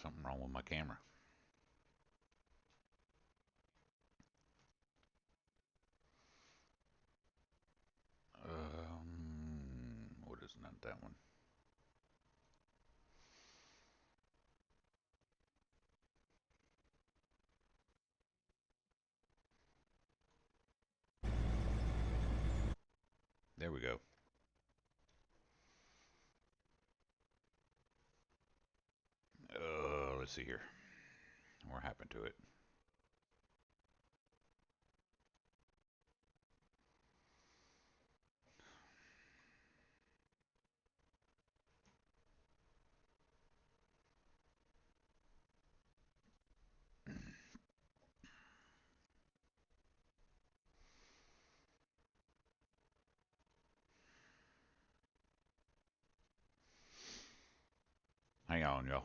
Something wrong with my camera. What is not that one? There we go. Let's see here. What happened to it? Hang on, y'all.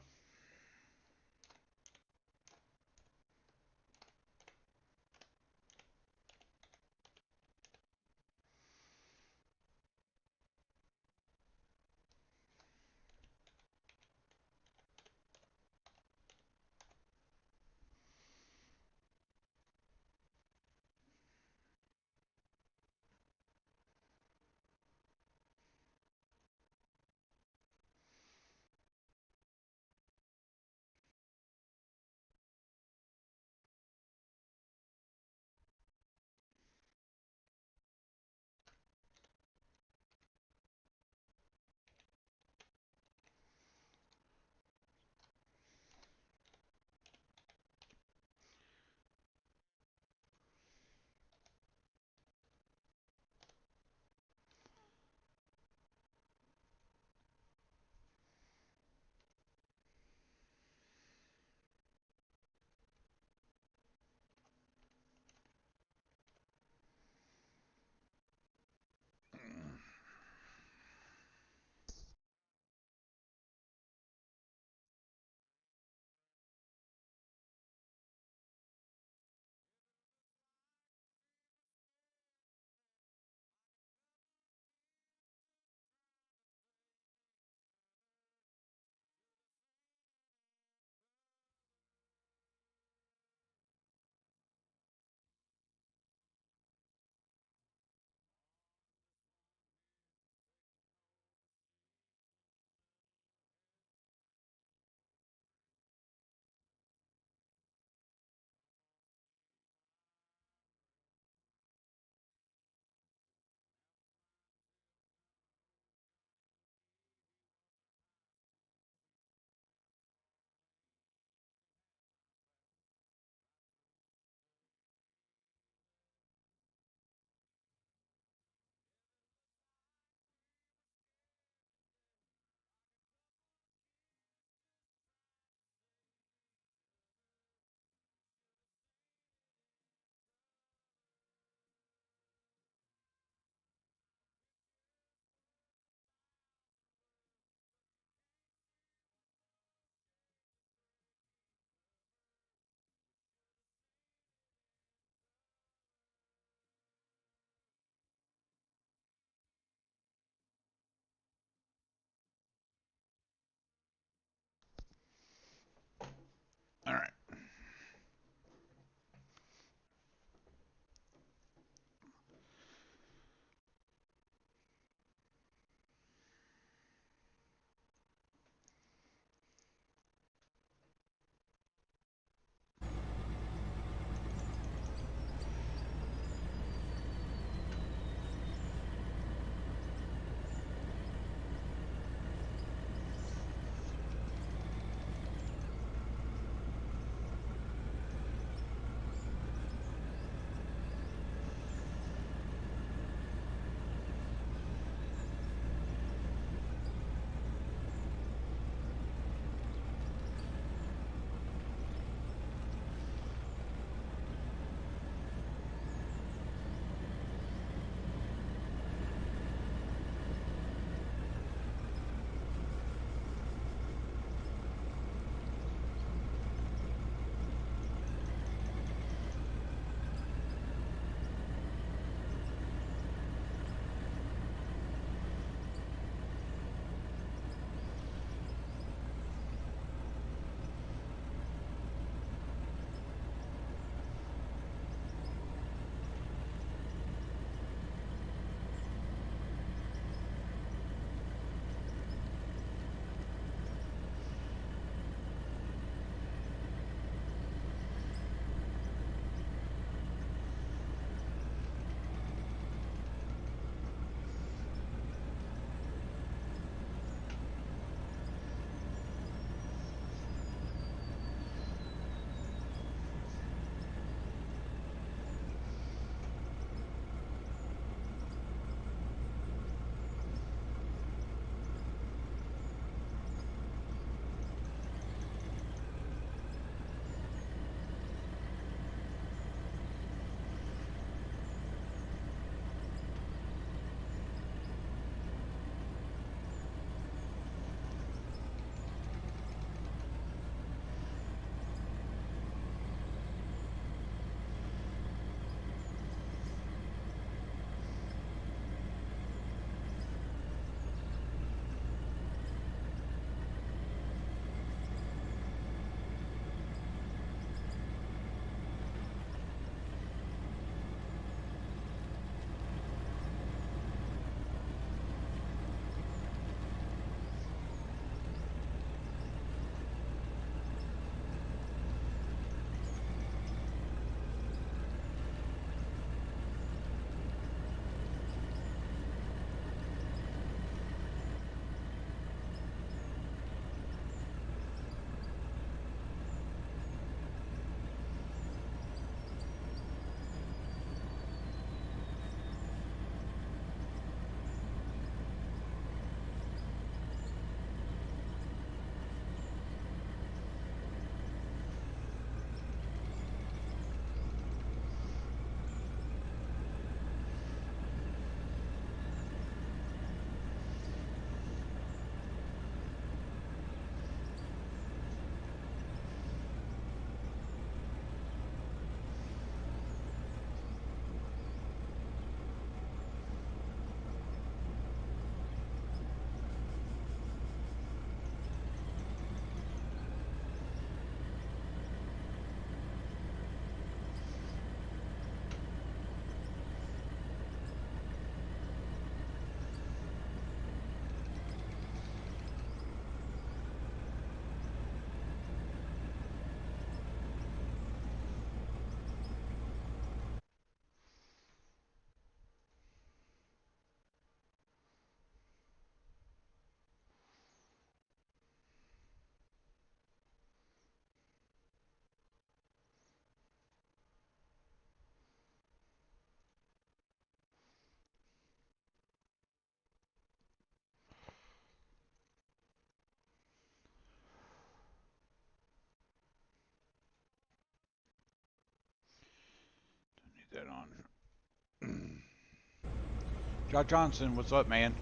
Josh Johnson, what's up, man?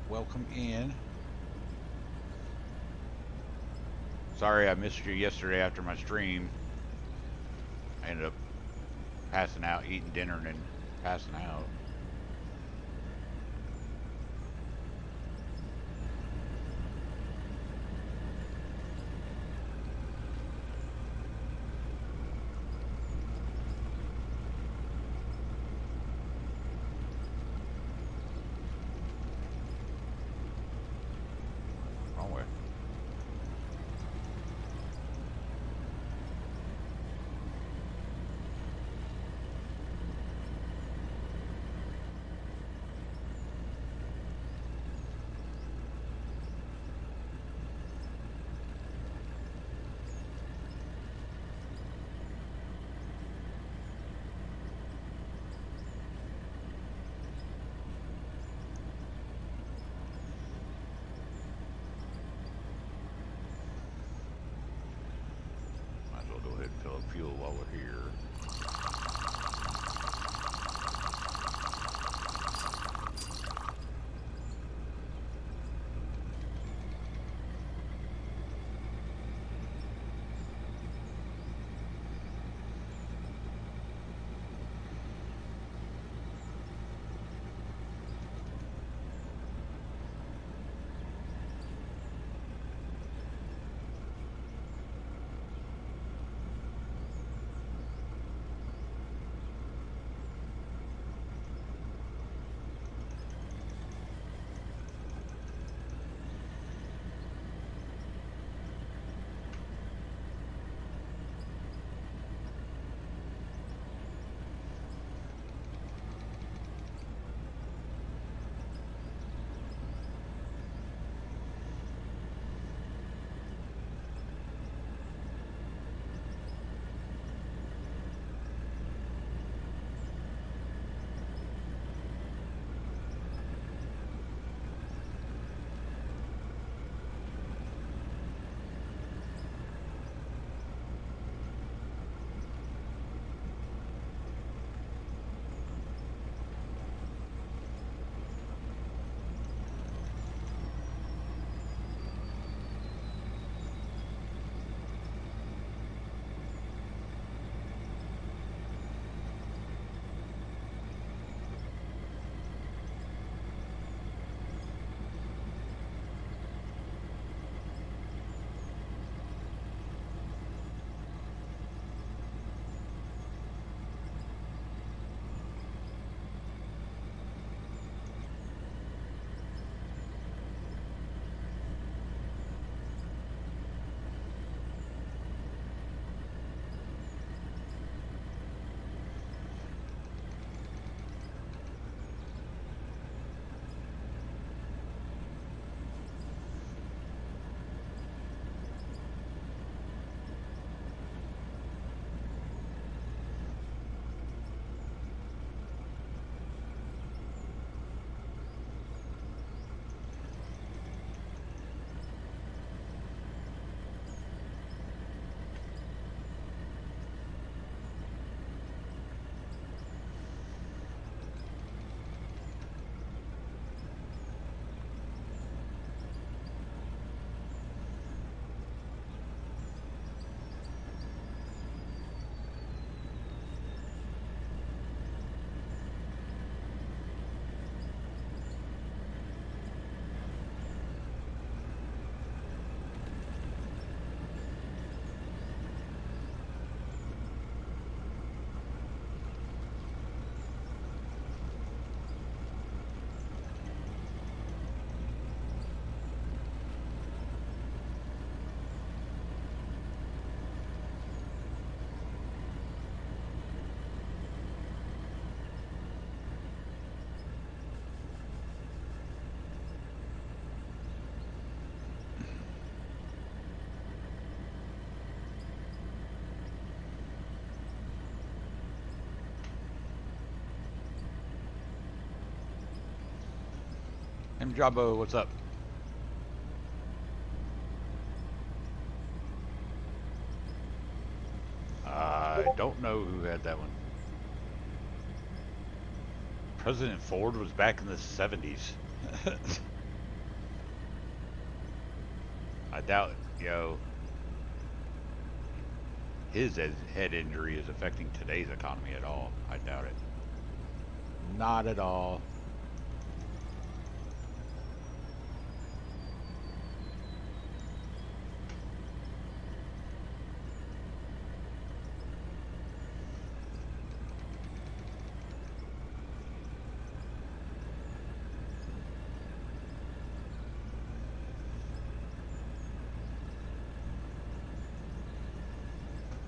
Welcome in. Sorry I missed you yesterday after my stream. I ended up passing out, eating dinner, and then passing out. Wrong way. Might as well go ahead and fill up fuel while we're here. M Jabbo, what's up? I don't know who had that one. President Ford was back in the 70s. I doubt, his head injury is affecting today's economy at all. I doubt it. Not at all.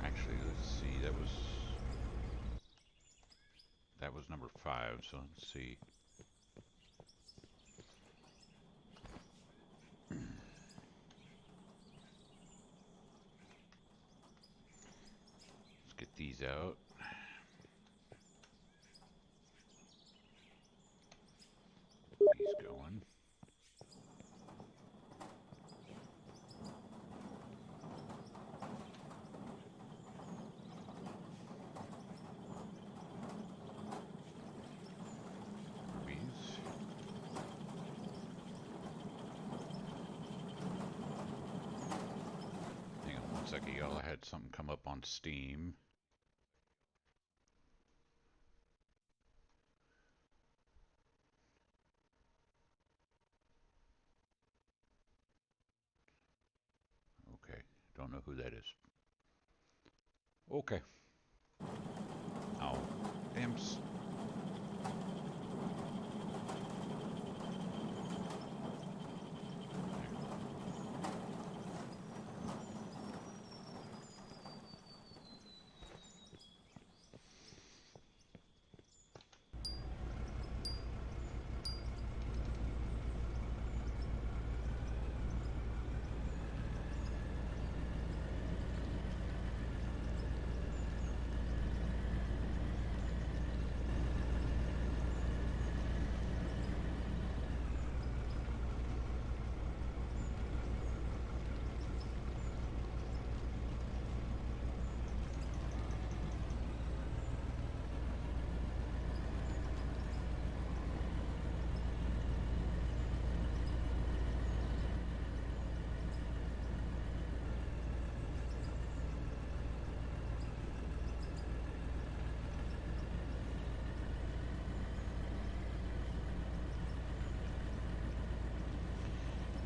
Actually, let's see. That was number 5. So let's see. Let's get these out. These going. These. Hang on one second, y'all. I had something come up on Steam. Okay. Don't know who that is. Okay. Oh, damn.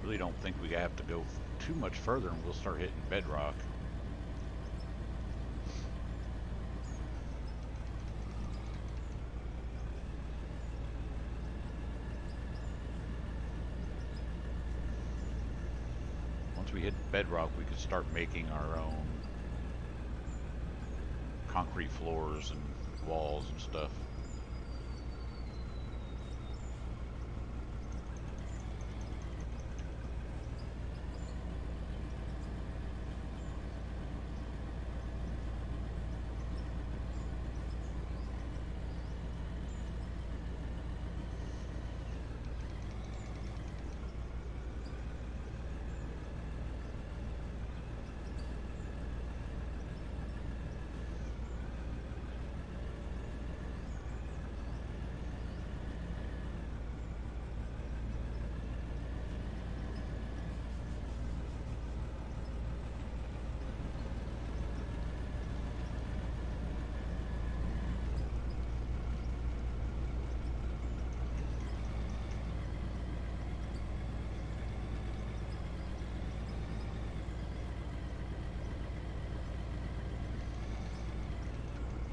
Really don't think we have to go too much further and we'll start hitting bedrock. Once we hit bedrock, we could start making our own concrete floors and walls and stuff.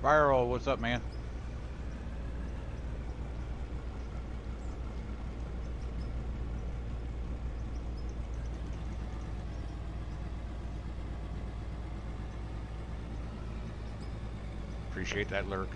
Viral, what's up, man? Appreciate that lurk.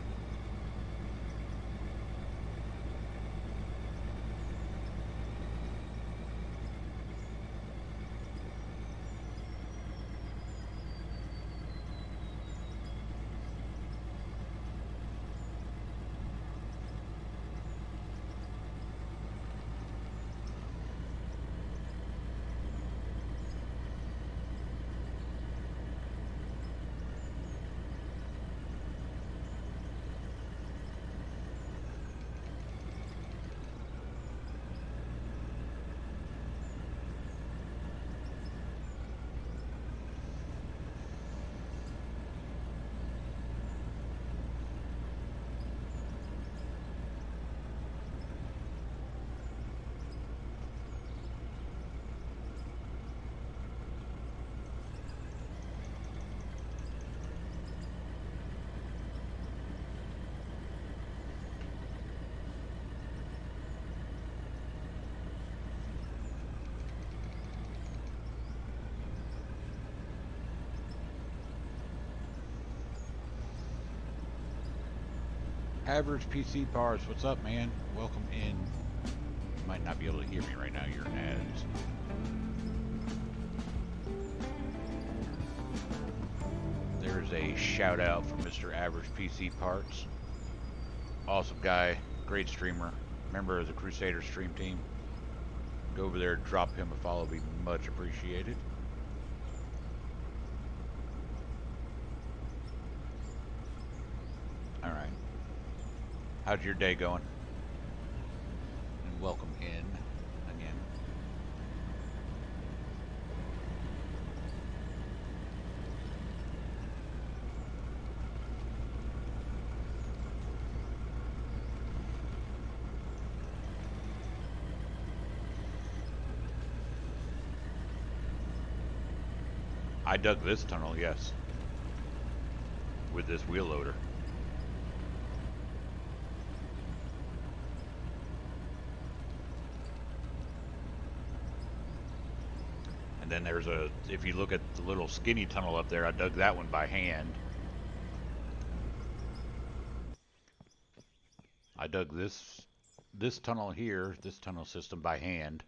Average PC parts, what's up, man? Welcome in. You might not be able to hear me right now, you're in ads. There's a shout out for Mr. Average PC Parts. Awesome guy, great streamer, member of the Crusader stream team. Go over there, drop him a follow, be much appreciated. All right. How's your day going? And welcome in again. I dug this tunnel, yes, with this wheel loader. And then there's a, if you look at the little skinny tunnel up there, I dug that one by hand. I dug this tunnel here, this tunnel system by hand.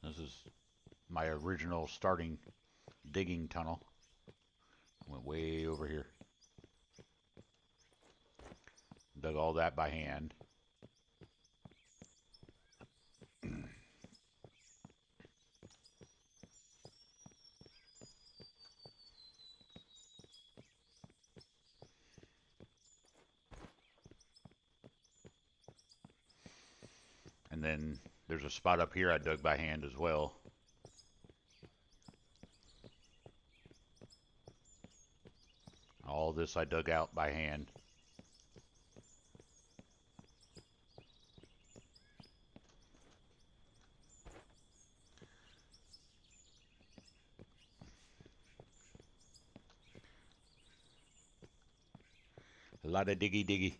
This is my original starting digging tunnel. Went way over here. Dug all that by hand. And then there's a spot up here I dug by hand as well. All this I dug out by hand. A lot of diggy diggy.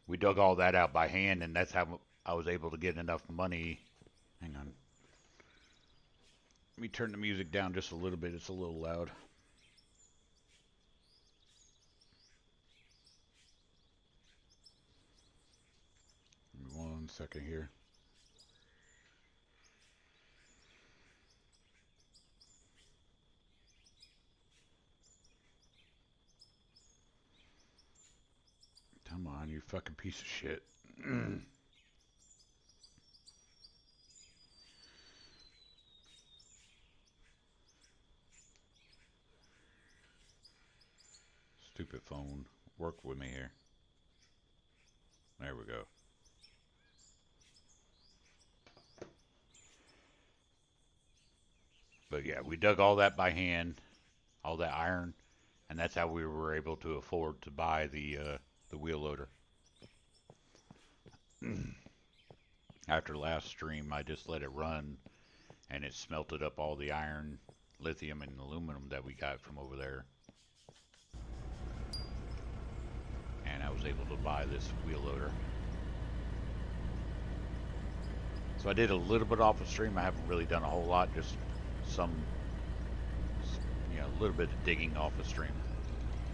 We dug all that out by hand, and that's how I was able to get enough money. Hang on. Let me turn the music down just a little bit. It's a little loud. Give me 1 second here. Come on, you fucking piece of shit. Stupid phone. Work with me here. There we go. But yeah, we dug all that by hand, all that iron, and that's how we were able to afford to buy the wheel loader. After last stream, I just let it run, and it smelted up all the iron, lithium, and aluminum that we got from over there. And I was able to buy this wheel loader. So I did a little bit off the stream. I haven't really done a whole lot, just some, you know, a little bit of digging off the stream.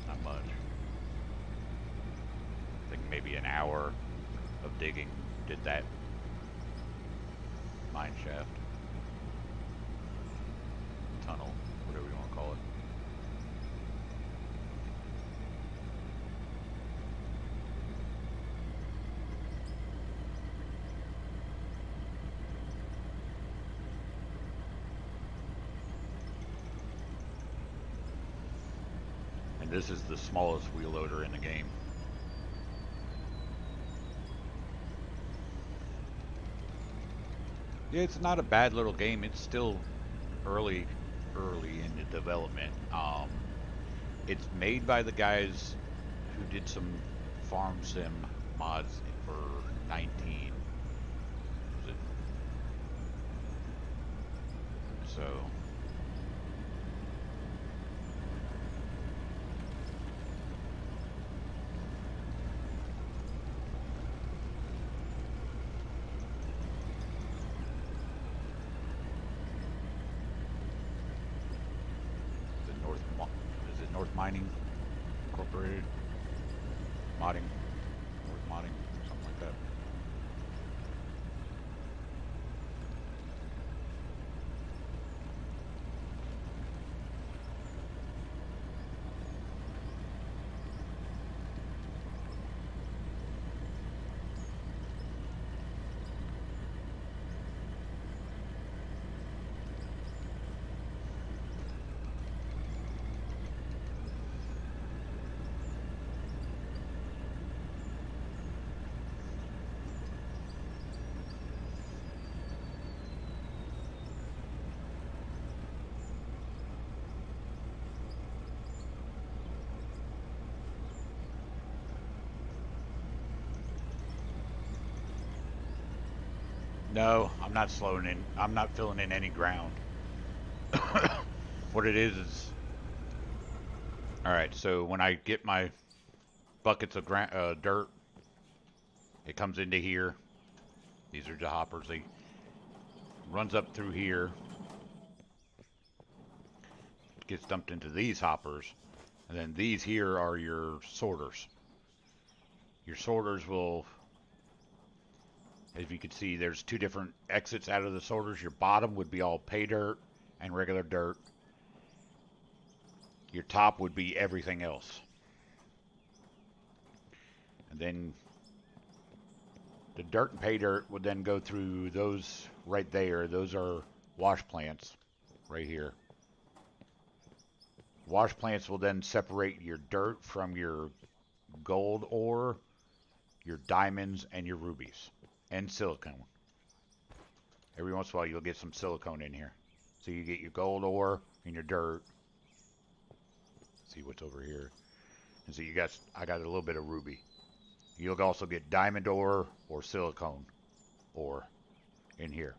Not much. I think maybe an hour of digging. Did that mine shaft, tunnel, whatever you want to call it. And this is the smallest wheel loader in the game. Yeah, it's not a bad little game. It's still early in the development. It's made by the guys who did some farm sim mods for 19. Was it? So Mining Incorporated. Modding. North Modding. Something like that. No, I'm not slowing in. I'm not filling in any ground. What it is, all right. So when I get my buckets of dirt, it comes into here. These are the hoppers. They runs up through here, gets dumped into these hoppers, and then these here are your sorters. Your sorters will, as you can see, there's two different exits out of the sorters. Your bottom would be all pay dirt and regular dirt. Your top would be everything else. And then the dirt and pay dirt would then go through those right there. Those are wash plants right here. Wash plants will then separate your dirt from your gold ore, your diamonds, and your rubies, and silicone. Every once in a while you'll get some silicone in here. So you get your gold ore and your dirt. Let's see what's over here. And so I got a little bit of ruby. You'll also get diamond ore or silicone ore in here.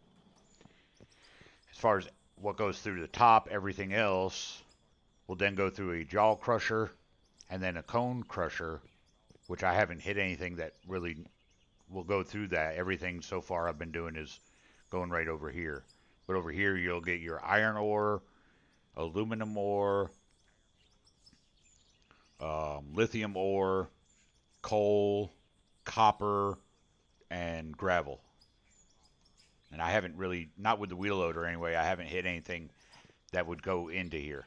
As far as what goes through the top, everything else will then go through a jaw crusher and then a cone crusher, which I haven't hit anything that really will go through that. Everything so far I've been doing is going right over here. But over here you'll get your iron ore, aluminum ore, lithium ore, coal, copper, and gravel. And I haven't really, not with the wheel loader anyway, I haven't hit anything that would go into here.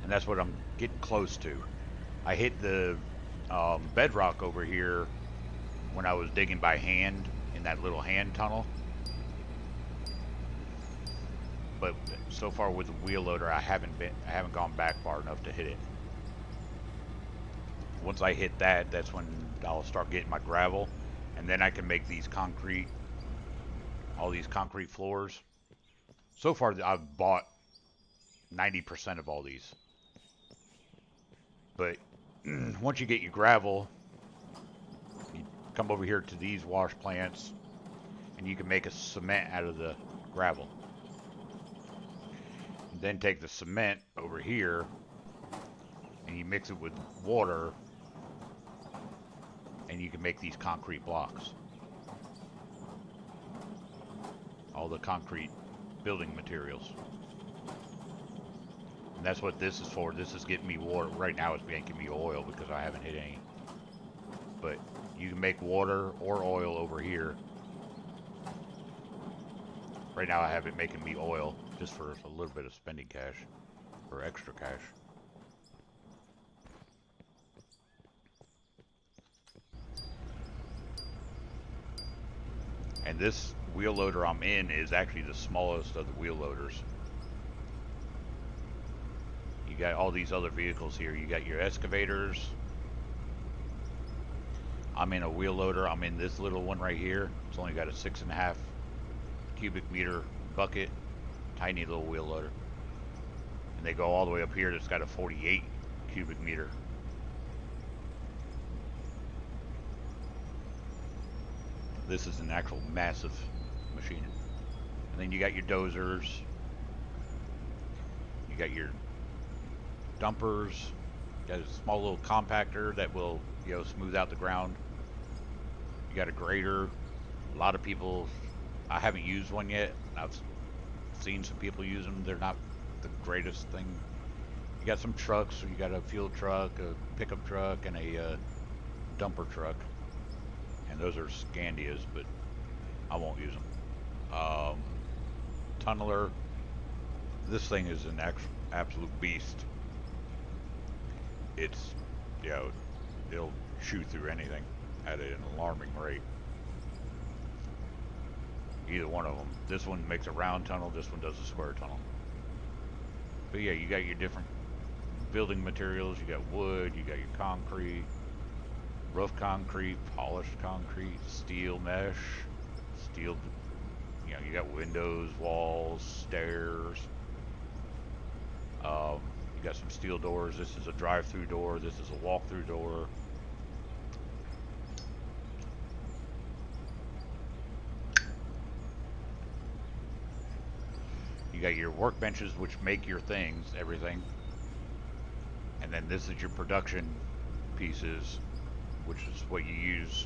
And that's what I'm getting close to. I hit the bedrock over here when I was digging by hand in that little hand tunnel. But so far with the wheel loader, I haven't gone back far enough to hit it. Once I hit that, that's when I'll start getting my gravel, and then I can make these all these concrete floors. So far, I've bought 90% of all these. But once you get your gravel, you come over here to these wash plants, and you can make a cement out of the gravel. Then take the cement over here and you mix it with water and you can make these concrete blocks. All the concrete building materials. And that's what this is for. This is getting me water. Right now it's making me oil because I haven't hit any. But you can make water or oil over here. Right now I have it making me oil just for a little bit of spending cash or extra cash. And this wheel loader I'm in is actually the smallest of the wheel loaders. You got all these other vehicles here. You got your excavators. I'm in a wheel loader. I'm in this little one right here. It's only got a 6.5 cubic meter bucket. Tiny little wheel loader. And they go all the way up here. That's got a 48 cubic meter. This is an actual massive machine. And then you got your dozers. You got your dumpers. You got a small little compactor that will, smooth out the ground. You got a grader. A lot of people, I haven't used one yet. I've seen some people use them. They're not the greatest thing. You got some trucks. So you got a fuel truck, a pickup truck, and a dumper truck. And those are Scandias, but I won't use them. Tunneler. This thing is an absolute beast. It's, you know, it'll shoot through anything at an alarming rate. Either one of them. This one makes a round tunnel. This one does a square tunnel. But yeah, you got your different building materials. You got wood. You got your concrete, rough concrete, polished concrete, steel mesh, steel. You know, you got windows, walls, stairs. You got some steel doors. This is a drive-through door. This is a walk-through door. You got your workbenches, which make your things, everything. And then this is your production pieces, which is what you use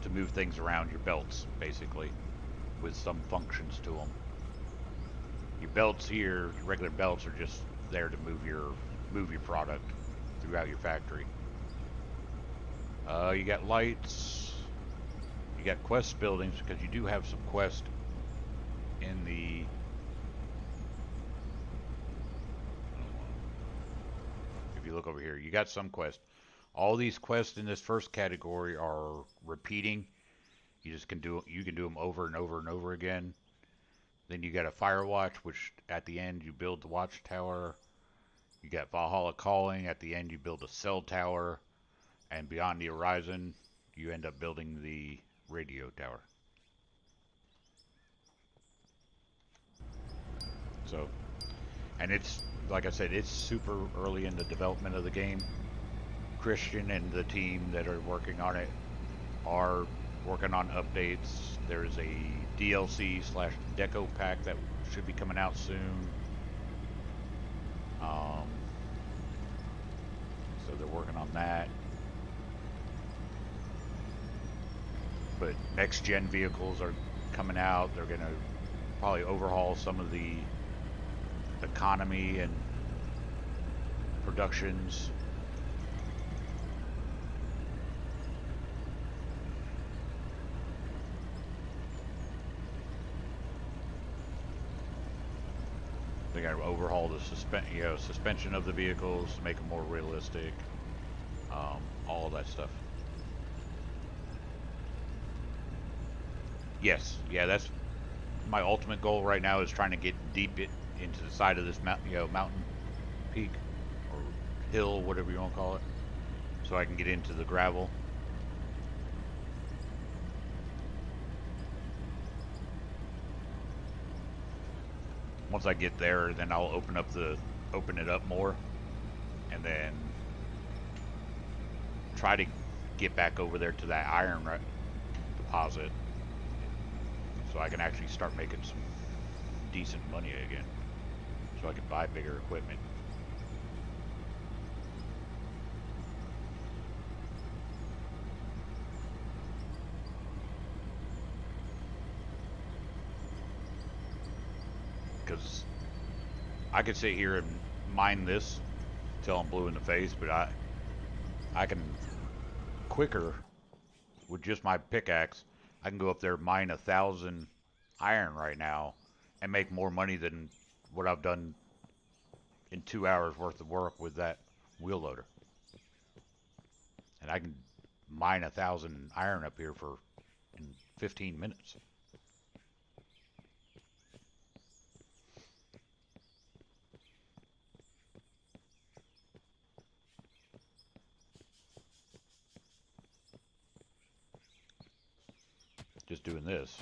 to move things around, your belts, basically, with some functions to them. Your belts here, your regular belts, are just there to move your product throughout your factory. You got lights. You got quest buildings, because you do have some quest in the. If you look over here, you got some quest. All these quests in this first category are repeating. You can do them over and over and over again. Then you got a fire watch, which at the end you build the watchtower. You got Valhalla Calling. At the end you build a cell tower. And beyond the horizon, you end up building the radio tower. So, and it's, like I said, it's super early in the development of the game. Christian and the team that are working on it are working on updates. There's a DLC slash deco pack that should be coming out soon. So they're working on that. But next gen vehicles are coming out. They're going to probably overhaul some of the economy and productions. They got to overhaul the suspension of the vehicles to make them more realistic. All of that stuff. Yes, yeah, that's my ultimate goal right now, is trying to get deep into the side of this mountain peak or hill, whatever you want to call it, so I can get into the gravel. Once I get there, then I'll open it up more, and then try to get back over there to that iron deposit, so I can actually start making some decent money again, so I can buy bigger equipment. Because I could sit here and mine this till I'm blue in the face, but I can quicker with just my pickaxe. I can go up there, mine 1,000 iron right now, and make more money than what I've done in 2 hours worth of work with that wheel loader. And I can mine 1,000 iron up here in 15 minutes. Just doing this,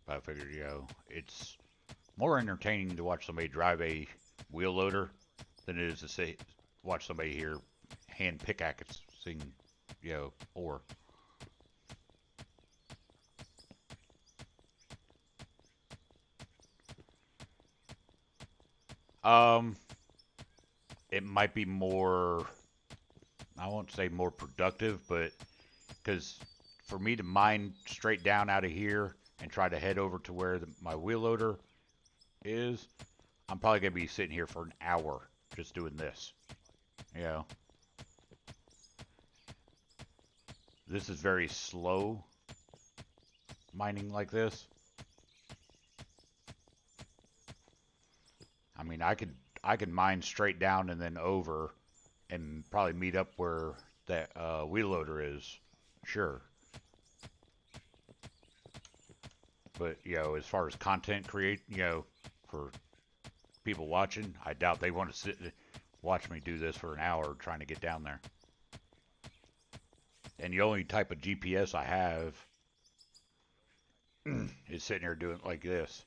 I figured, it's more entertaining to watch somebody drive a wheel loader than it is to watch somebody here hand pickaxing, ore. Um, it might be more. I won't say more productive, but because for me to mine straight down out of here and try to head over to where my wheel loader is, I'm probably gonna be sitting here for an hour just doing this. You know, this is very slow mining like this. I mean, I could mine straight down and then over, and probably meet up where that wheel loader is. Sure, but as far as content create, for people watching, I doubt they want to sit watch me do this for an hour trying to get down there. And the only type of GPS I have is sitting here doing it like this.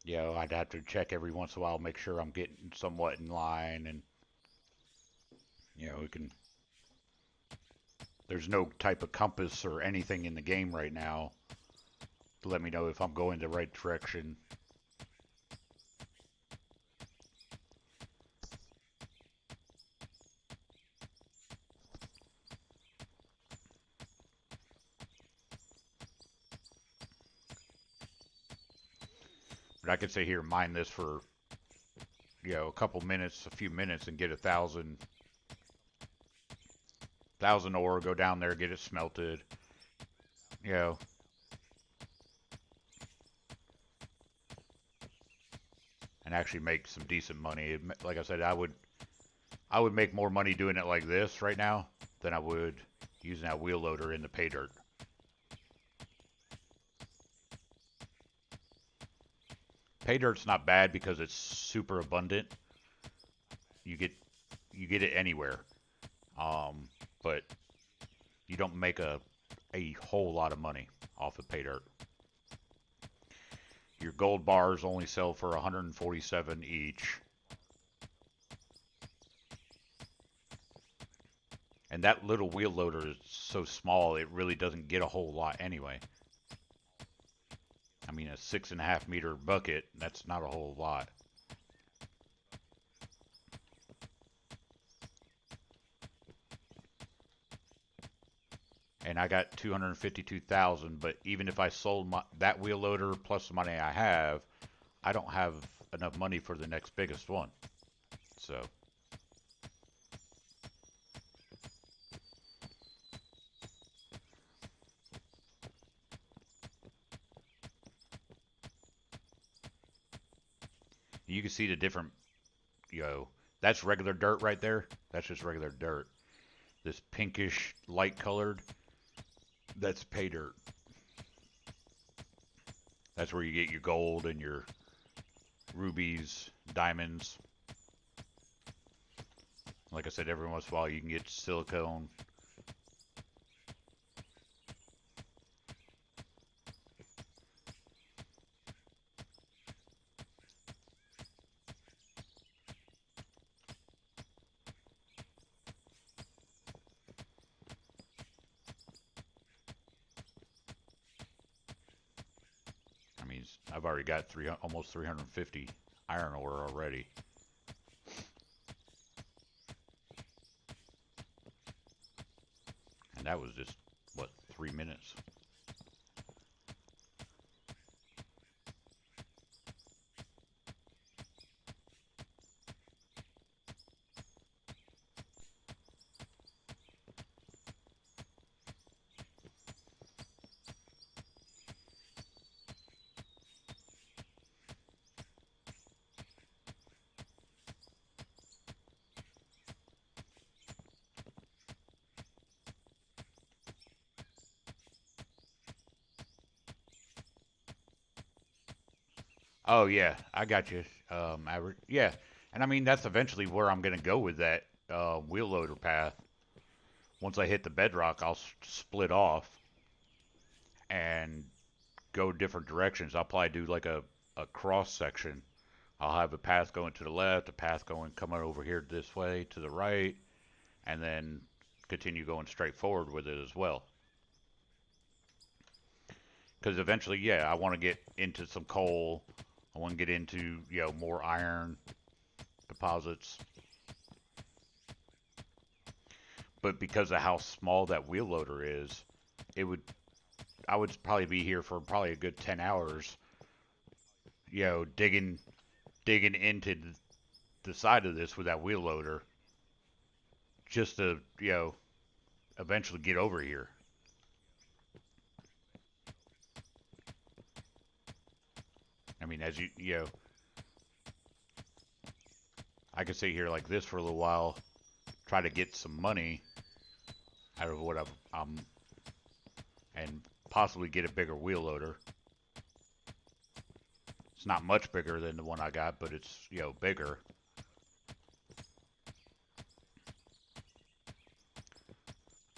I'd have to check every once in a while, make sure I'm getting somewhat in line, and we can. There's no type of compass or anything in the game right now to let me know if I'm going the right direction. But I could sit here and mine this for a couple minutes, a few minutes, and get 1,000 ore. Go down there, get it smelted. You know, and actually make some decent money. Like I said, I would make more money doing it like this right now than I would using that wheel loader in the pay dirt. Pay dirt's not bad because it's super abundant. You get you get it anywhere. Um, but you don't make a whole lot of money off of pay dirt. Your gold bars only sell for 147 each, and that little wheel loader is so small it really doesn't get a whole lot anyway. I mean, a 6.5 meter bucket, that's not a whole lot. And I got 252,000. But even if I sold that wheel loader plus the money I have, I don't have enough money for the next biggest one. So you can see the different, you know, that's regular dirt right there. That's just regular dirt. This pinkish, light colored, that's pay dirt. That's where you get your gold and your rubies, diamonds. Like I said, every once in a while you can get silicone. I mean, I've already got almost 350 iron ore already. And that was just, what, 3 minutes? Oh yeah, I got you. Average, yeah, and I mean that's eventually where I'm gonna go with that wheel loader path. Once I hit the bedrock, I'll split off and go different directions. I'll probably do like a cross section. I'll have a path going to the left, a path going coming over here this way to the right, and then continue going straight forward with it as well. Because eventually, yeah, I want to get into some coal. I want to get into, more iron deposits. But because of how small that wheel loader is, it would I would probably be here for probably a good 10 hours, digging into the side of this with that wheel loader just to, eventually get over here. I mean, as I could sit here like this for a little while, try to get some money out of what and possibly get a bigger wheel loader. It's not much bigger than the one I got, but it's, bigger.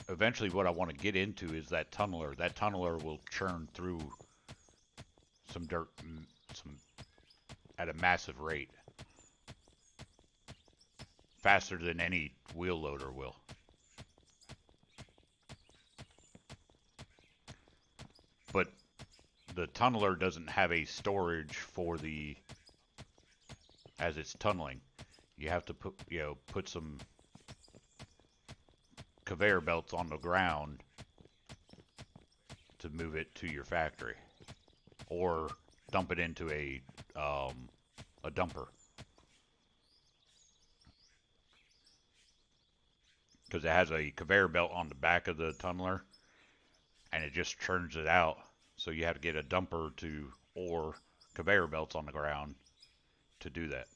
Eventually what I want to get into is that tunneler. That tunneler will churn through some dirt some at a massive rate. Faster than any wheel loader will. But the tunneler doesn't have a storage for the as it's tunneling. You have to put some conveyor belts on the ground to move it to your factory, or dump it into a dumper, because it has a conveyor belt on the back of the tunneler, and it just churns it out. So you have to get a dumper or conveyor belts on the ground to do that.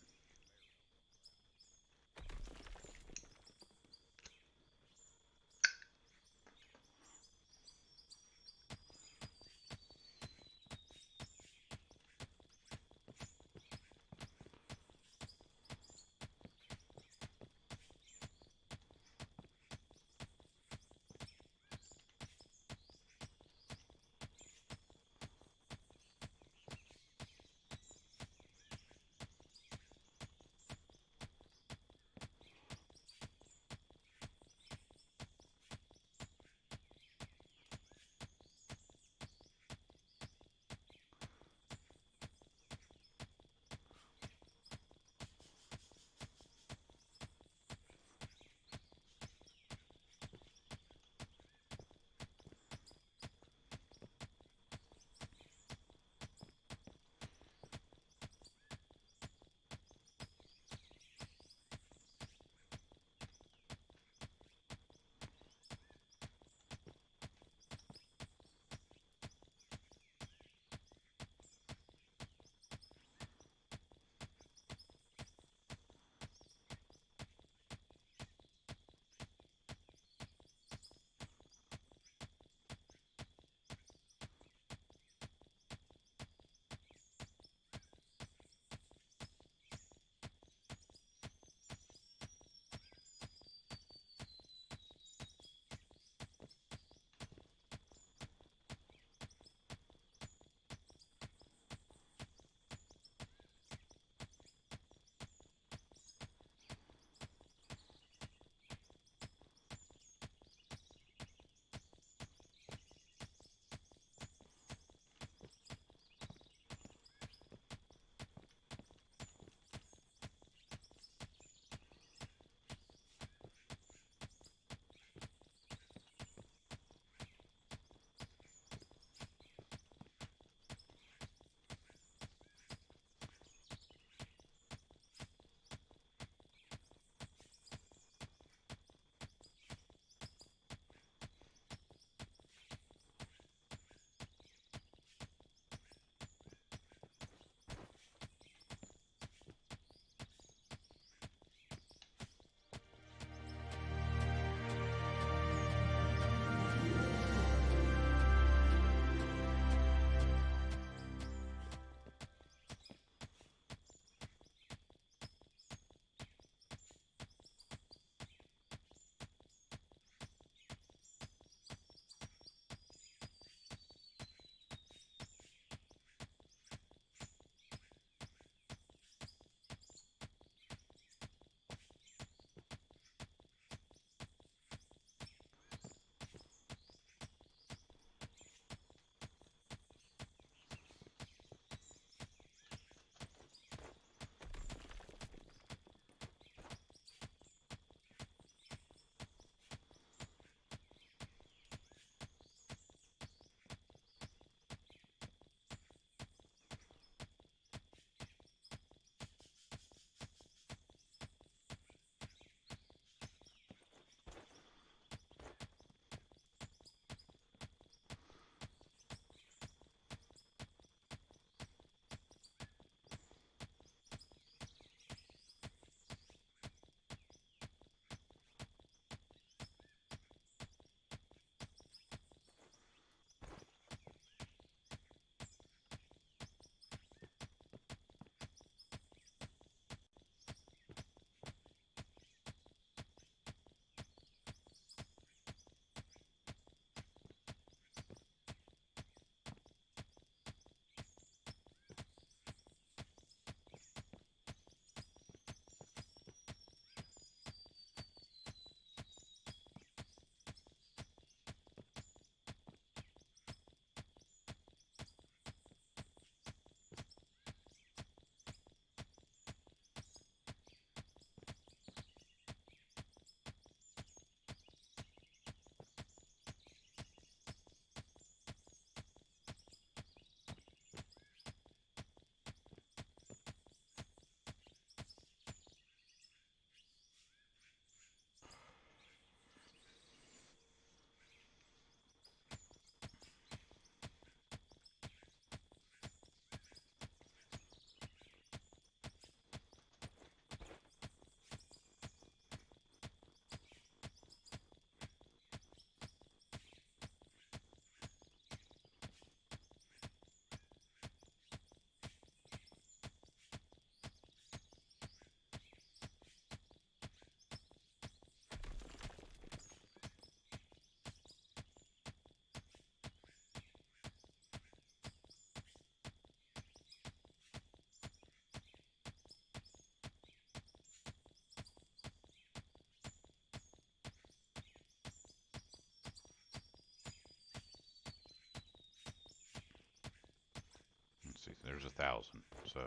There's 1,000. So.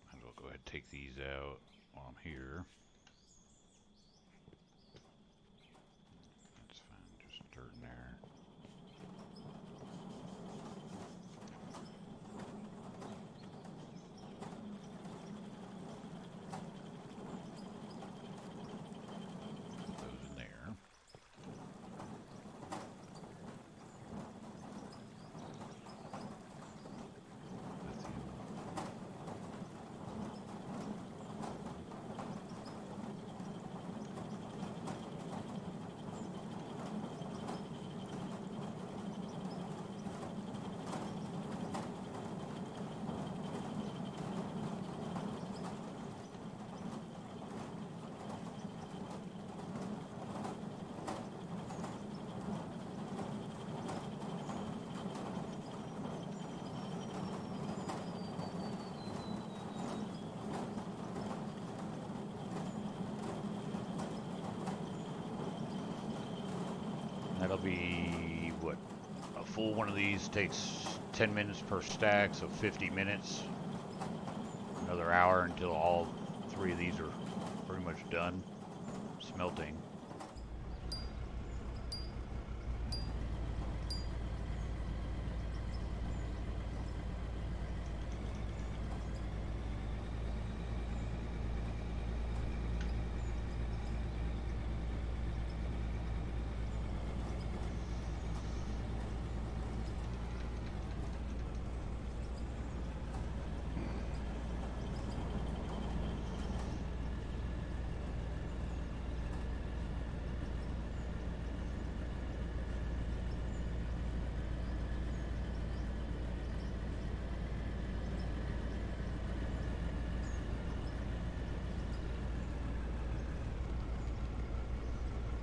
Might as well go ahead and take these out while I'm here. That's fine, just dirt in there. Those in there. That'll be, what, a full one of these takes 10 minutes per stack, so 50 minutes. Another hour until all 3 of these are pretty much done smelting.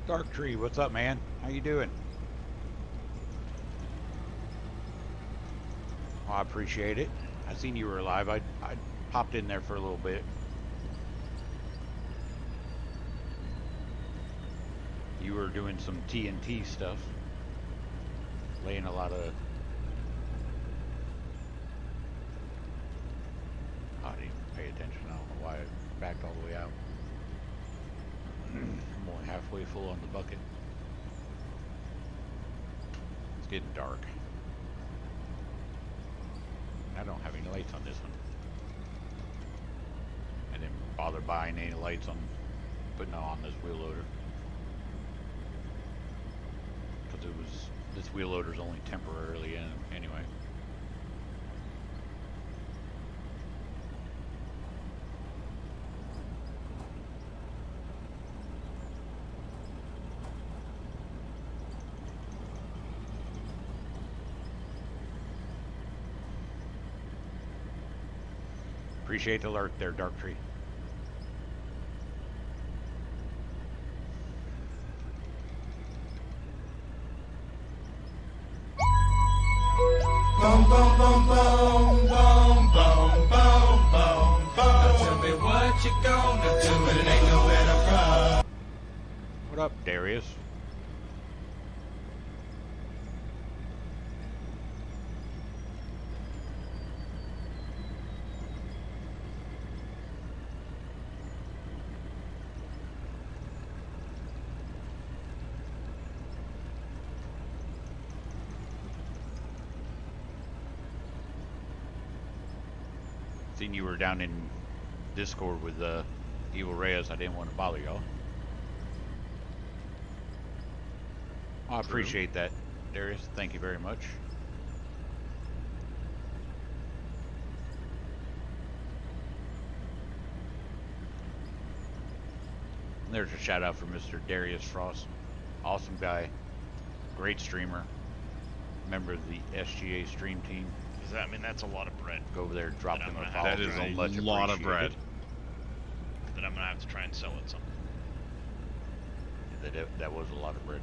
Dark Tree, what's up, man? How you doing? Oh, I appreciate it. I seen you were alive. I popped in there for a little bit. You were doing some TNT stuff. Laying a lot of... Oh, I didn't even pay attention. I don't know why I backed all the way out. I'm only halfway full on the bucket. It's getting dark. I don't have any lights on this one. I didn't bother buying any lights on putting on this wheel loader. Because this wheel loader's only temporarily in anyway. Appreciate the alert there, Dark Tree. Boom, boom, boom, boom, boom, boom, boom, boom, boom. Now tell me what you gonna do when it ain't nowhere to run. What up, Darius? Seen you were down in Discord with Evil Reyes. I didn't want to bother y'all. I appreciate that, Darius. Thank you very much. There's a shout out for Mr. Darius Frost. Awesome guy. Great streamer. Member of the SGA stream team. I mean, that's a lot of bread. Go over there, drop them a follow. That is a lot of bread. That I'm gonna have to try and sell at some. That was a lot of bread.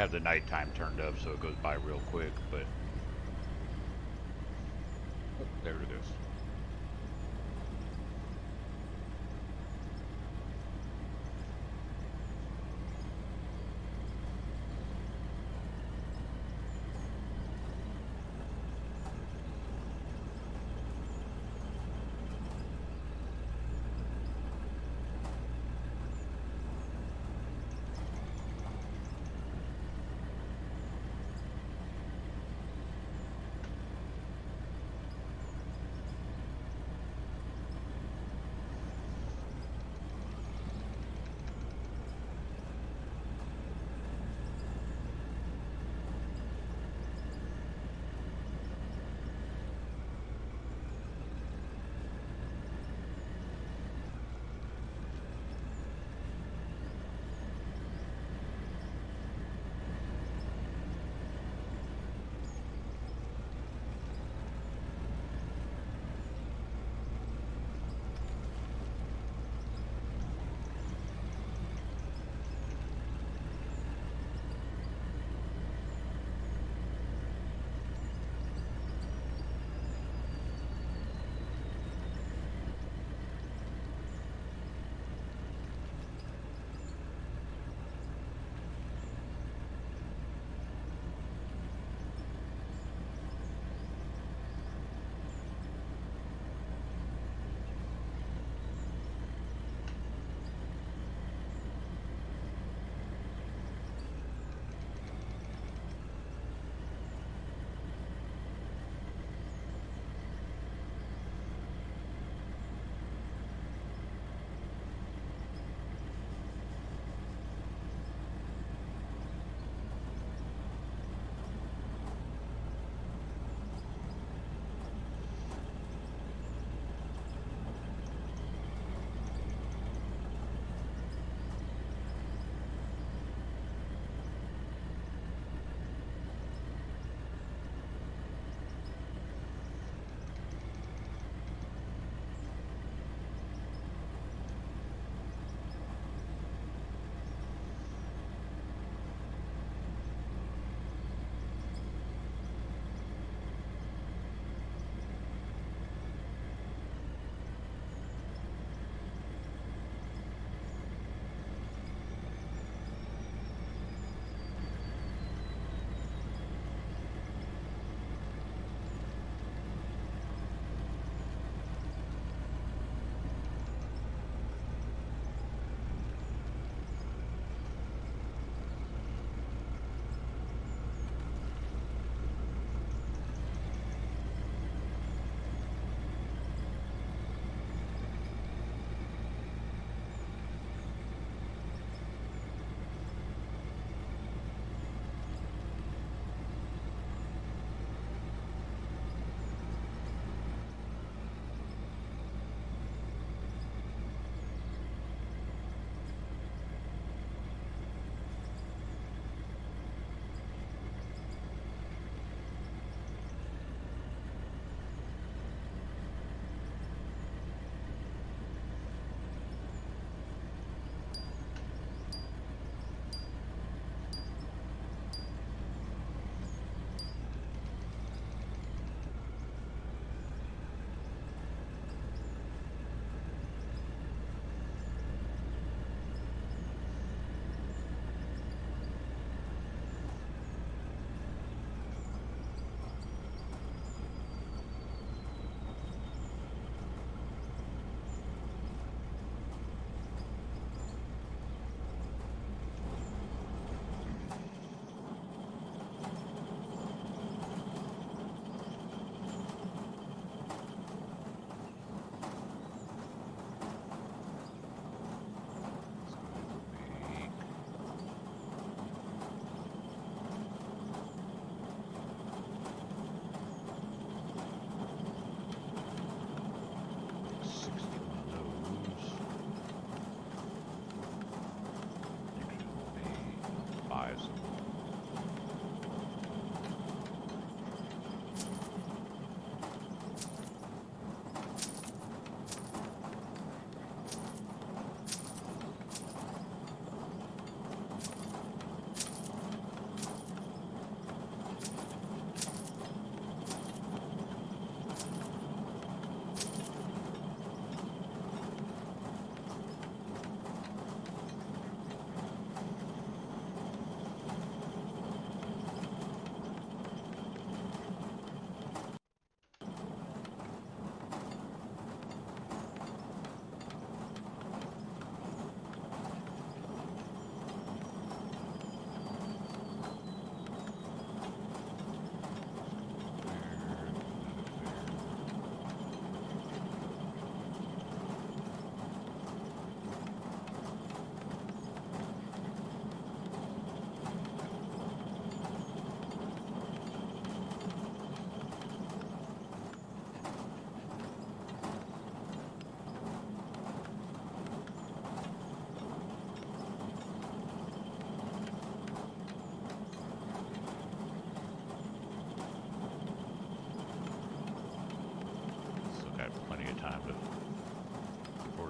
have the nighttime turned up so it goes by real quick, but there it is.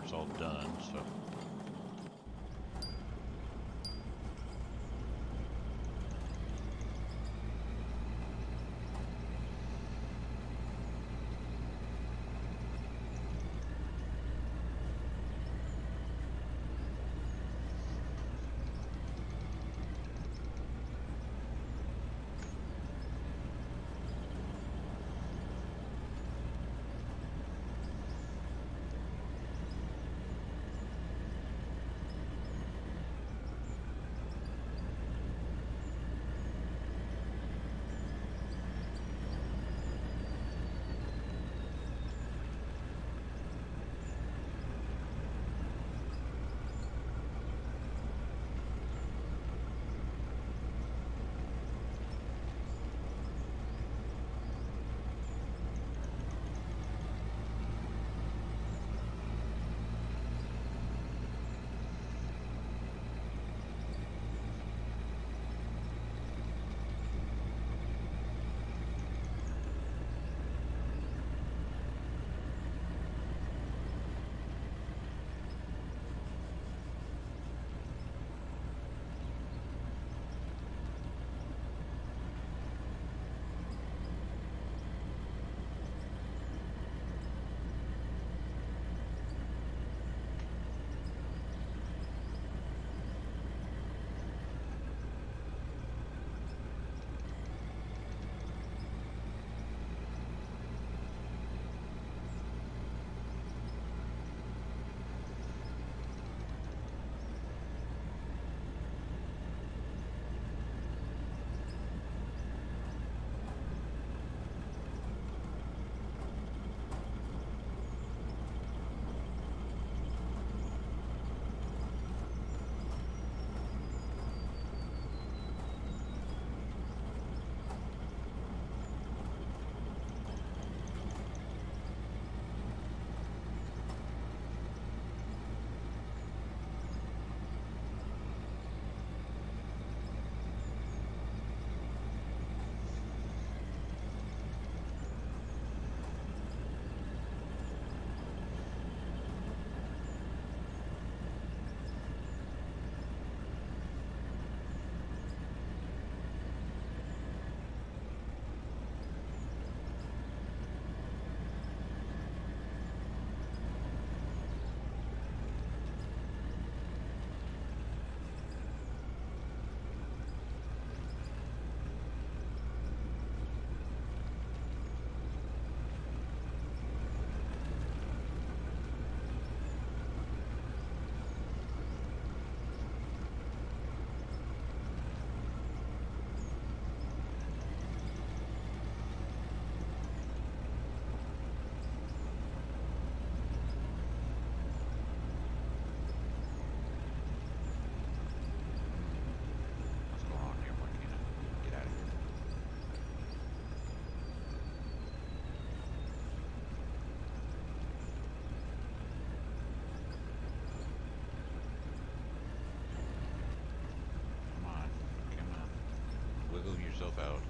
before it's all done, so. What's going on here? Why can't I get out of here? Come on. Come on. Wiggle yourself out.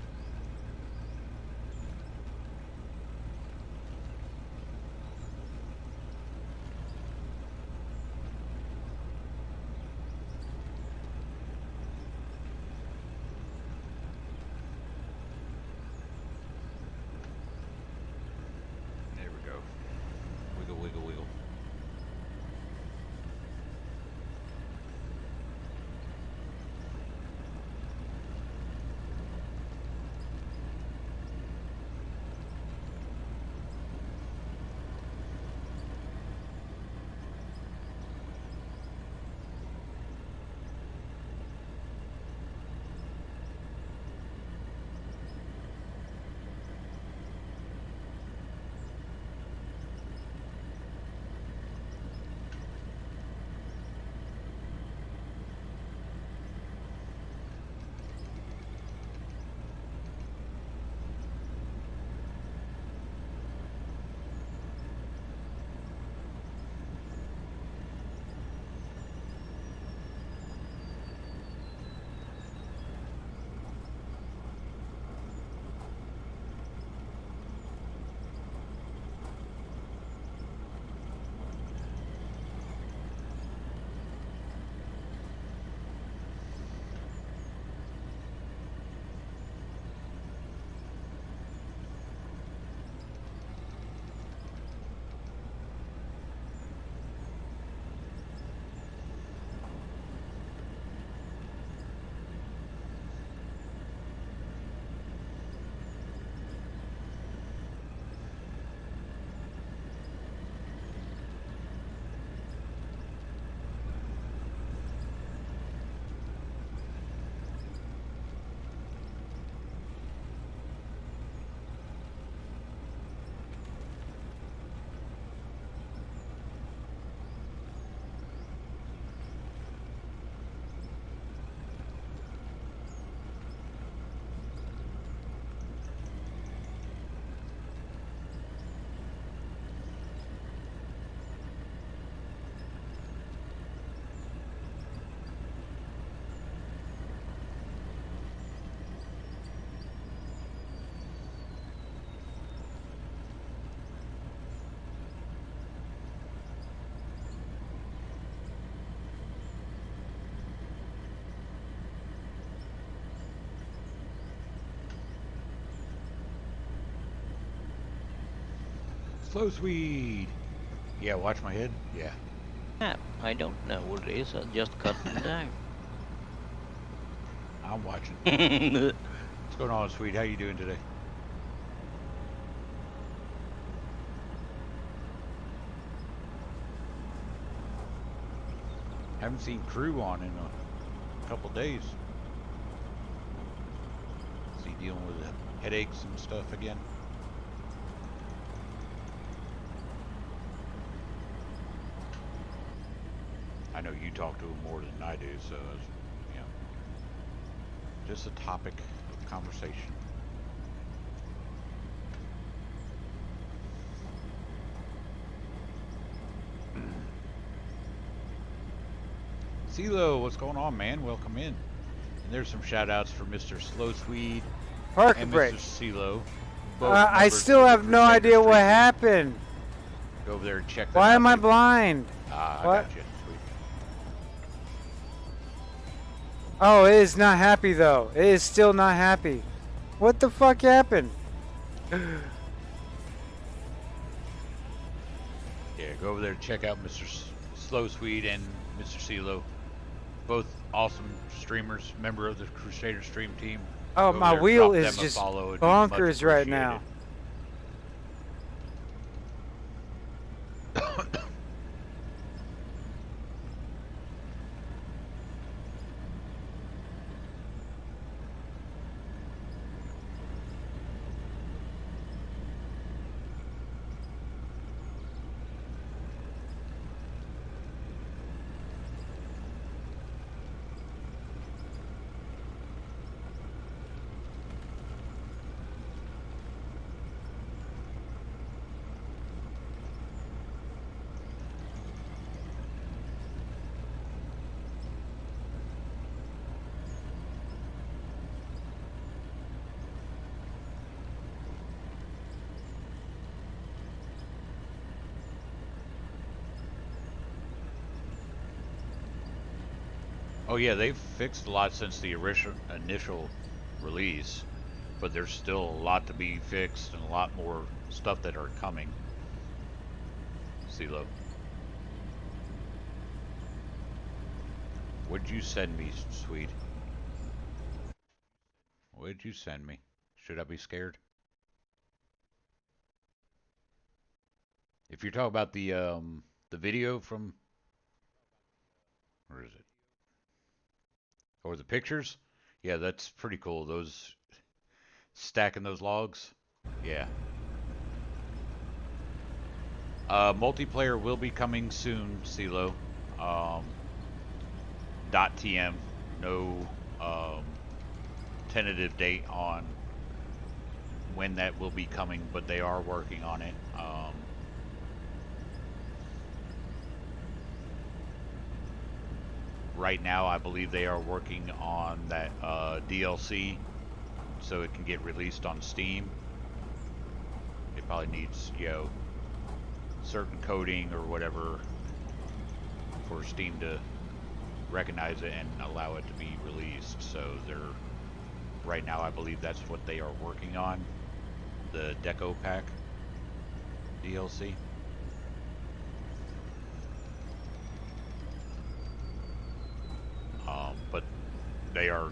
There we go. Wiggle, wiggle, wiggle. Slow Swede. Yeah, watch my head. Yeah. I don't know what it is. I just cut them down. I'm watching. What's going on, Swede? How you doing today? Haven't seen Crew on in a couple days. Is he dealing with headaches and stuff again? I know you talk to him more than I do, so it's, you know, just a topic of conversation. CeeLo, what's going on, man? Welcome in. And there's some shout outs for Mr. Slow Swede Parking and brake. Mr. CeeLo. I still have no idea what happened. Go over there and check them Why out. am I blind? I What? got you. Sweet. Oh, it is not happy though. It is still not happy. What the fuck happened? Yeah, go over there and check out Mr. Slow Swede and Mr. CeeLo. Both awesome streamers, member of the Crusader stream team. Oh, Go over my there, wheel drop is them a just follow. It'd be much bonkers right now. appreciated. Oh yeah, they've fixed a lot since the initial release, but there's still a lot to be fixed and a lot more stuff that are coming. CeeLo. What'd you send me, Sweet? What'd you send me? Should I be scared? If you're talking about the video from, where is it? Or the pictures? Yeah, that's pretty cool. Those stacking those logs. Yeah. Multiplayer will be coming soon, CeeLo. .tm. No tentative date on when that will be coming, but they are working on it. Right now, I believe they are working on that DLC so it can get released on Steam. It probably needs, you know, certain coding or whatever for Steam to recognize it and allow it to be released. So they're, right now, I believe that's what they are working on, the Deco Pack DLC. But they are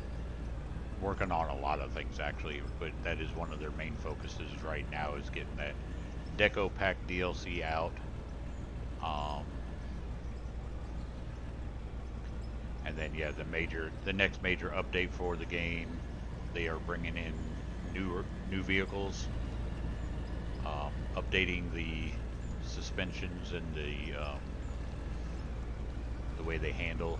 working on a lot of things actually, but that is one of their main focuses right now, is getting that Deco Pack DLC out. And then yeah, the next major update for the game, they are bringing in new vehicles, updating the suspensions and the way they handle.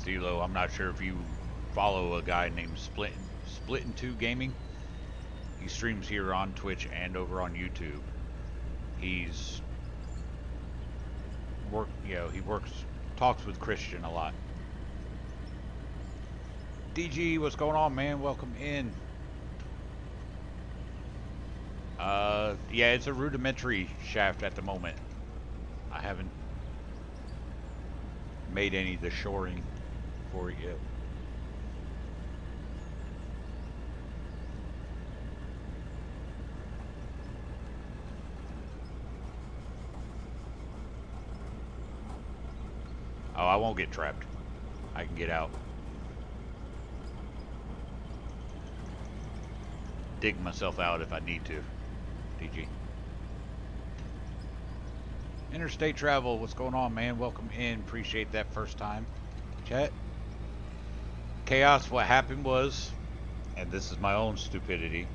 Thilo, I'm not sure if you follow a guy named Splittin' Two Gaming. He streams here on Twitch and over on YouTube. He's he talks with Christian a lot. DG, what's going on, man? Welcome in. Yeah, it's a rudimentary shaft at the moment. I haven't made any of the shoring for it yet. Oh, I won't get trapped. I can get out. Dig myself out if I need to. DG. Interstate travel, what's going on, man? Welcome in. Appreciate that first time. Chat. Chaos, what happened was, and this is my own stupidity,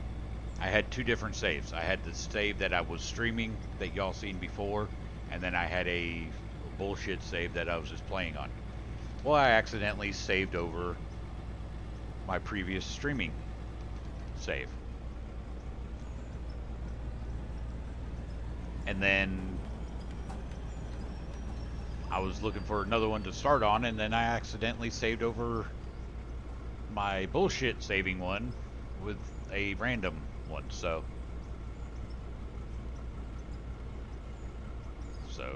I had two different saves. I had the save that I was streaming that y'all seen before, and then I had a bullshit save that I was just playing on. Well, I accidentally saved over my previous streaming save. And then I was looking for another one to start on, and then I accidentally saved over my bullshit saving one with a random one. So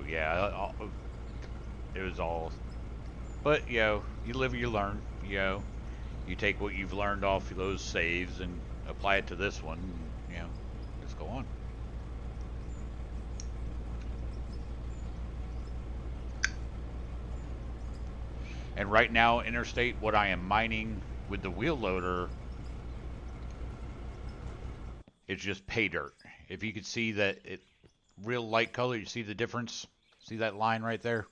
yeah, it was all. But you live, you learn. You take what you've learned off of those saves and apply it to this one. And, just go on. And right now, Interstate, what I am mining with the wheel loader, it's just pay dirt. If you could see that real light color, you see the difference? See that line right there?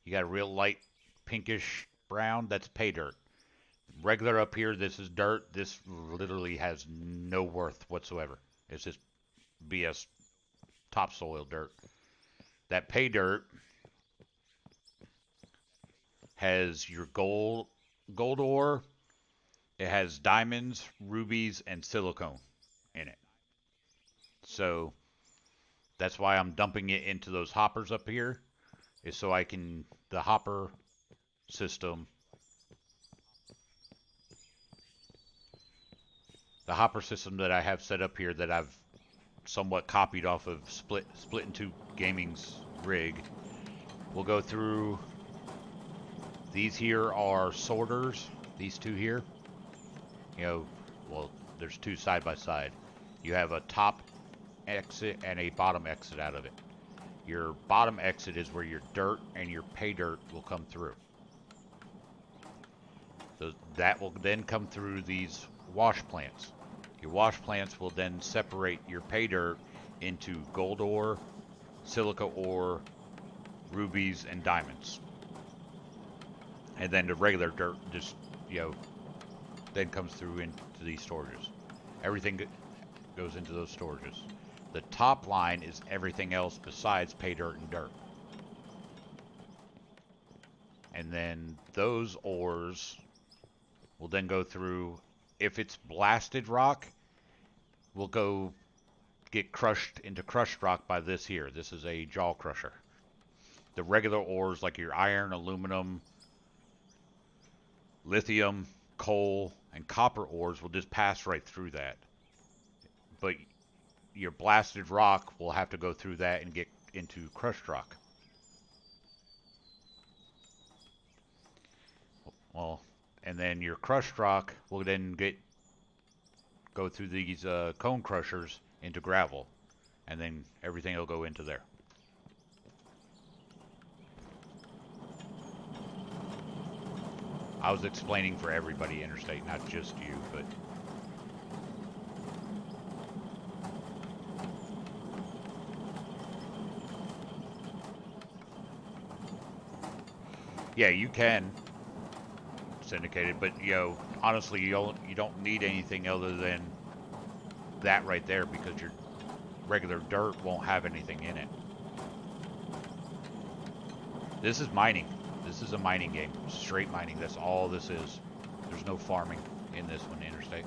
You got a real light pinkish brown, that's pay dirt. Regular up here, this is dirt. This literally has no worth whatsoever. It's just BS topsoil dirt. That pay dirt has your gold ore, it has diamonds, rubies, and silicone in it. So that's why I'm dumping it into those hoppers up here, is so I can, the hopper system, that I have set up here that I've somewhat copied off of Splittin' Two Gaming's rig, will go through. These here are sorters, these two here. Well, there's two side by side. You have a top exit and a bottom exit out of it. Your bottom exit is where your dirt and your pay dirt will come through. So that will then come through these wash plants. Your wash plants will then separate your pay dirt into gold ore, silica ore, rubies, and diamonds. And then the regular dirt just, then comes through into these storages. Everything goes into those storages. The top line is everything else besides pay dirt and dirt. And then those ores will then go through, if it's blasted rock, will go get crushed into crushed rock by this here. This is a jaw crusher. The regular ores like your iron, aluminum, lithium, coal, and copper ores will just pass right through that. But your blasted rock will have to go through that and get into crushed rock. Well, and then your crushed rock will then go through these cone crushers into gravel, and then everything will go into there. I was explaining for everybody, Interstate, not just you, but yeah, you can syndicate it, but honestly, you don't need anything other than that right there, because your regular dirt won't have anything in it. This is mining. This is a mining game. Straight mining. That's all this is. There's no farming in this one, Interstate.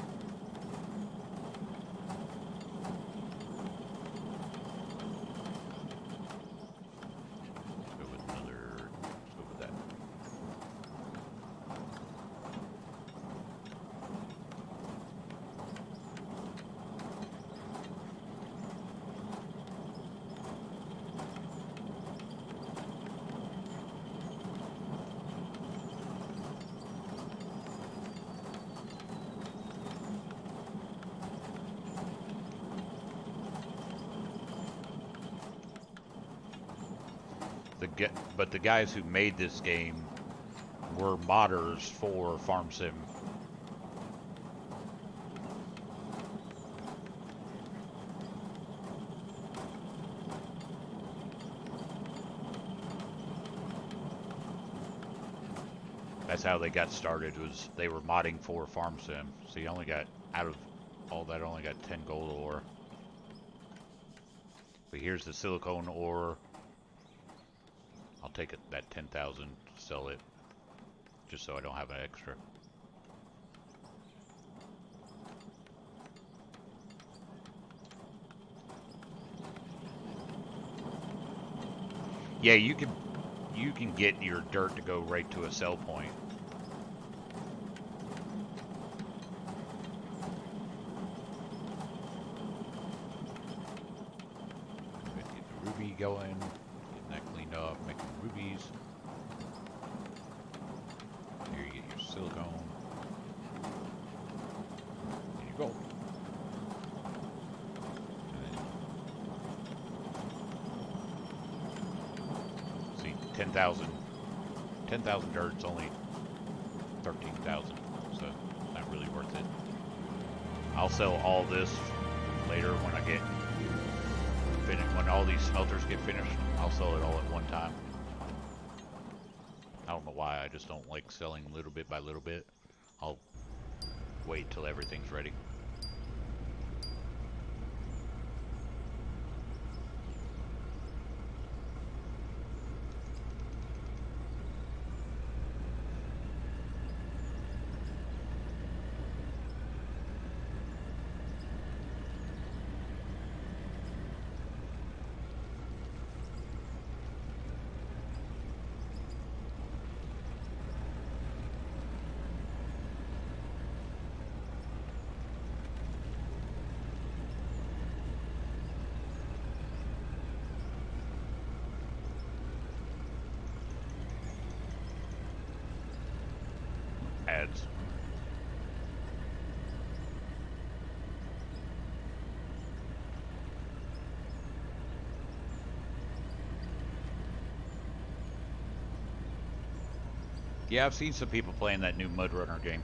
Let's go with another. Let's go with that. But the guys who made this game were modders for Farm Sim. That's how they got started, was they were modding for Farm Sim. So you only got, out of all that, only got 10 gold ore. But here's the silicone ore. I'll take it, that 10,000, sell it, just so I don't have an extra. Yeah, you can get your dirt to go right to a sell point. Get the ruby going. That cleaned up, making rubies. Here you get your silicone. There you go. See, 10,000 dirt's only 13,000, so it's not really worth it. I'll sell all this later when I get finished. When all these smelters get finished, I'll sell it all at one time. I don't know why, I just don't like selling little bit by little bit. I'll wait till everything's ready. Ads. Yeah, I've seen some people playing that new Mud Runner game.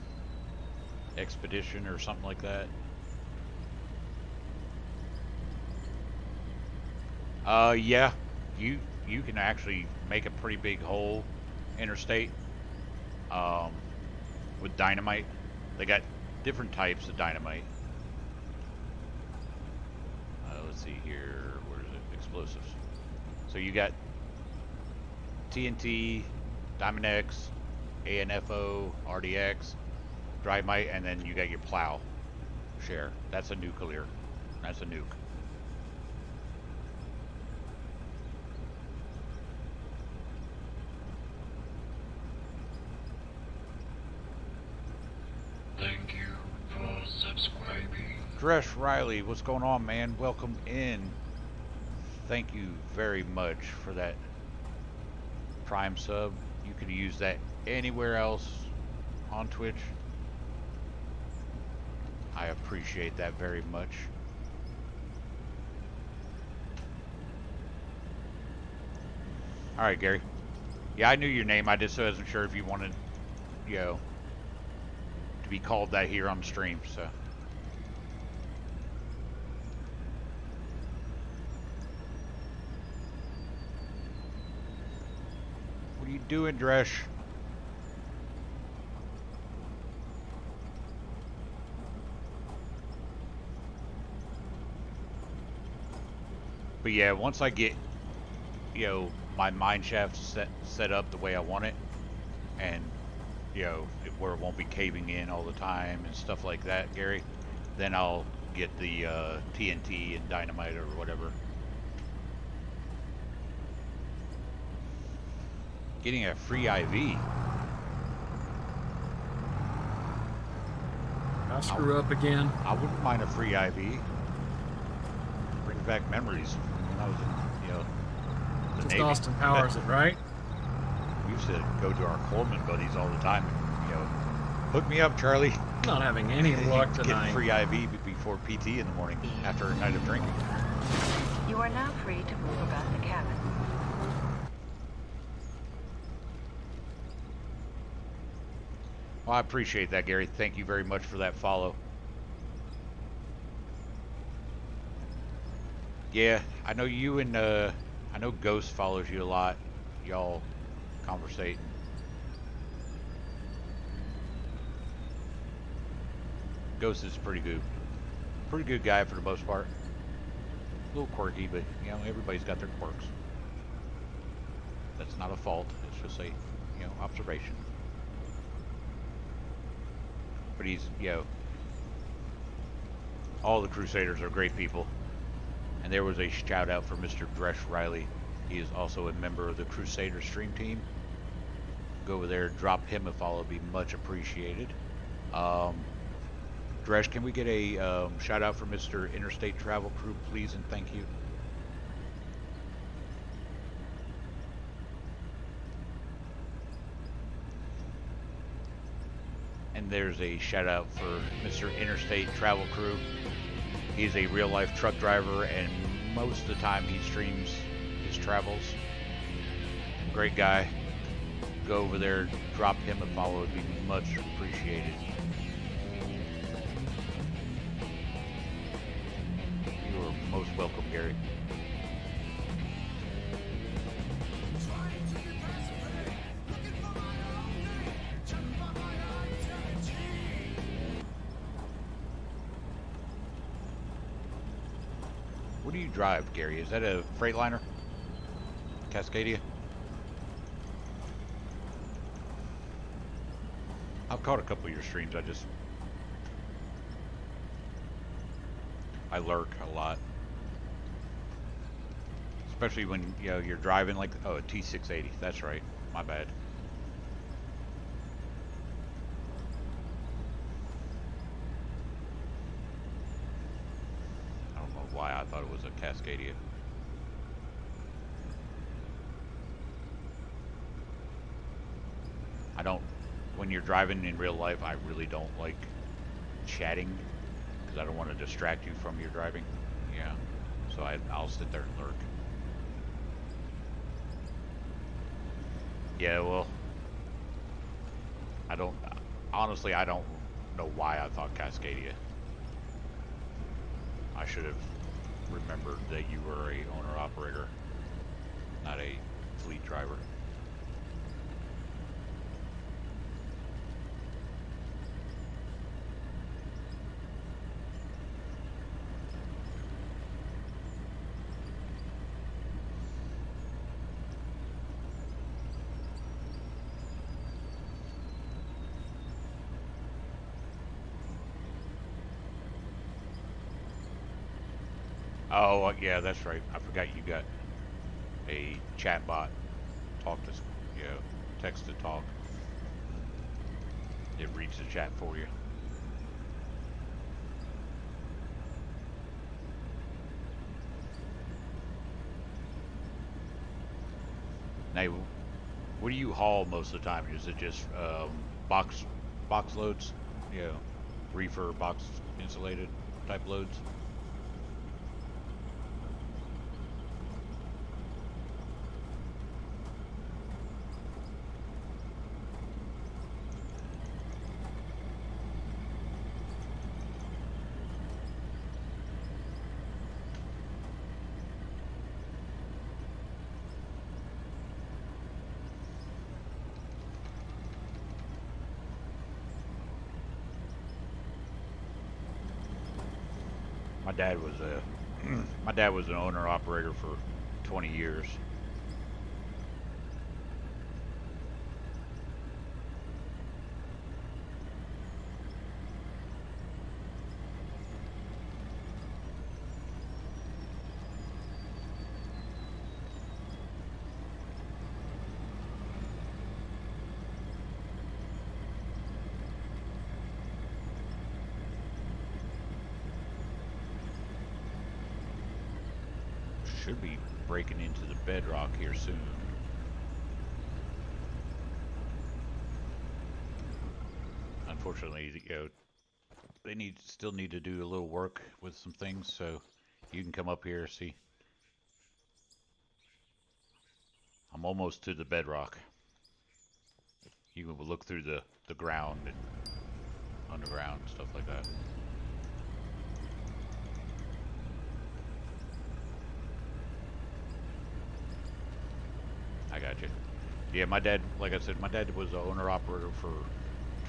Expedition or something like that. Yeah. You can actually make a pretty big hole interstate. With dynamite. They got different types of dynamite. Let's see here. Where is it? Explosives. So you got TNT, Diamond X, ANFO, RDX, Dynamite, and then you got your plow share. That's a nuclear. That's a nuke. Thank you for subscribing. Dresh Riley, what's going on, man? Welcome in. Thank you very much for that Prime sub. You could use that anywhere else on Twitch. I appreciate that very much. Alright, Gary. Yeah, I knew your name. I just wasn't sure if you wanted, you know, to be called that here on stream, so. What are you doing, Dresh? But yeah, once I get, you know, my mine shaft set up the way I want it, and where it won't be caving in all the time and stuff like that, Gary, then I'll get the TNT and dynamite or whatever. Getting a free IV. I screw up again. I wouldn't mind a free IV. Brings back memories when I was in, the Just Navy. Austin Powers it, right? We used to go to our corpsman buddies all the time. Hook me up, Charlie. Not having any luck Get tonight. free IV before PT in the morning after a night of drinking. You are now free to move about the cabin. Well, I appreciate that, Gary. Thank you very much for that follow. Yeah, I know you and I know Ghost follows you a lot. Y'all conversating. Ghost is pretty good guy for the most part. A little quirky, but everybody's got their quirks. That's not a fault. It's just a observation. But he's all the Crusaders are great people. And there was a shout out for Mr. Dresh Riley. He is also a member of the Crusader stream team. Go over there, drop him a follow, be much appreciated. Dresh, can we get a shout out for Mr. Interstate Travel Crew, please, and thank you. And there's a shout out for Mr. Interstate Travel Crew. He's a real life truck driver, and most of the time he streams his travels. Great guy. Go over there, drop him a follow, it'd be much appreciated. You are most welcome, Gary. What do you drive, Gary? Is that a Freightliner? Cascadia? I've caught a couple of your streams. I lurk a lot. Especially when, you're driving like, a T680. That's right. My bad. I don't know why I thought it was a Cascadia. When you're driving in real life, I really don't like chatting because I don't want to distract you from your driving. Yeah. So I'll sit there and lurk. Yeah, well, honestly, I don't know why I thought Cascadia. I should have remembered that you were a owner-operator, not a fleet driver. Oh, yeah, that's right. I forgot you got a chat bot. Text to talk. It reads the chat for you. Now, what do you haul most of the time? Is it just box loads? Reefer box insulated type loads? My dad was an owner operator for 20 years. should be breaking into the bedrock here soon. Unfortunately, you know, they still need to do a little work with some things, so you can come up here, see. I'm almost to the bedrock. You can look through the ground and underground, stuff like that. I got you. Yeah, my dad, like I said, my dad was an owner-operator for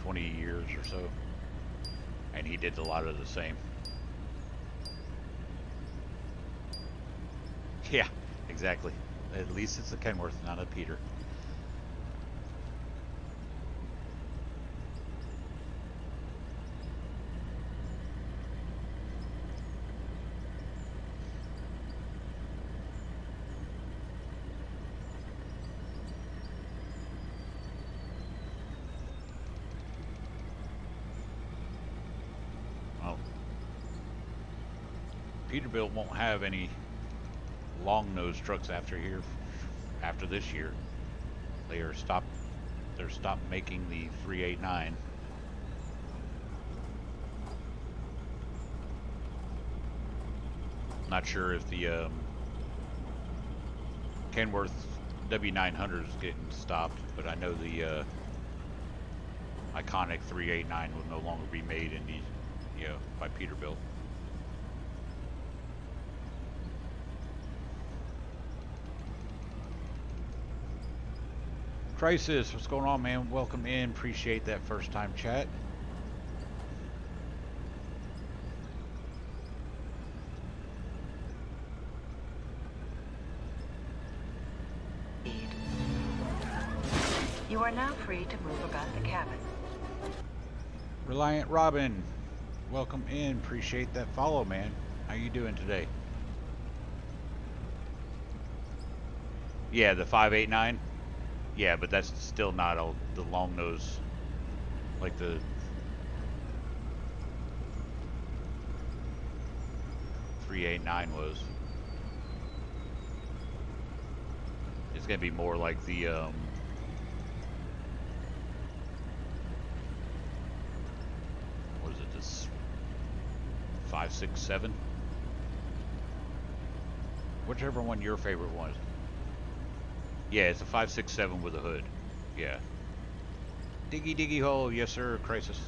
20 years or so, and he did a lot of the same. Yeah, exactly. At least it's a Kenworth, not a Peter. Well, Peterbilt won't have any long nose trucks after this year. They're stopped making the 389. Not sure if the Kenworth W900 is getting stopped, but I know the iconic 389 will no longer be made in the by Peterbilt. Crisis, what's going on, man? Welcome in. Appreciate that first time chat. You are now free to move about the cabin. Reliant Robin, welcome in. Appreciate that follow, man. How you doing today? Yeah, the 589. Yeah, but that's still not the long nose like the 389 was. It's gonna be more like the what is it, this 567? Whichever one your favorite one is. Yeah, it's a 567 with a hood. Yeah. Diggy hole, yes sir, Crisis.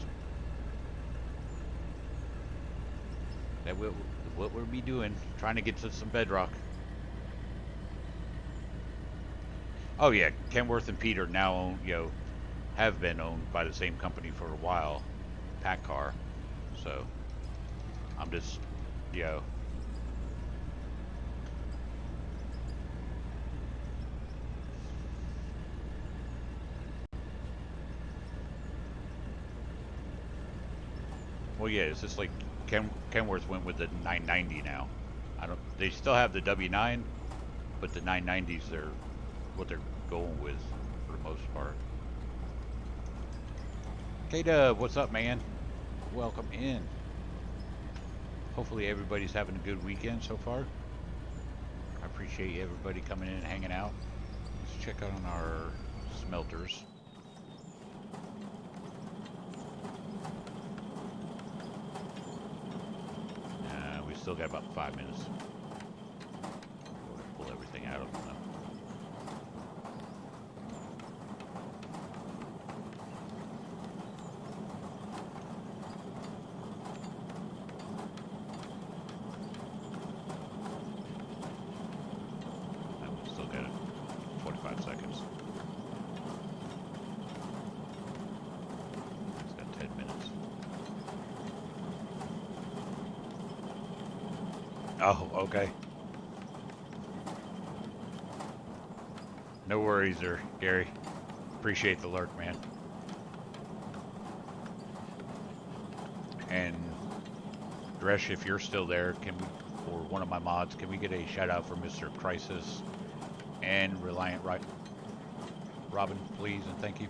That what we'll be doing, trying to get to some bedrock. Oh yeah, Kenworth and Peter now own, have been owned by the same company for a while, PACCAR. So I'm just, well, yeah, it's just like Kenworth went with the 990 now. They still have the W9, but the 990s, they're what they're going with for the most part. K-Dub, what's up, man? Welcome in. Hopefully everybody's having a good weekend so far. I appreciate everybody coming in and hanging out. Let's check out on our smelters. We still got about 5 minutes. Pull everything out of them. Still got it. 45 seconds. It's got 10 minutes. Oh, okay. No worries there, Gary. Appreciate the lurk, man. And Dresh, if you're still there, or one of my mods, can we get a shout out for Mr. Crisis and Reliant Robin, please, and thank you.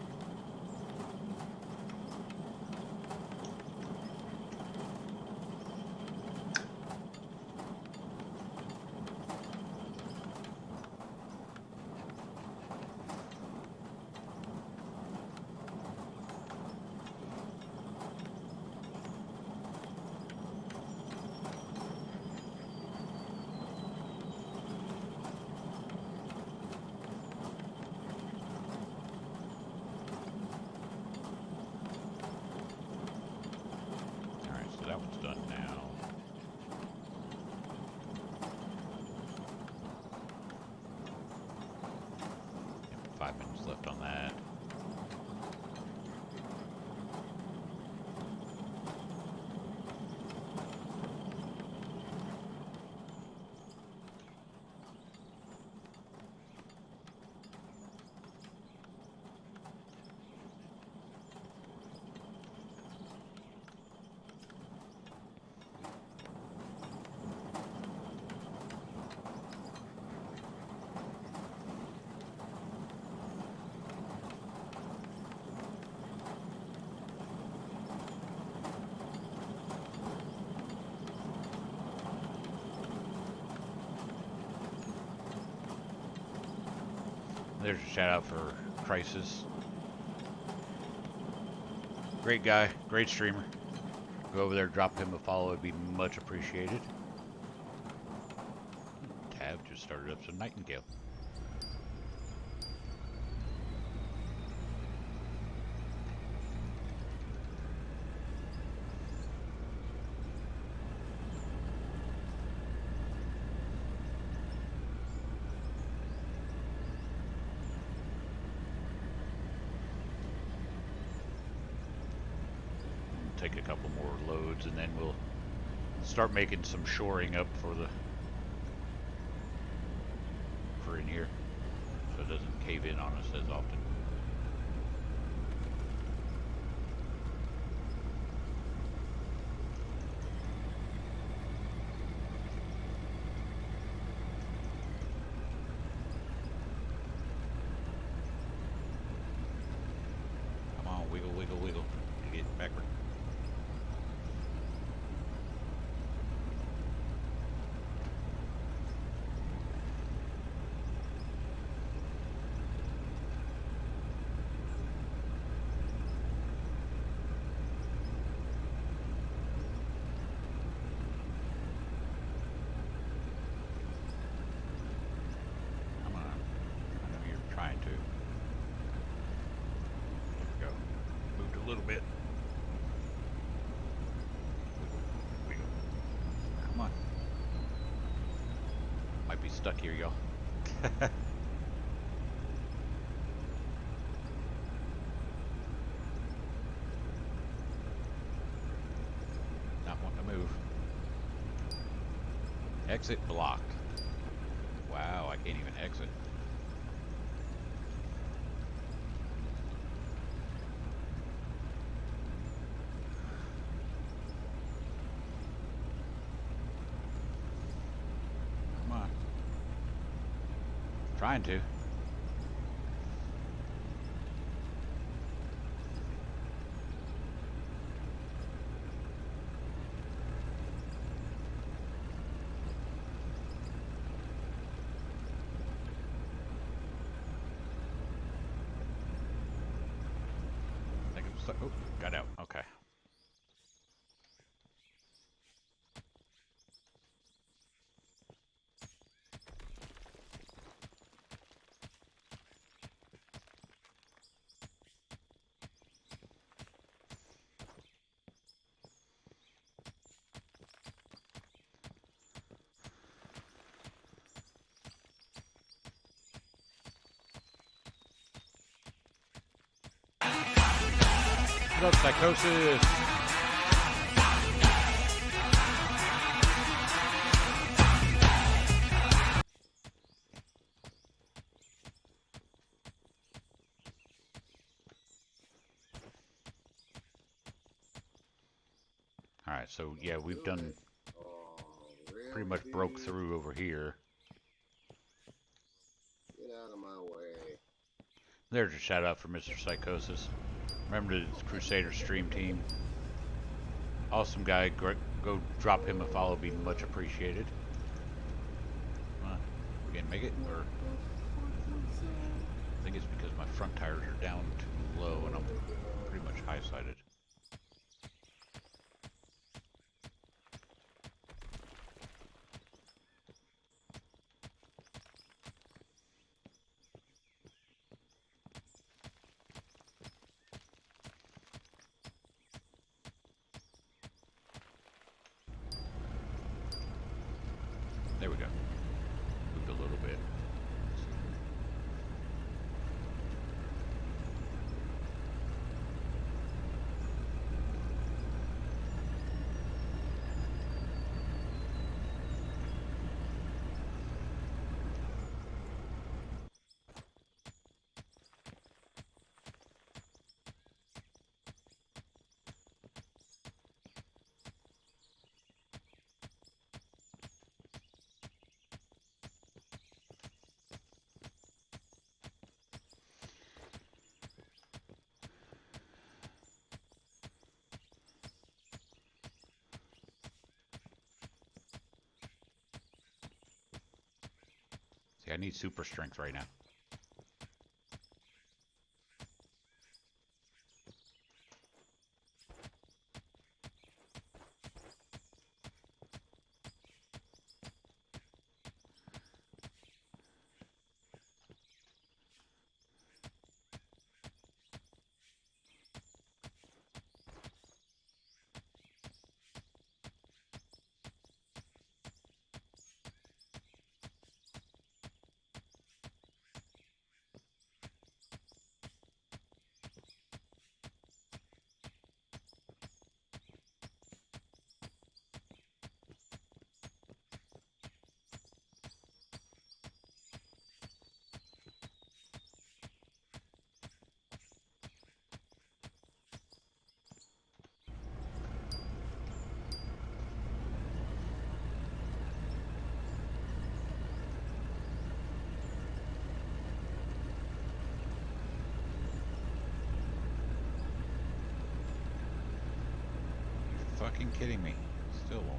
There's a shout out for Crisis. Great guy, great streamer. Go over there, drop him a follow. It'd be much appreciated. Tab just started up some Nightingale. Take a couple more loads and then we'll start making some shoring up for in here so it doesn't cave in on us as often. Come on, wiggle, wiggle, wiggle. Get backward. Trying to. There we go. Moved a little bit. Wiggle, wiggle. Come on. Might be stuck here, y'all. Not wanting to move. Exit blocked. Wow, I can't even exit. Trying to. I think I'm stuck. Oh, got out. Okay. What up, Psychosis? Alright, so yeah, we've done pretty much broke through over here. Get out of my way. There's a shout out for Mr. Psychosis. Remember the Crusader stream team. Awesome guy. Go drop him a follow. Be much appreciated. We can make it, or I think it's because my front tires are down too low and I'm pretty much high-sided. There we go. Moved a little bit. See, I need super strength right now. fucking kidding me? Still won't.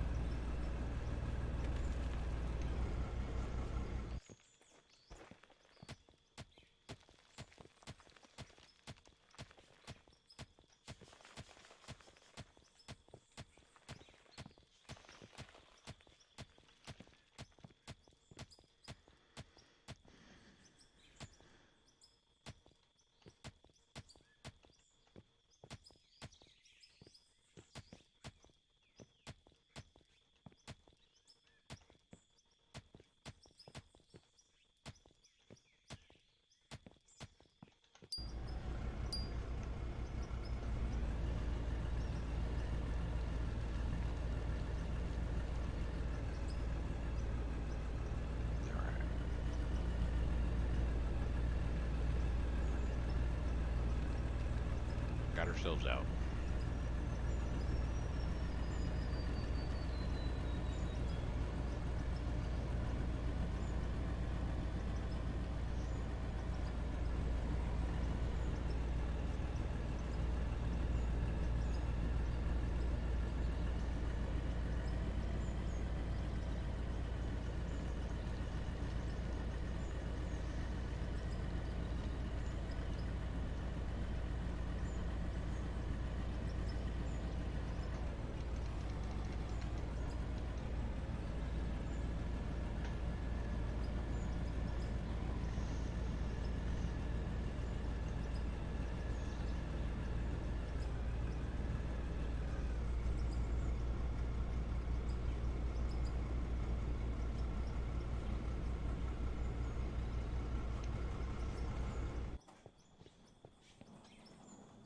Got ourselves out.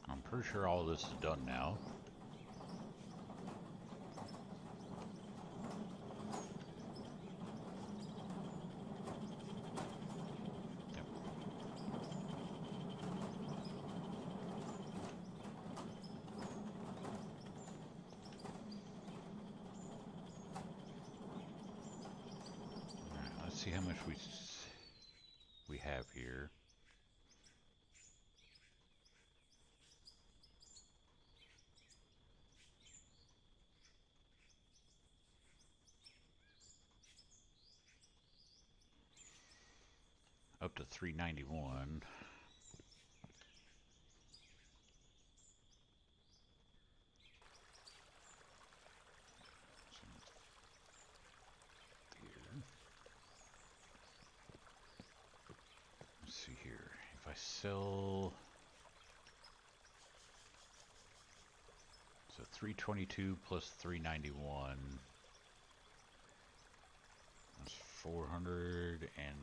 I'm pretty sure all this is done now. Yep. Alright, let's see how much we have here. Up to 391. Here. Let's see here. If I sell, so 322 plus 391. That's 400 and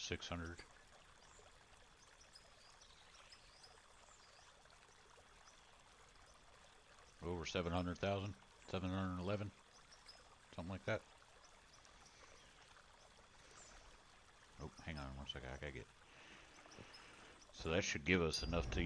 600. Over 700,000, 711, something like that. Oh, hang on one second, I gotta get. So that should give us enough to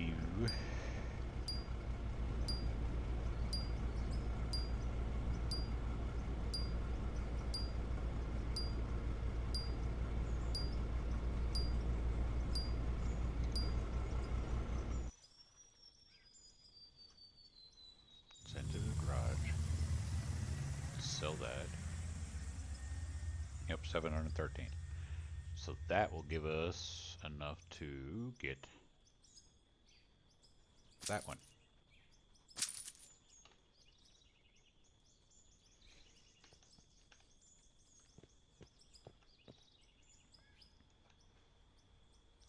send to the garage, sell that. Yep, 713. So that will give us enough to get that one.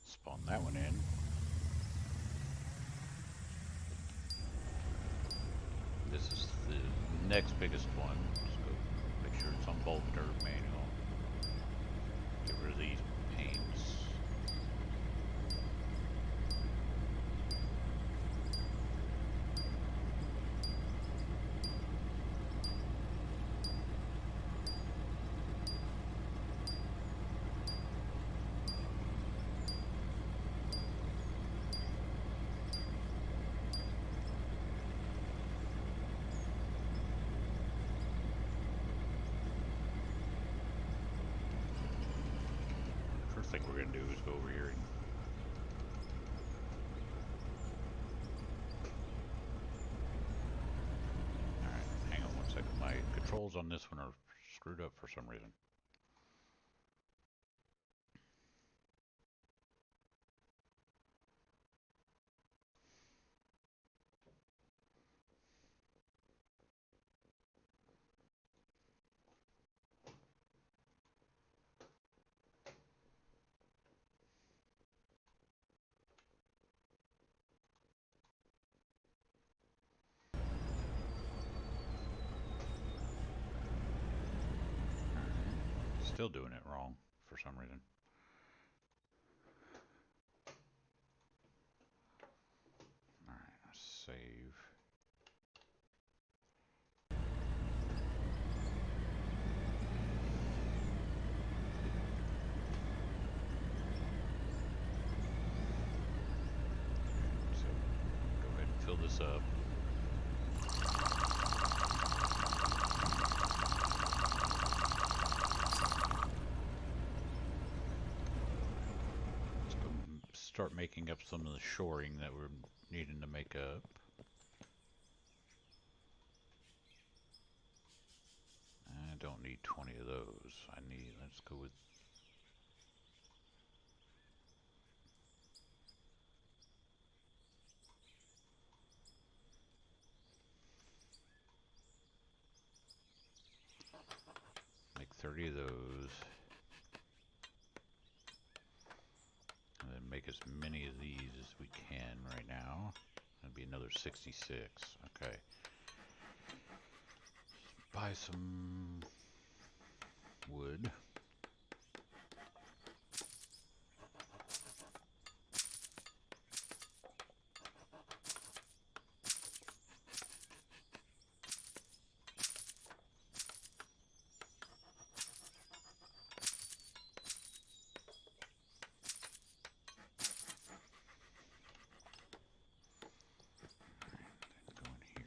Spawn that one in. This is the next biggest one. Just go make sure it's on both dirt manual. Get rid of these paints. First thing we're gonna do is go over here and controls on this one are screwed up for some reason. Still doing it wrong for some reason. Alright, save. So, go ahead and fill this up. Start making up some of the shoring that we're needing to make up. I don't need 20 of those. Let's go with make 30 of those. And then make as many of these as we can right now. That'd be another 66. Okay. Buy some wood. Go in here.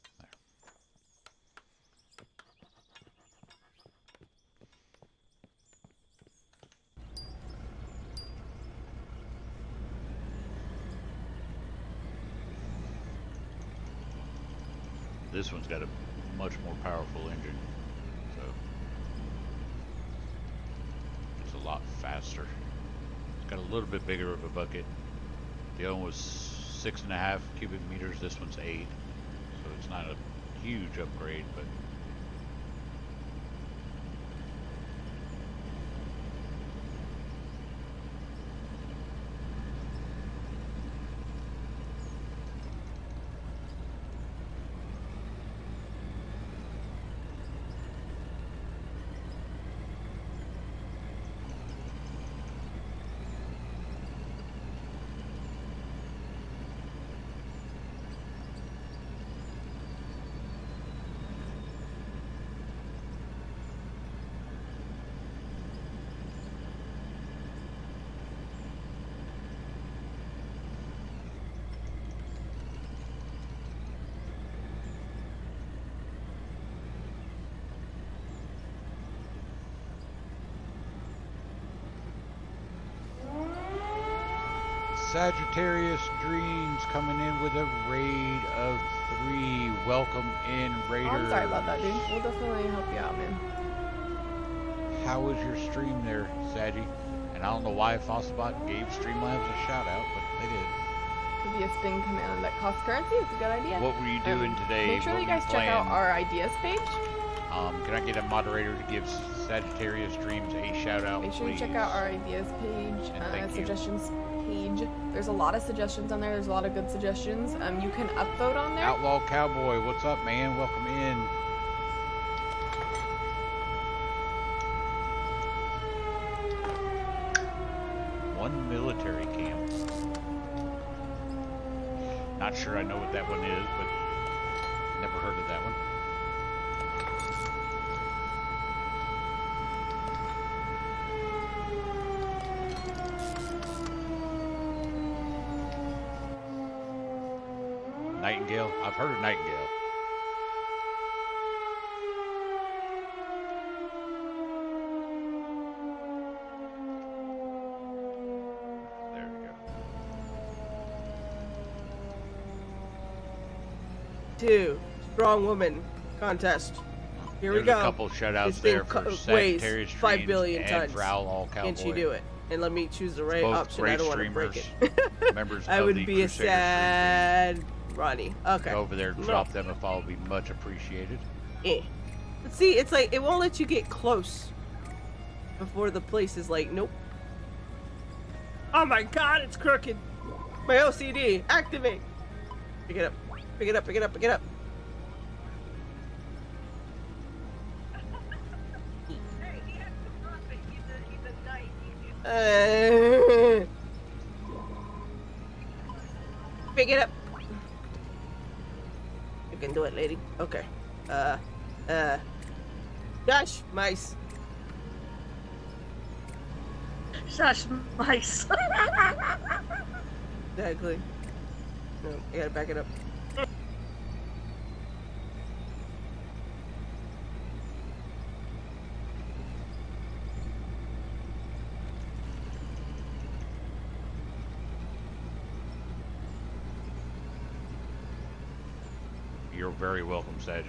There. This one's got a much more powerful engine, so it's a lot faster. It's got a little bit bigger of a bucket. The other one was 6.5 cubic meters. This one's 8, so it's not a huge upgrade, but Sagittarius Dreams coming in with a raid of 3. Welcome in, Raiders. Oh, I'm sorry about that, dude. We'll definitely help you out, man. How was your stream there, Saggy? And I don't know why Fossilbot gave Streamlabs a shout out, but they did. Could be a spin command that costs currency. It's a good idea. What were you doing today? Make sure that you guys check out our ideas page. Can I get a moderator to give Sagittarius Dreams a shout out, Make sure please? you check out our ideas page, And thank you. suggestions page. There's a lot of suggestions on there. There's a lot of good suggestions. You can upvote on there. Outlaw Cowboy, what's up, man? Welcome in. One military camp. Not sure I know what that one is, but never heard of that one. Nightingale? I've heard of Nightingale. 2 strong woman contest. Here we There's go. a couple This shoutouts thing there for weighs Sagittarius 5 streams billion and tons. for Outlaw Cowboy. Can she do it? And let me choose the right Both option. I great don't want to break streamers, it. members I of would the be a Crusader stream sad Ronnie. team. Okay. Go over there, No. drop them a follow, be much appreciated. Eh. But see, it's like it won't let you get close before the place is like, nope. Oh my god, it's crooked. My OCD, activate. Pick it up. Pick it up, pick it up, pick it up. Pick it up. You can do it, lady. Okay. Gosh, mice. Shush, mice. Exactly. No, I gotta back it up. You're very welcome, Sag.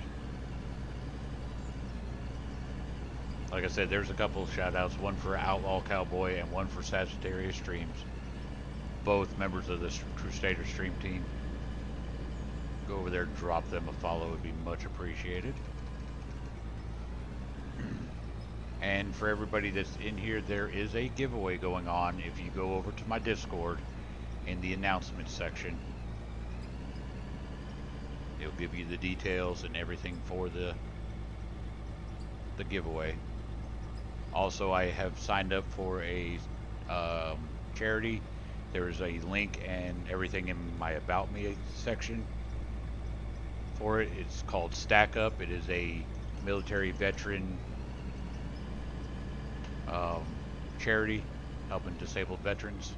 Like I said, there's a couple of shoutouts, one for Outlaw Cowboy and one for Sagittarius Streams. Both members of the Crusader stream team. Go over there, drop them a follow, would be much appreciated. And for everybody that's in here, there is a giveaway going on. If you go over to my Discord in the announcements section, it'll give you the details and everything for the giveaway. Also, I have signed up for a charity. There is a link and everything in my About Me section for it. It's called Stack Up. It is a military veteran charity helping disabled veterans.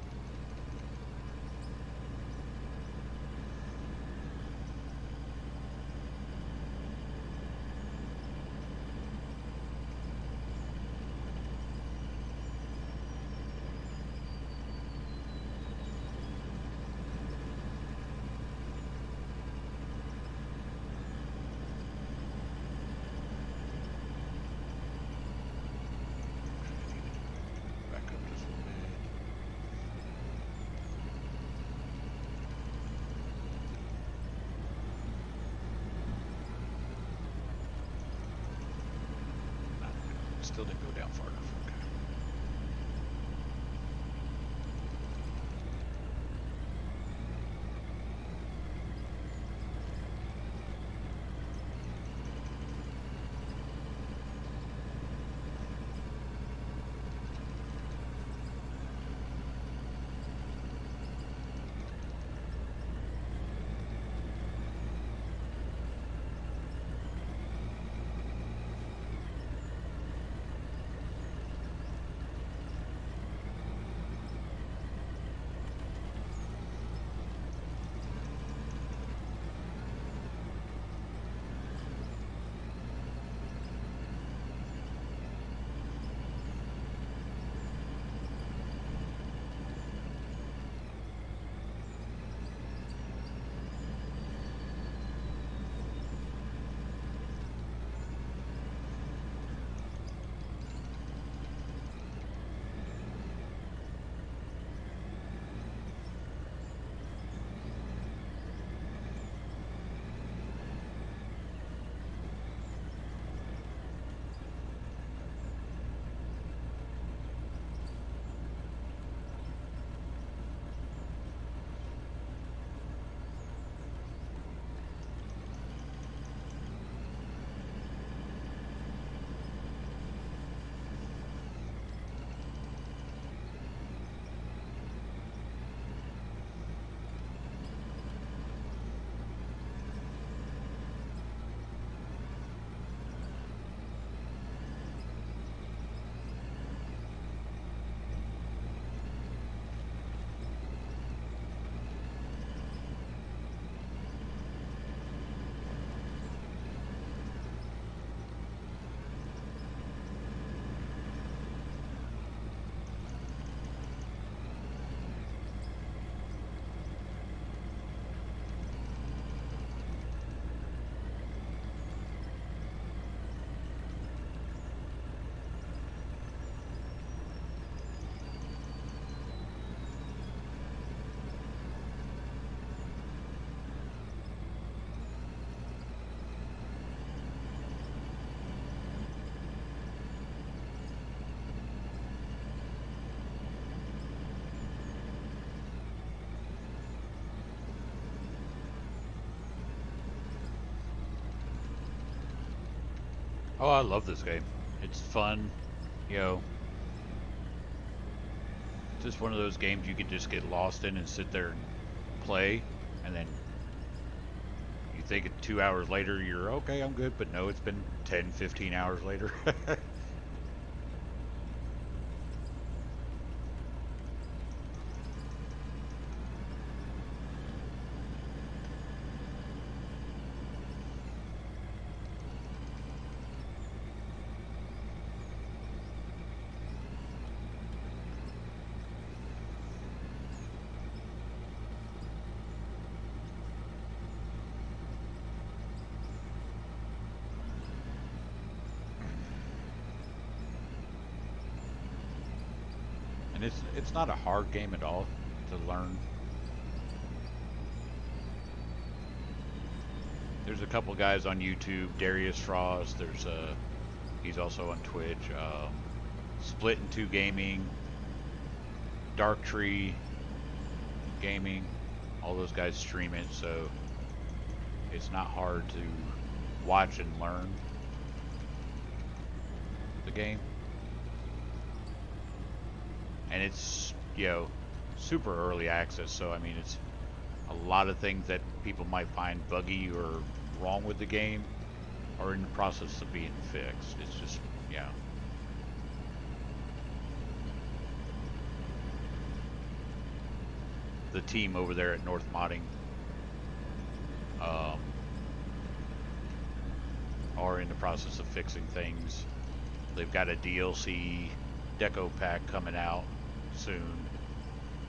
Back up just a little bit. Still didn't go down far enough. Okay. Oh, I love this game. It's fun, you know. Just one of those games you can just get lost in and sit there and play, and then you think 2 hours later you're okay, I'm good, but no, it's been 10, 15 hours later. And it's not a hard game at all to learn. There's a couple guys on YouTube, Darius Frost, he's also on Twitch, Split in Two Gaming, Dark Tree Gaming, all those guys stream it, so it's not hard to watch and learn the game. And it's, you know, super early access, so I mean, it's a lot of things that people might find buggy or wrong with the game are in the process of being fixed. It's just, yeah. The team over there at North Modding are in the process of fixing things. They've got a DLC deco pack coming out soon.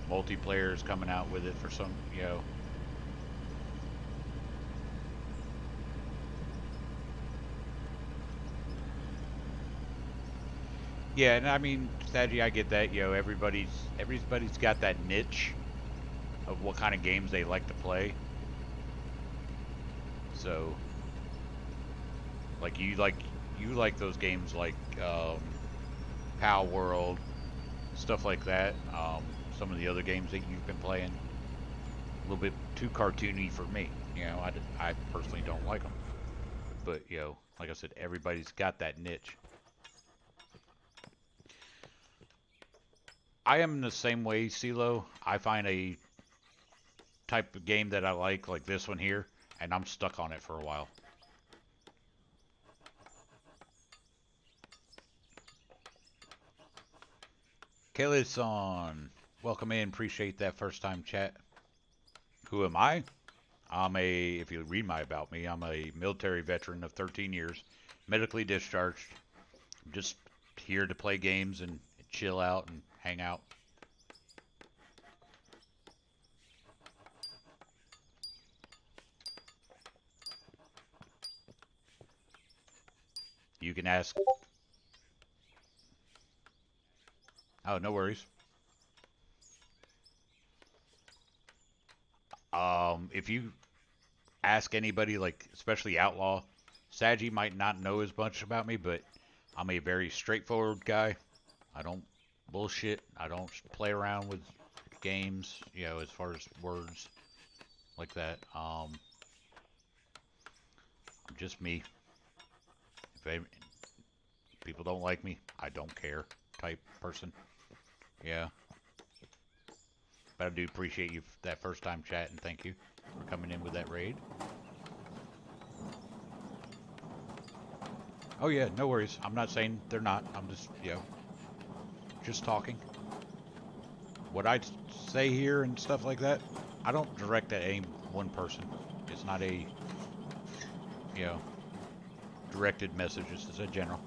Multiplayer is coming out with it for some, you know. Yeah, and I mean, sadly, I get that, you know, everybody's got that niche of what kind of games they like to play. So, like you like those games like Pal World, stuff like that. Some of the other games that you've been playing, a little bit too cartoony for me. You know, I personally don't like them. But, you know, like I said, everybody's got that niche. I am the same way, CeeLo. I find a type of game that I like this one here, and I'm stuck on it for a while. Kayla-san, welcome in. Appreciate that first time chat. Who am I? If you read my about me, I'm a military veteran of 13 years, medically discharged. I'm just here to play games and chill out and hang out. You can ask. Oh, no worries. If you ask anybody, like especially Outlaw, Saji might not know as much about me, but I'm a very straightforward guy. I don't bullshit. I don't play around with games, you know, as far as words like that. I'm just me. If people don't like me, I don't care type person. Yeah. But I do appreciate you that first time chat, and thank you for coming in with that raid. Oh yeah, no worries. I'm not saying they're not. I'm just, you know, just talking. What I say here and stuff like that, I don't direct at any one person. It's not a, you know, directed message. It's just a general.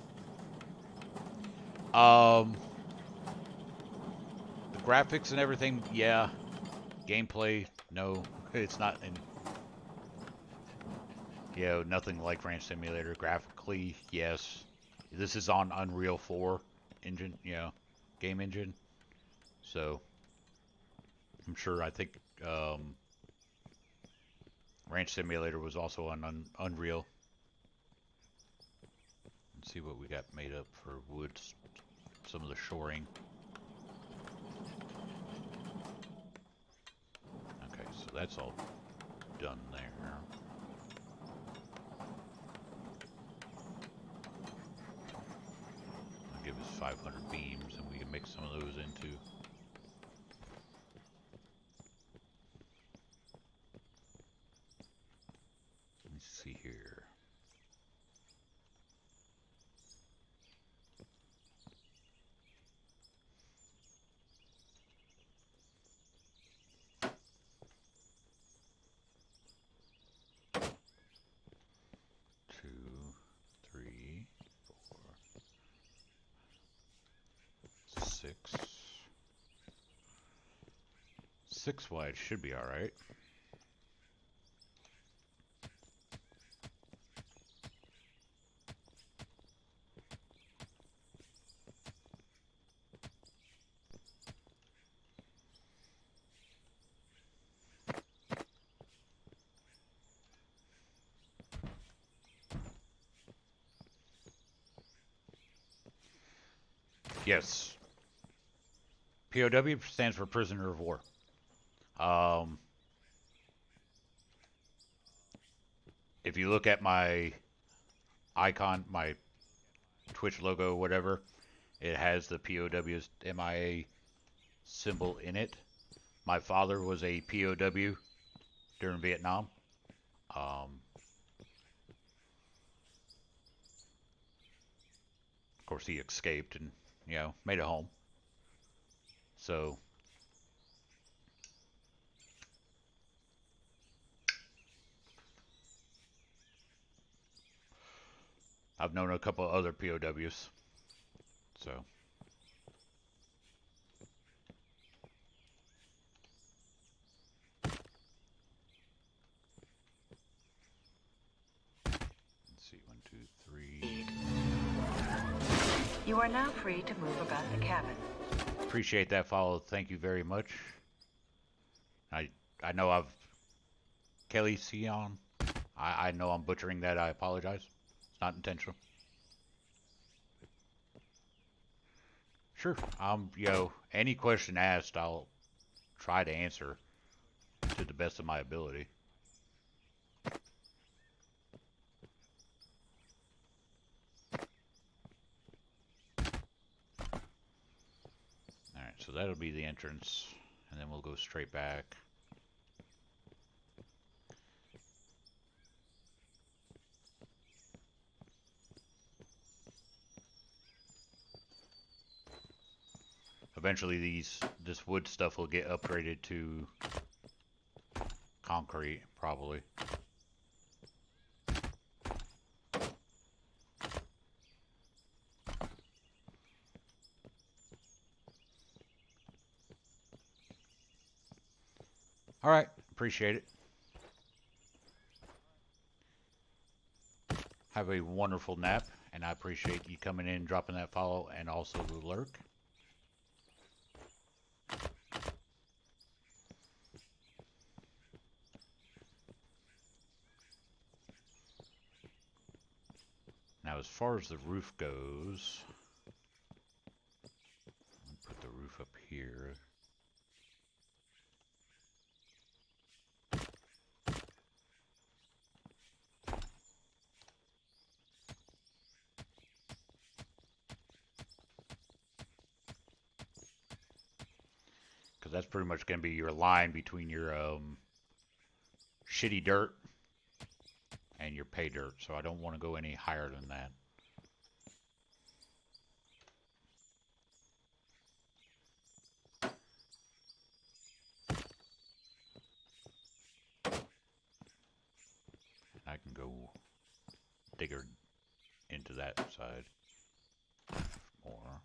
The graphics and everything, yeah. Gameplay, no. It's not, and you know, nothing like Ranch Simulator. Graphically, yes. This is on Unreal 4 engine, you know, game engine. So, I'm sure, I think, Ranch Simulator was also on Unreal. Let's see what we got made up for woods, some of the shoring. Okay, so that's all done there. 500 beams, and we can make some of those into. Let's see here. Two, three, four, 6. 6 wide should be alright. Yes. POW stands for prisoner of war. If you look at my icon, my Twitch logo, whatever, it has the POW's MIA symbol in it. My father was a POW during Vietnam. Of course, he escaped and, made it home. So, I've known a couple other POWs. So, let's see, 1, 2, 3. You are now free to move about the cabin. Appreciate that follow. Thank you very much. I know I've Kelly Sion. I know I'm butchering that. I apologize. It's not intentional. Sure. Any question asked, I'll try to answer to the best of my ability. Alright, so that'll be the entrance, and then we'll go straight back. Eventually this wood stuff will get upgraded to concrete, probably. Alright, appreciate it. Have a wonderful nap, and I appreciate you coming in, dropping that follow, and also the lurk. Now, as far as the roof goes, I'll put the roof up here. Because that's pretty much going to be your line between your shitty dirt and your pay dirt. So I don't want to go any higher than that. And I can go digger into that side more.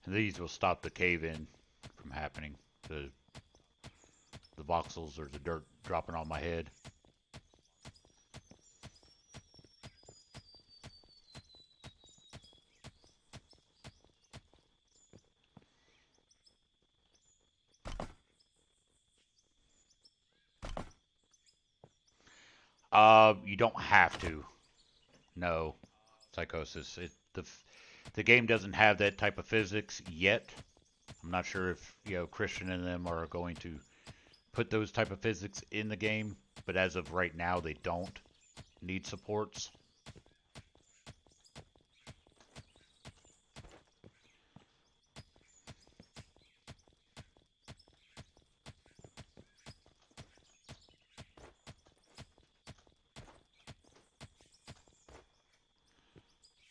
These will stop the cave-in from happening. The voxels or the dirt dropping on my head. You don't have to. No, Psychosis. The game doesn't have that type of physics yet. I'm not sure if Christian and them are going to put those type of physics in the game, but as of right now, they don't need supports.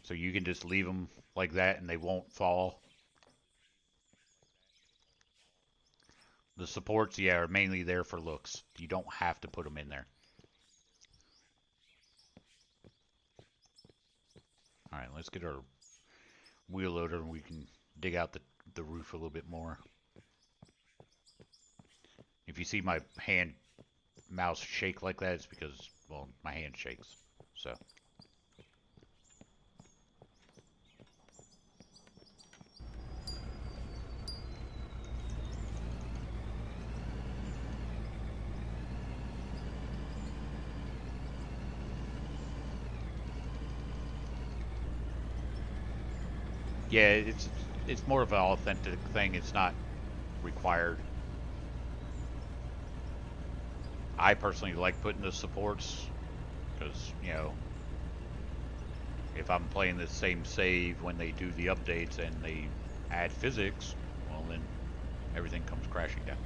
So you can just leave them like that and they won't fall. The supports, yeah, are mainly there for looks. You don't have to put them in there. Alright, let's get our wheel loader and we can dig out the roof a little bit more. If you see my mouse shake like that, it's because, well, my hand shakes. So. Yeah, it's more of an authentic thing. It's not required. I personally like putting the supports because, if I'm playing the same save when they do the updates and they add physics, well then everything comes crashing down.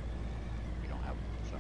You don't have them, so.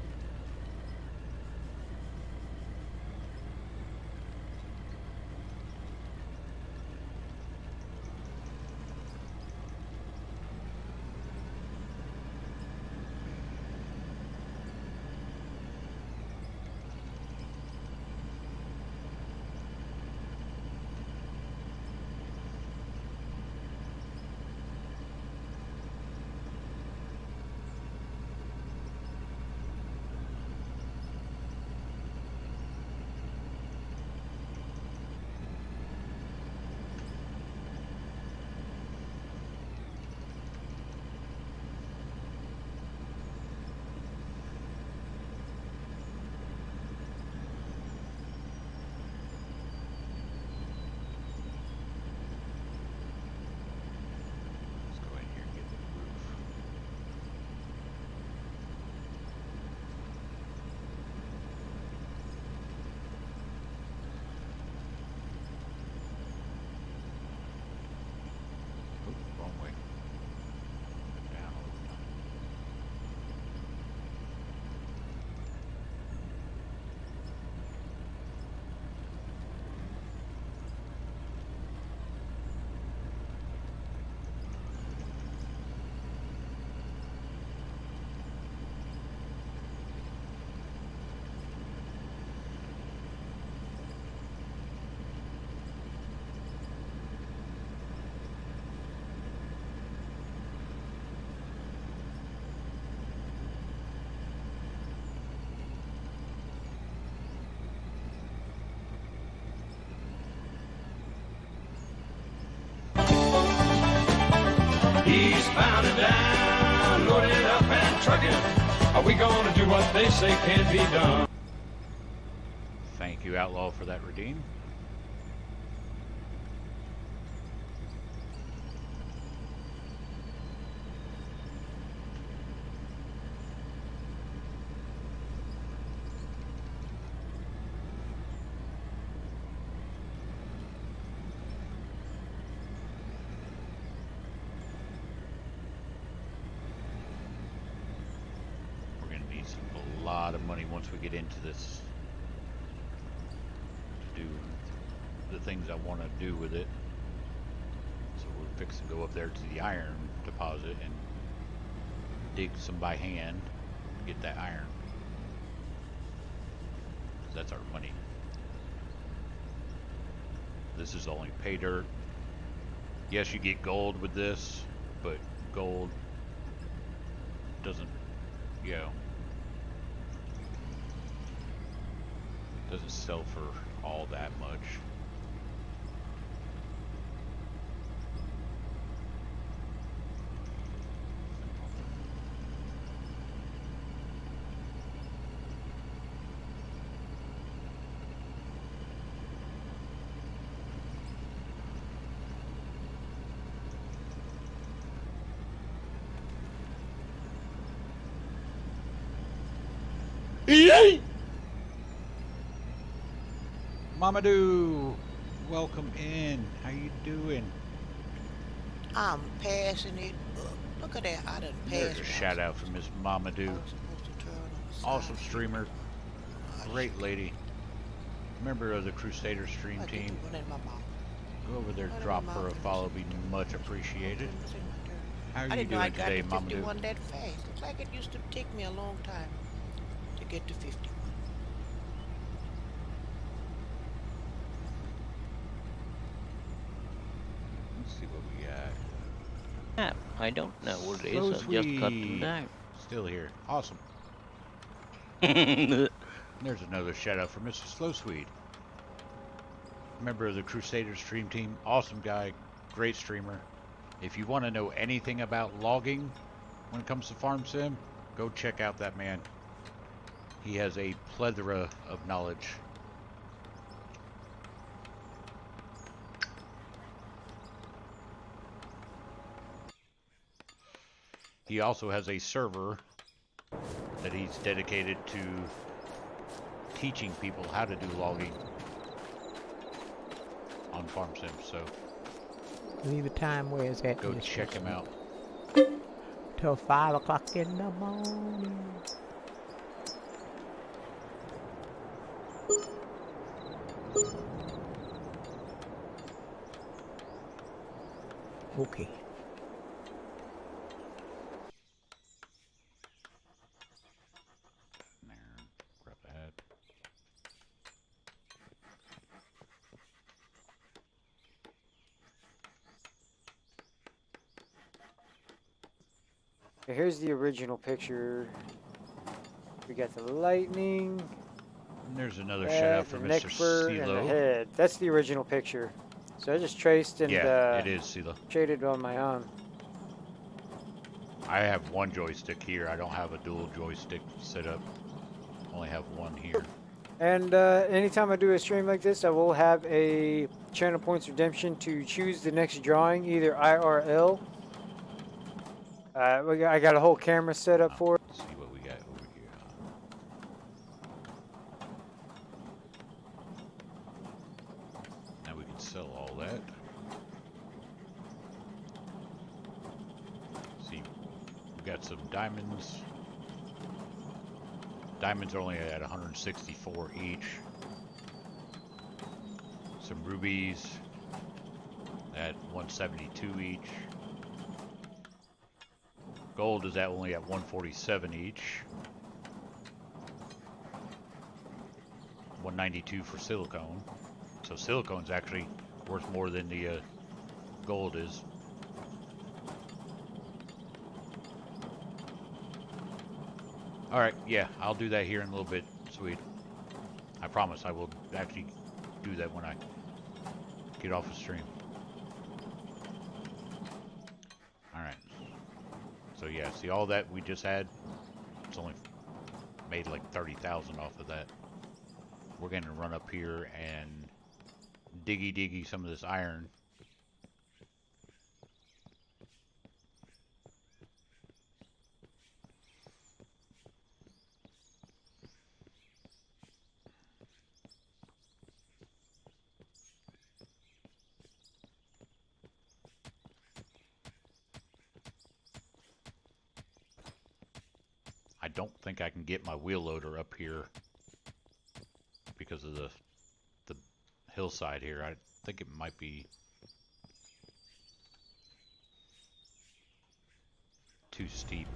Eastbound and down, loaded up and trucking. Are we gonna do what they say can't be done? Thank you, Outlaw, for that redeem. A lot of money once we get into this to do the things I want to do with it. So we're fixing to go up there to the iron deposit and dig some by hand to get that iron. 'Cause that's our money. This is only pay dirt. Yes, you get gold with this, but gold doesn't, you know, doesn't sell for all that much. Mamadou, welcome in. How you doing? I'm passing it up. Look at that. I done There's passed a it. shout out from Miss Mamadou. Awesome streamer. Great lady. Member of the Crusader stream team. Go over there, drop her a follow, be much appreciated. How are you doing today, Mamadou? 51 that fast. Looks like it used to take me a long time to get to 51. Let's see what we got. Yeah, I don't know what it So is. I just cut them sweet. down. Still here. Awesome. There's another shout out for Mr. Slow Sweet. Member of the Crusader stream team. Awesome guy. Great streamer. If you want to know anything about logging when it comes to Farm Sim, go check out that man. He has a plethora of knowledge. He also has a server that he's dedicated to teaching people how to do logging on Farm Sim, so Leave the time where it's at. go check him out. Till 5 o'clock in the morning. Okay. There, grab that. Here's the original picture. We got the lightning. And there's another shout out for the Mr. neck fur and the CeeLo. head. That's the original picture. So I just traced and Yeah, it is CeeLo. shaded on my own. I have one joystick here. I don't have a dual joystick set up. Only have one here. And anytime I do a stream like this, I will have a channel points redemption to choose the next drawing, either IRL. I got a whole camera set up for it. Let's see what we got over here. Now we can sell all that. See, we got some diamonds. Diamonds are only at 164 each. Some rubies at 172 each. Gold is only at 147 each. 192 for silicone. So silicone's actually worth more than the gold is. Alright, yeah, I'll do that here in a little bit, sweet. I promise I will actually do that when I get off the stream. Alright. So yeah, see all that we just had? It's only made like 30,000 off of that. We're going to run up here and diggy some of this iron. I don't think I can get my wheel loader up here because of the hillside here. I think it might be too steep.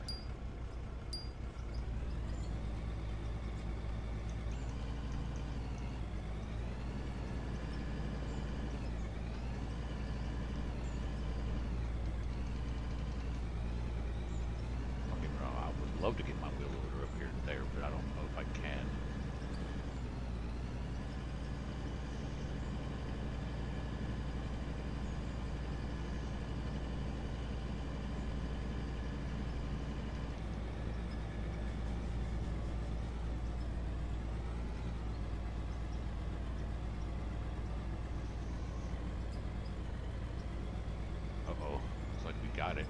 love to get my wheel loader up here and there, but I don't know if I can. Uh-oh, looks like we got it.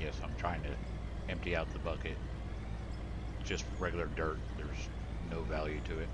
Yes, I'm trying to empty out the bucket. Just regular dirt. There's no value to it.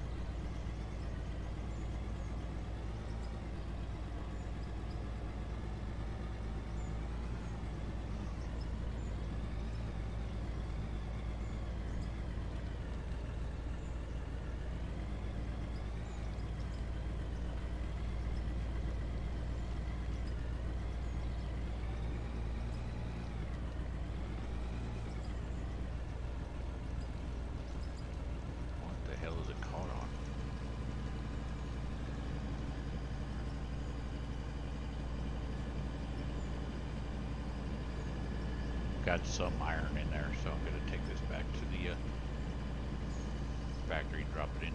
What the hell is it caught on? Got some iron in there, so I'm going to take this back to the factory and drop it in.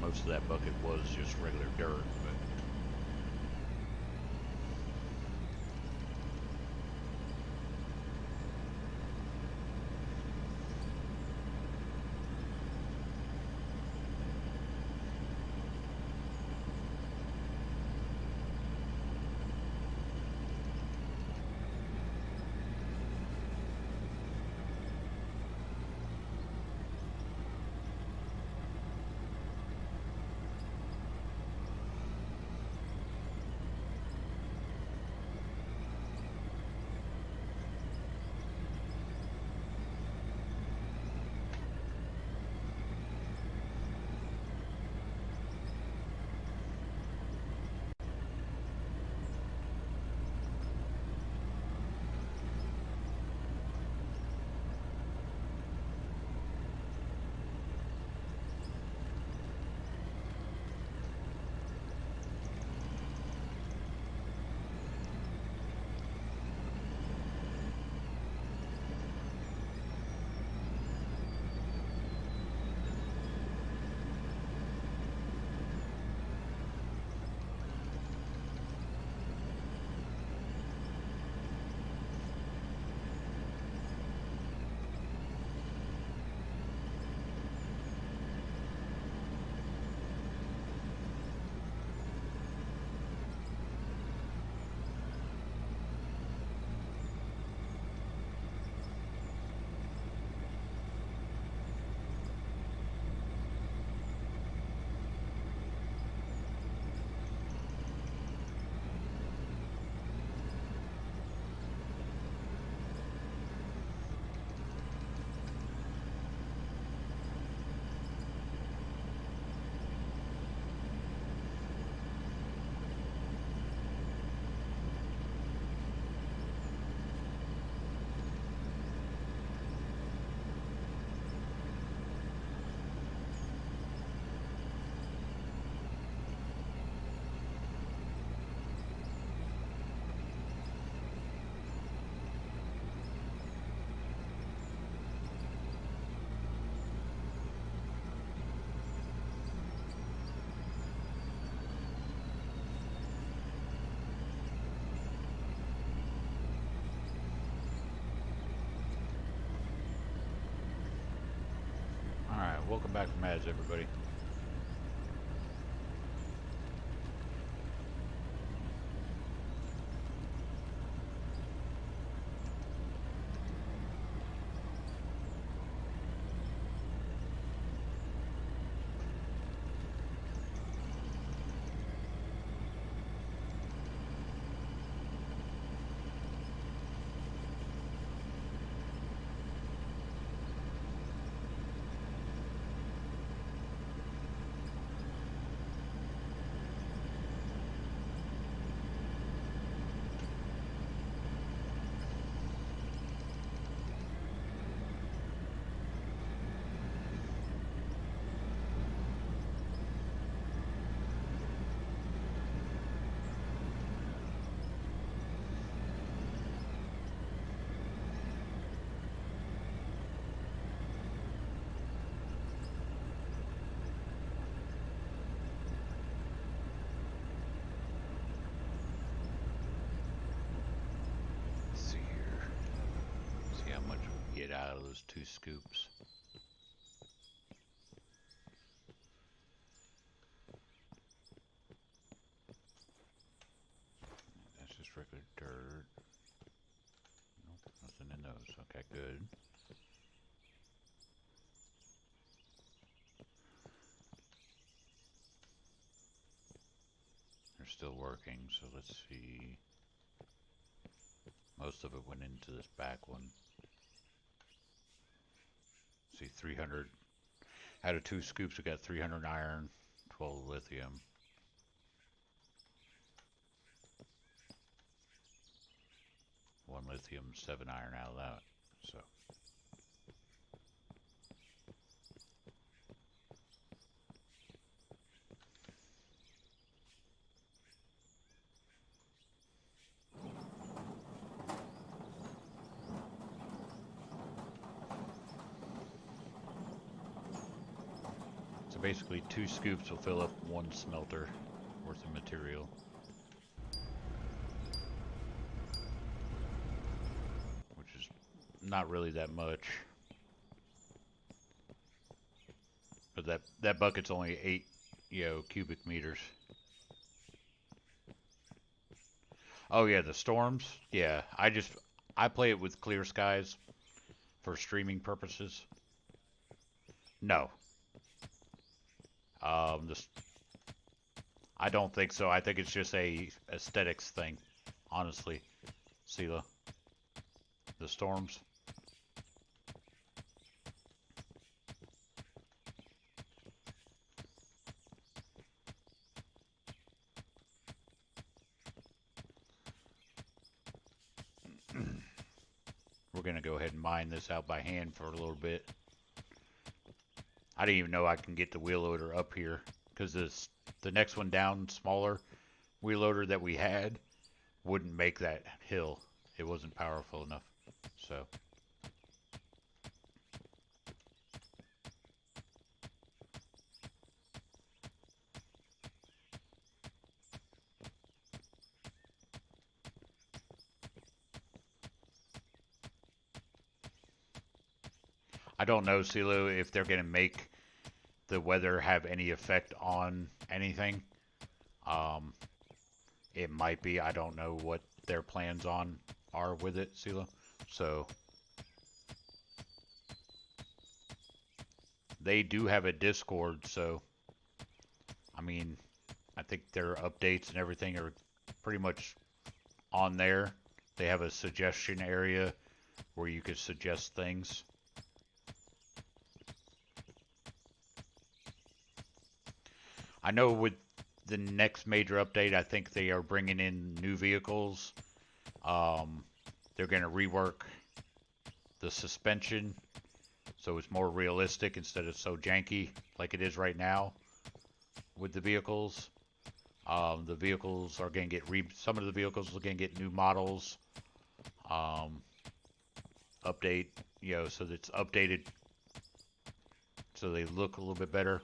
Most of that bucket was just regular dirt, but welcome back from ads, everybody. Get out of those 2 scoops. That's just regular dirt. Nope, nothing in those. Okay, good. They're still working, so let's see. Most of it went into this back one. See, 300. Out of 2 scoops, we got 300 iron, 12 lithium. One lithium, 7 iron out of that. So. So basically 2 scoops will fill up 1 smelter worth of material. Which is not really that much. But that bucket's only 8, cubic meters. Oh yeah, the storms? Yeah, I play it with clear skies for streaming purposes. No. I don't think so. I think it's just a aesthetics thing, honestly. Sela. The storms. We're gonna go ahead and mine this out by hand for a little bit. I didn't even know I can get the wheel loader up here because the next one down, smaller wheel loader that we had wouldn't make that hill. It wasn't powerful enough. So. I don't know, CeeLo, if they're gonna make the weather have any effect on anything. It might be. I don't know what their plans are with it, CeeLo. So they do have a Discord, so I mean, I think their updates and everything are pretty much on there. They have a suggestion area where you could suggest things. I know with the next major update, I think they are bringing in new vehicles. They're going to rework the suspension so it's more realistic instead of so janky like it is right now with the vehicles. The vehicles are going to get some of the vehicles are going to get new models. Update, so that it's updated so they look a little bit better.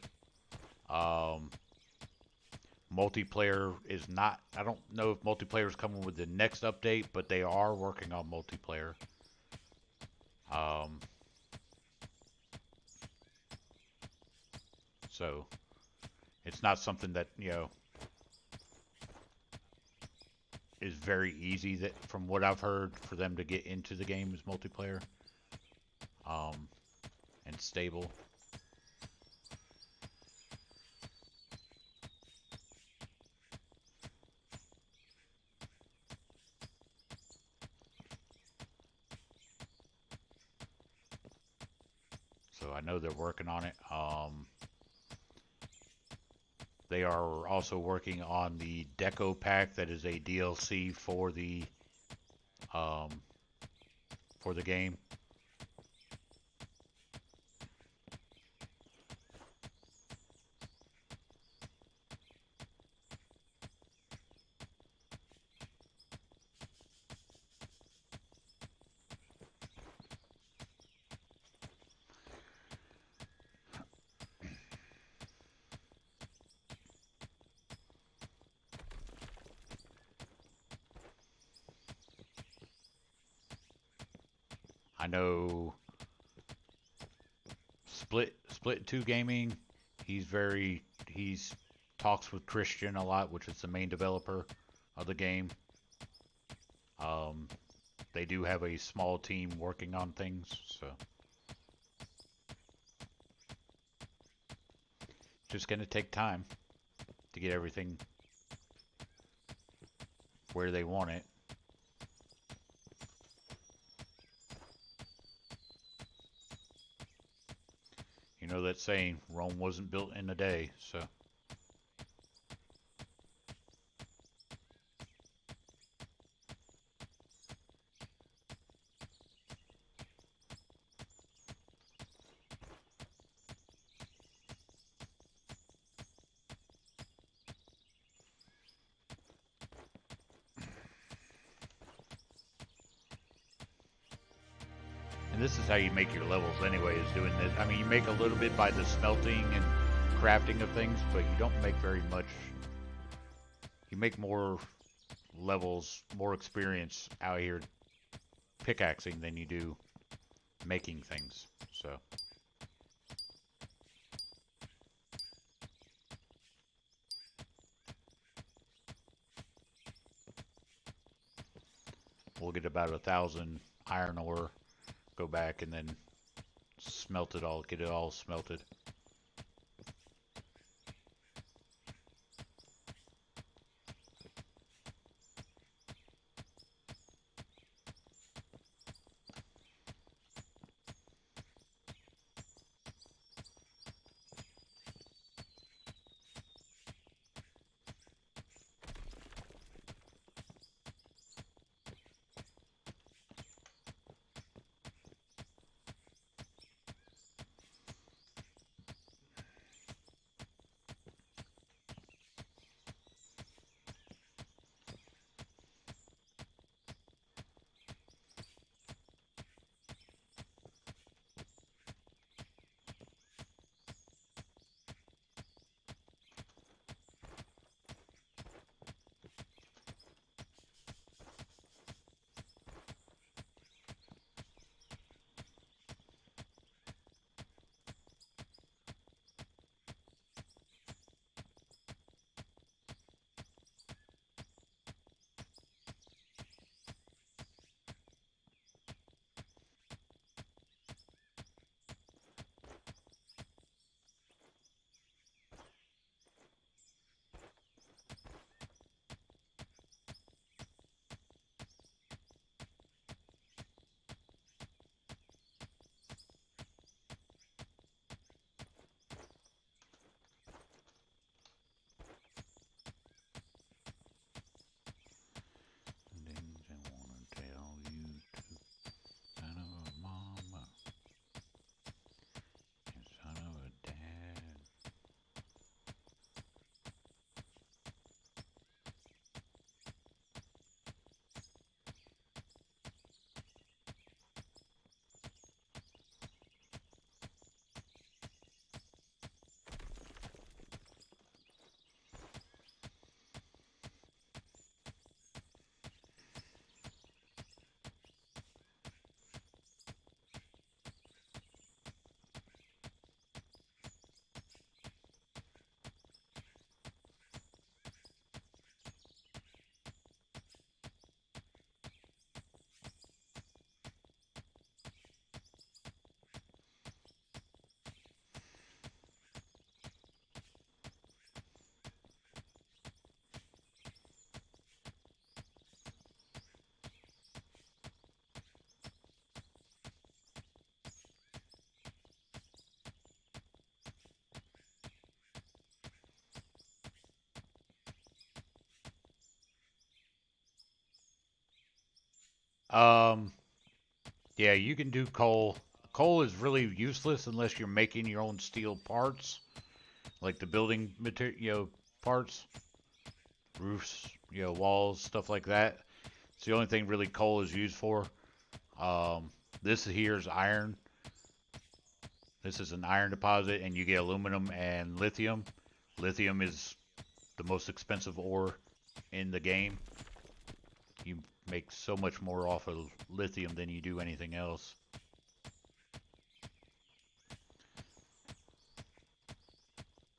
Multiplayer is not, I don't know if multiplayer is coming with the next update, but they are working on multiplayer. So it's not something that, you know, is very easy, that from what I've heard, for them to get into the game as multiplayer, and stable. So I know they're working on it. They are also working on the Deco Pack, that is a DLC um, for the game. I know Split 2 Gaming, he's talks with Christian a lot, which is the main developer of the game. Um, they do have a small team working on things, so just gonna take time to get everything where they want it. You know that saying, Rome wasn't built in a day, so. And this is how you make your levels anyway, is doing this. I mean, you make a little bit by the smelting and crafting of things, but you don't make very much. You make more levels, more experience out here pickaxing than you do making things. So we'll get about 1,000 iron ore, go back and then smelt it all, get it all smelted. Um, yeah, you can do coal. Coal is really useless unless you're making your own steel parts, like the building material, parts, roofs, walls, stuff like that. It's the only thing really coal is used for. Um, this here is iron. This is an iron deposit, and you get aluminum and lithium. Lithium is the most expensive ore in the game. You make so much more off of lithium than you do anything else.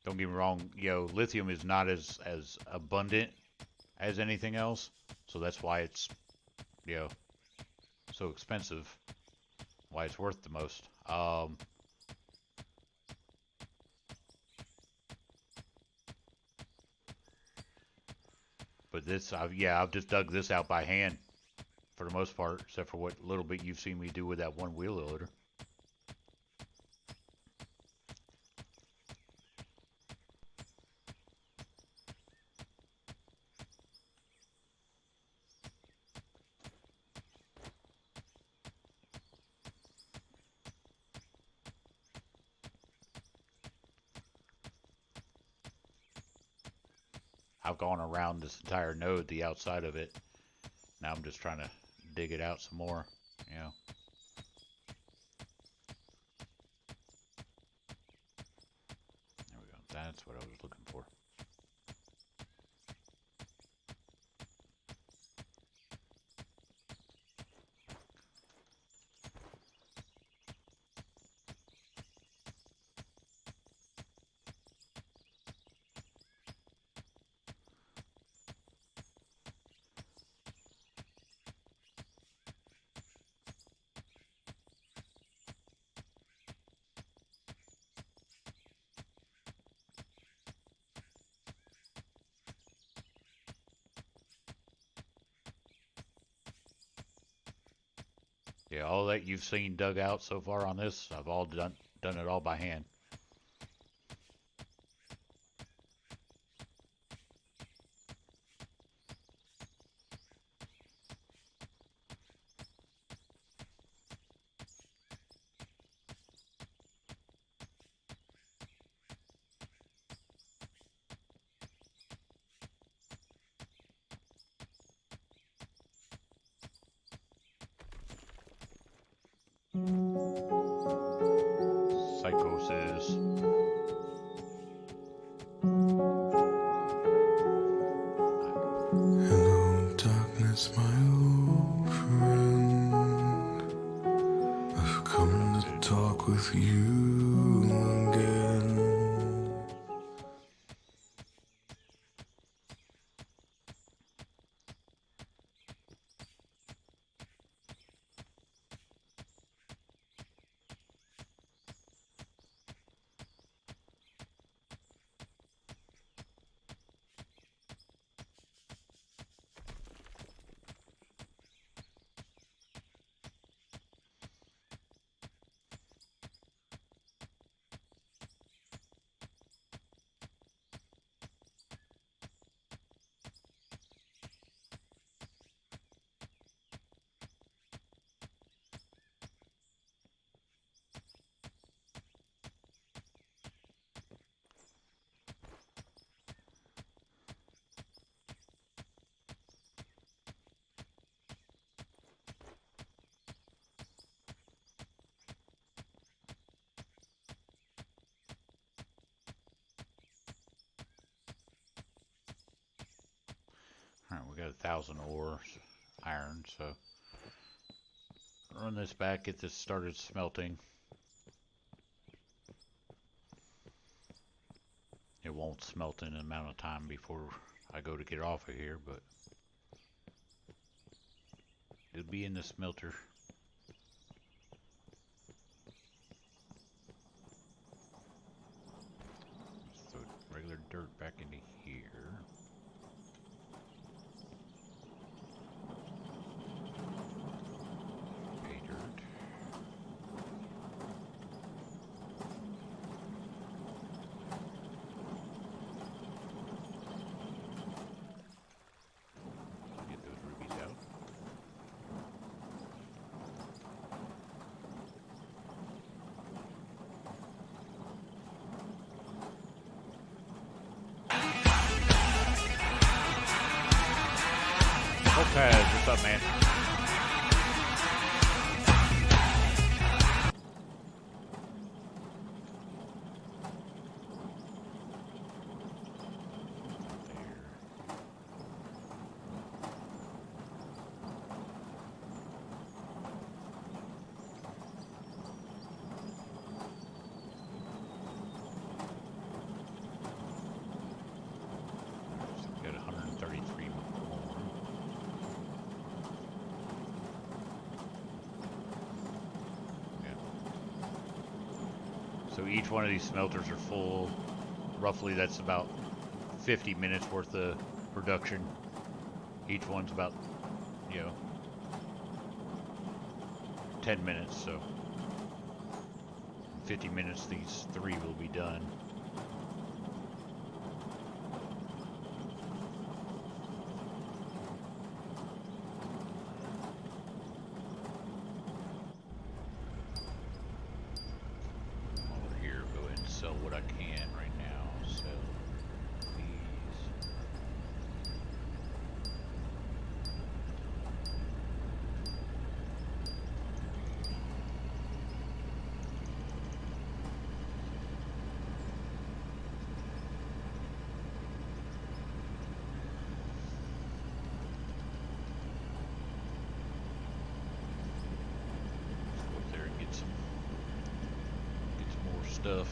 Don't get me wrong, lithium is not as abundant as anything else, so that's why it's you know so expensive. Why it's worth the most. But this, I've just dug this out by hand for the most part, except for what little bit you've seen me do with that one wheel loader. I've gone around this entire node, the outside of it. Now I'm just trying to dig it out some more, There we go. That's what I was looking for. Yeah, all that you've seen dug out so far on this, I've all done it all by hand. Psychosis. Hello, darkness, my old friend. I've come to talk with you again. Alright, we got 1,000 ore, iron, so run this back, get this started smelting. It won't smelt in an amount of time before I go to get off of here, but it'll be in the smelter. Let's throw regular dirt back into here. Pay dirt. Get those rubies out. up, man? Got 133 more. Yeah. So each one of these smelters are full. Roughly, that's about 50 minutes worth of production. Each one's about, 10 minutes, so in 50 minutes these 3 will be done. Over here, go ahead and sell what I can right now. Sell these. Go up there and get some more stuff.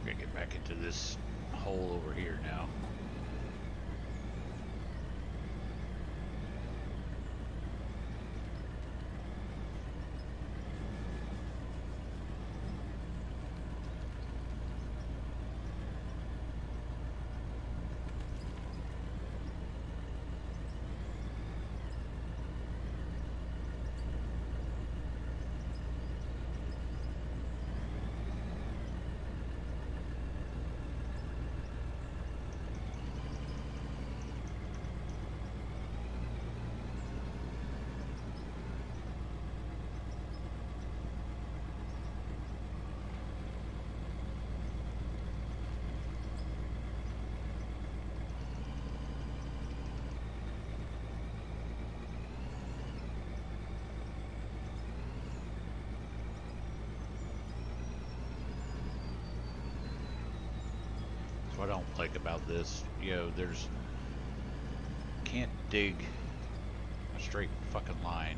We're gonna get back into this hole over here now. What I don't like about this, there's can't dig a straight fucking line.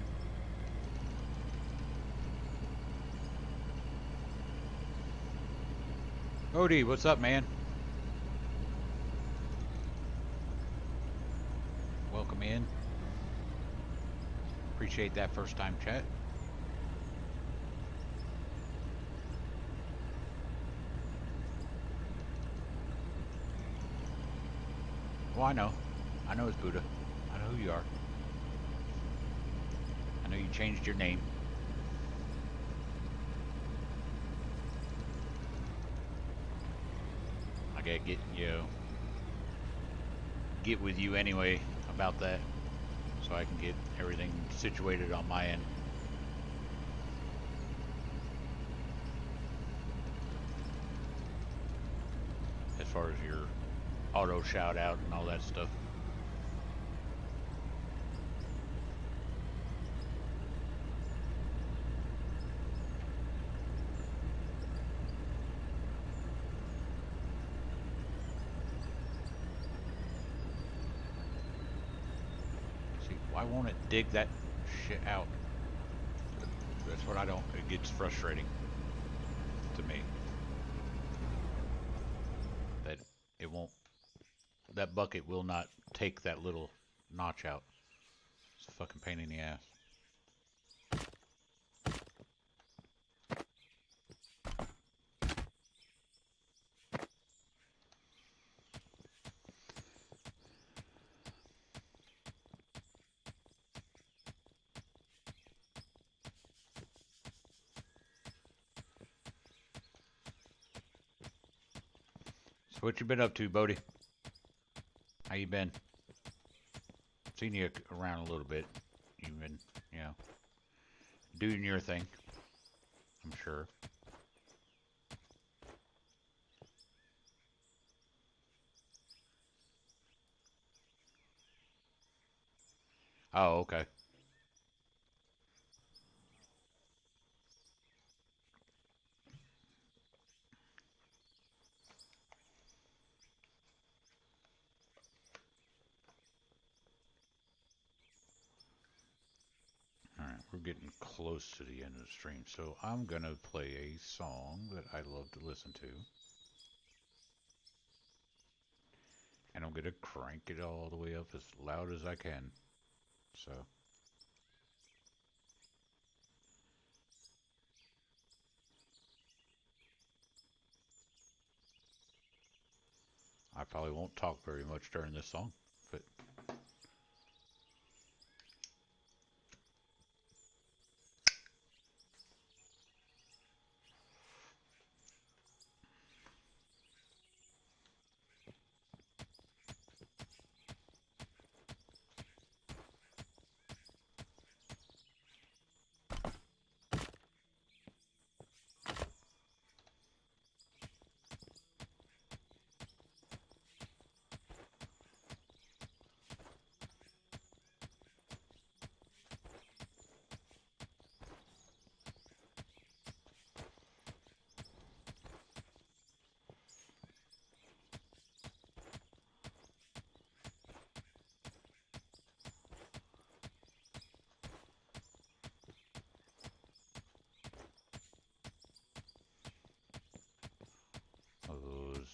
Odie, what's up, man? Welcome in. Appreciate that first time chat. Oh, I know. I know it's Buddha. I know who you are. I know you changed your name. I gotta get with you anyway about that, so I can get everything situated on my end. As far as your auto shout out and all that stuff. See, why won't it dig that shit out? That's what I don't, it gets frustrating to me. That it won't, that bucket will not take that little notch out. It's a fucking pain in the ass. So what you been up to, Bodie? How you been? Seen you around a little bit. You've been, you know, doing your thing, I'm sure. Oh, okay. Alright, we're getting close to the end of the stream, so I'm gonna play a song that I love to listen to. And I'm gonna crank it all the way up as loud as I can. So I probably won't talk very much during this song, but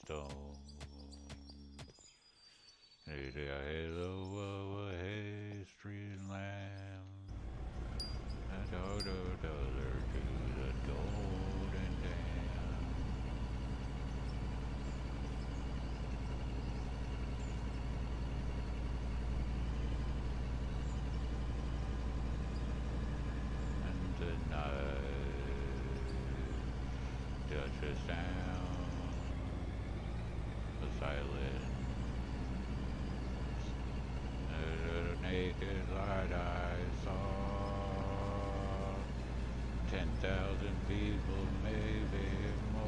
stone. Hello, hey, street lamb. A dollar to the golden dam. And tonight, touches down the silence. The naked light I saw 10,000 people, maybe more.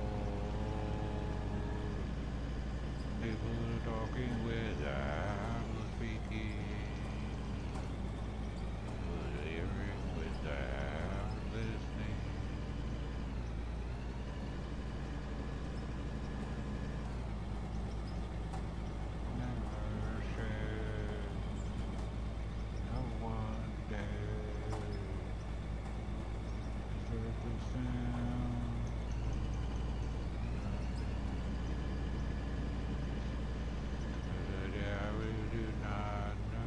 People talking without speaking, hearing without listening. Never shared, no one dared disturb the sound. I really do not know.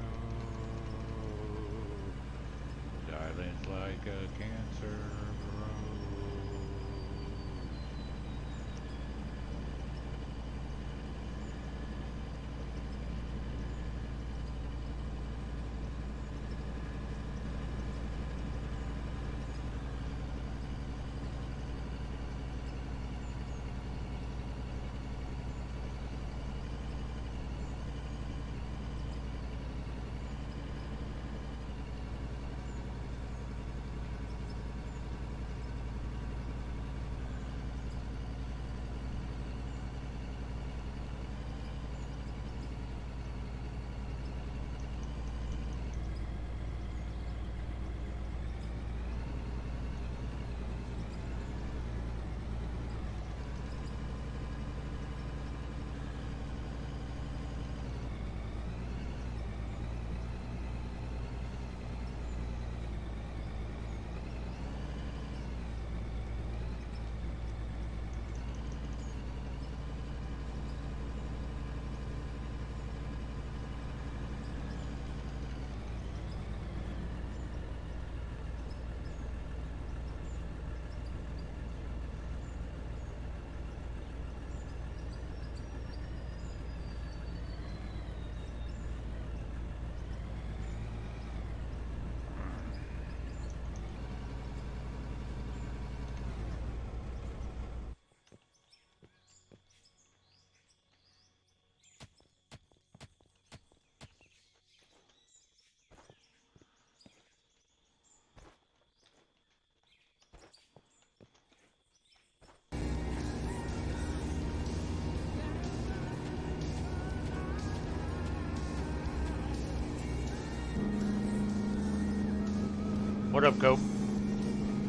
What up, Cope?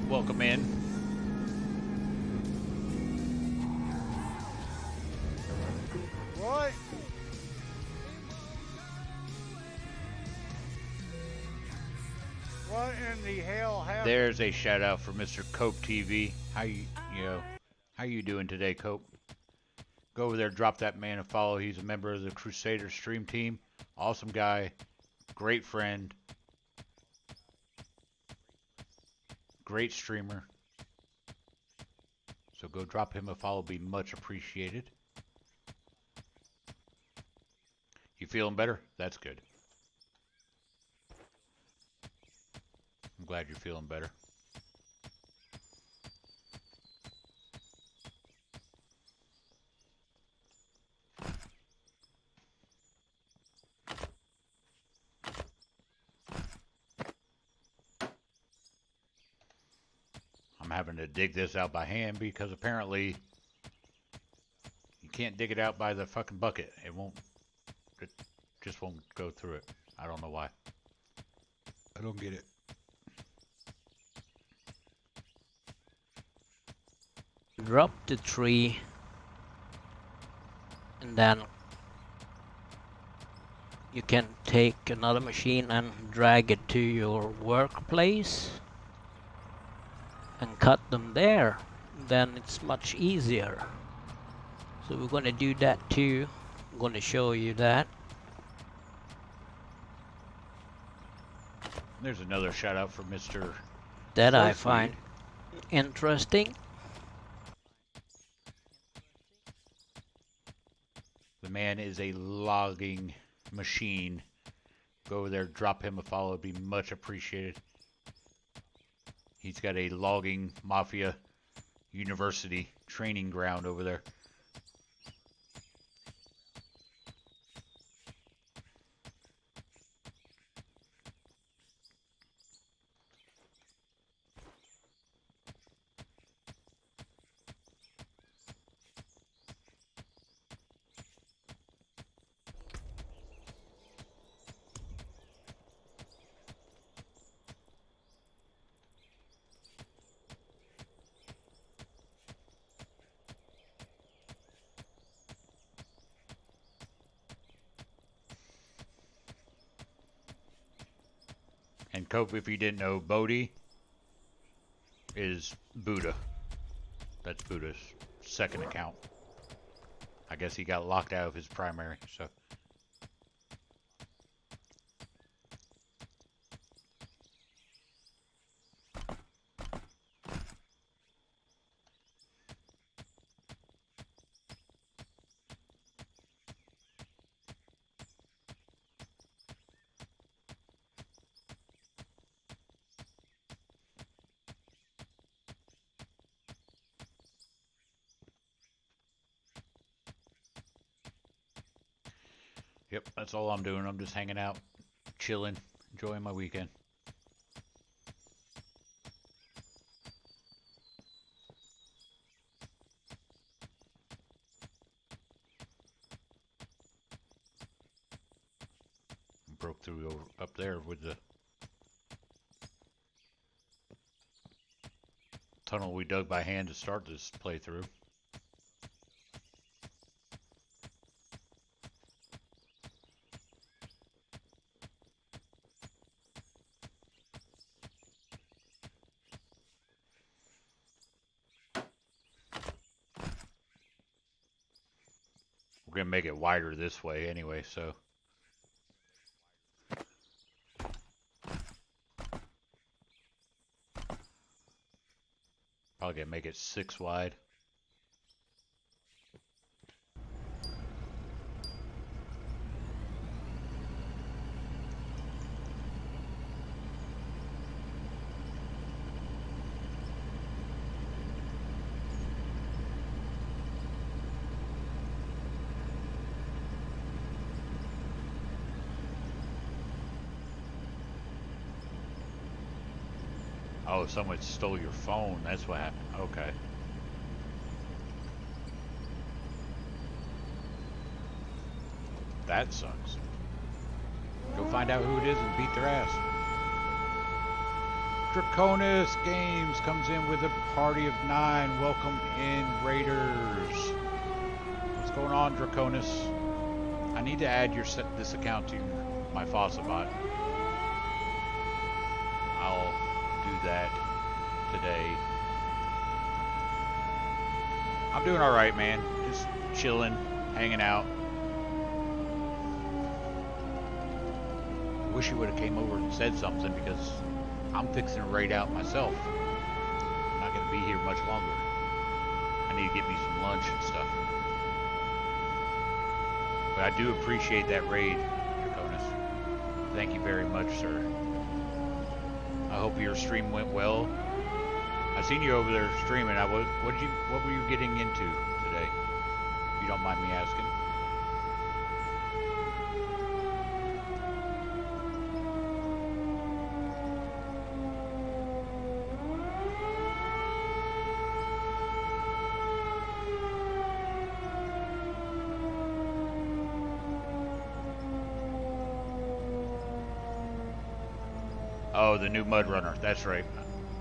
Welcome in. What? What in the hell happened? There's a shout out for Mr. Cope TV. How you doing today, Cope? Go over there, drop that man a follow. He's a member of the Crusader stream team. Awesome guy, great friend, great streamer. So go drop him a follow, be much appreciated. You feeling better? That's good. I'm glad you're feeling better. I'm having to dig this out by hand because apparently you can't dig it out by the fucking bucket. It just won't go through it. I don't know why. I don't get it. Drop the tree and then you can take another machine and drag it to your workplace and cut them there. Then it's much easier. So we're going to do that too. I'm going to show you that. There's another shout out for Mr. That I Soulsweet. find interesting. The man is a logging machine. Go over there, drop him a follow. It'd be much appreciated. He's got a logging mafia university training ground over there. And Cope, if you didn't know, Bodhi is Buddha. That's Buddha's second account. I guess he got locked out of his primary, so. Yep, that's all I'm doing. I'm just hanging out, chilling, enjoying my weekend. Broke through up there with the tunnel we dug by hand to start this playthrough. We're gonna make it wider this way anyway, so. Probably gonna make it 6 wide. Oh, someone stole your phone. That's what happened. Okay. That sucks. Go find out who it is and beat their ass. Draconis Games comes in with a party of 9. Welcome in, Raiders. What's going on, Draconis? I need to add this account to my Fossabot. I'll do that today. I'm doing alright, man. Just chilling, hanging out. Wish you would have came over and said something because I'm fixing to raid out myself. I'm not going to be here much longer. I need to get me some lunch and stuff. But I do appreciate that raid, Draconis. Thank you very much, sir. I hope your stream went well. I seen you over there streaming. What were you getting into today? If you don't mind me asking. Oh, the new Mud Runner. That's right.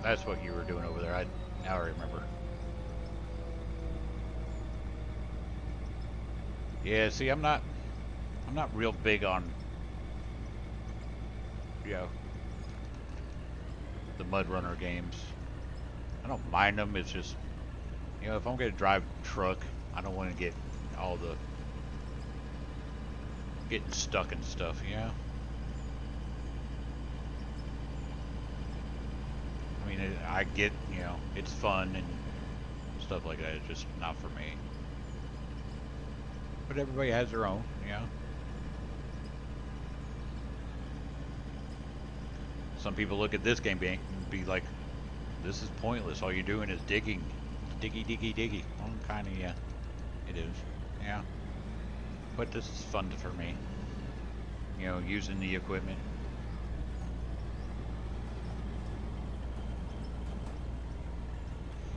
That's what you were doing over there. Now I remember. Yeah, see, I'm not real big on, you know, the Mud Runner games. I don't mind them. It's just, you know, if I'm gonna drive a truck, I don't want to get all the getting stuck and stuff, you know. I mean, I get, you know, it's fun and stuff like that. It's just not for me. But everybody has their own, you know. Some people look at this game and be like, this is pointless. All you're doing is digging. Diggy, diggy, diggy. Well, kind of, yeah. It is. Yeah. But this is fun for me. You know, using the equipment.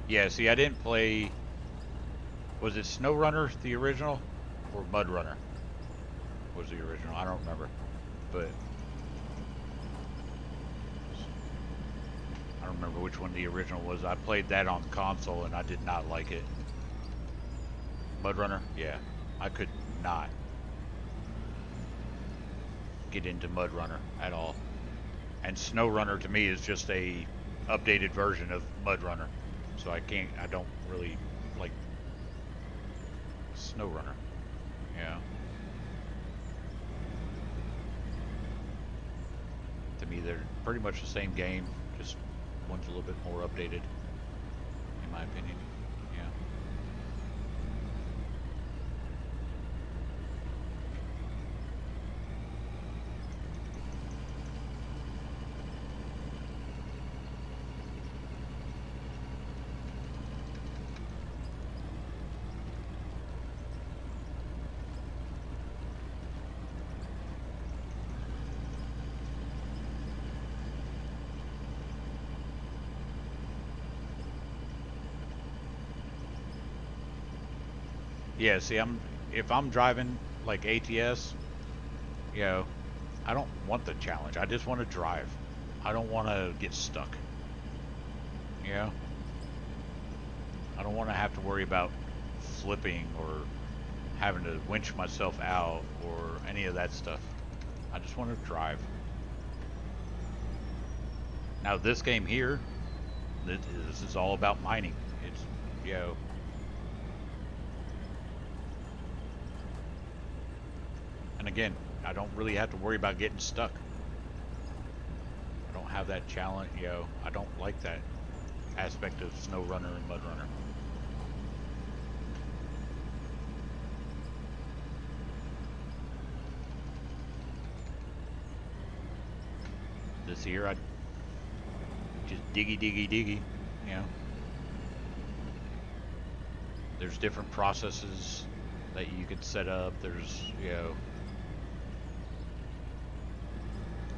Yeah, see, I didn't play... Was it Snow Runner, the original? Or Mud Runner was the original? I don't remember. But... I don't remember which one the original was. I played that on console and I did not like it. Mud Runner? Yeah. I could not get into Mud Runner at all. And Snow Runner to me is just a updated version of Mud Runner. So I don't really like Snow Runner. Yeah. To me, they're pretty much the same game, just one's a little bit more updated, in my opinion. Yeah. Yeah, see, if I'm driving like ATS, you know, I don't want the challenge. I just want to drive. I don't want to get stuck. You know? I don't want to have to worry about flipping or having to winch myself out or any of that stuff. I just want to drive. Now this game here, this is all about mining. It's, you know, and again, I don't really have to worry about getting stuck. I don't have that challenge, you know, I don't like that aspect of Snow Runner and Mud Runner. This here, I just diggy, diggy, diggy, you know. There's different processes that you could set up. There's, you know,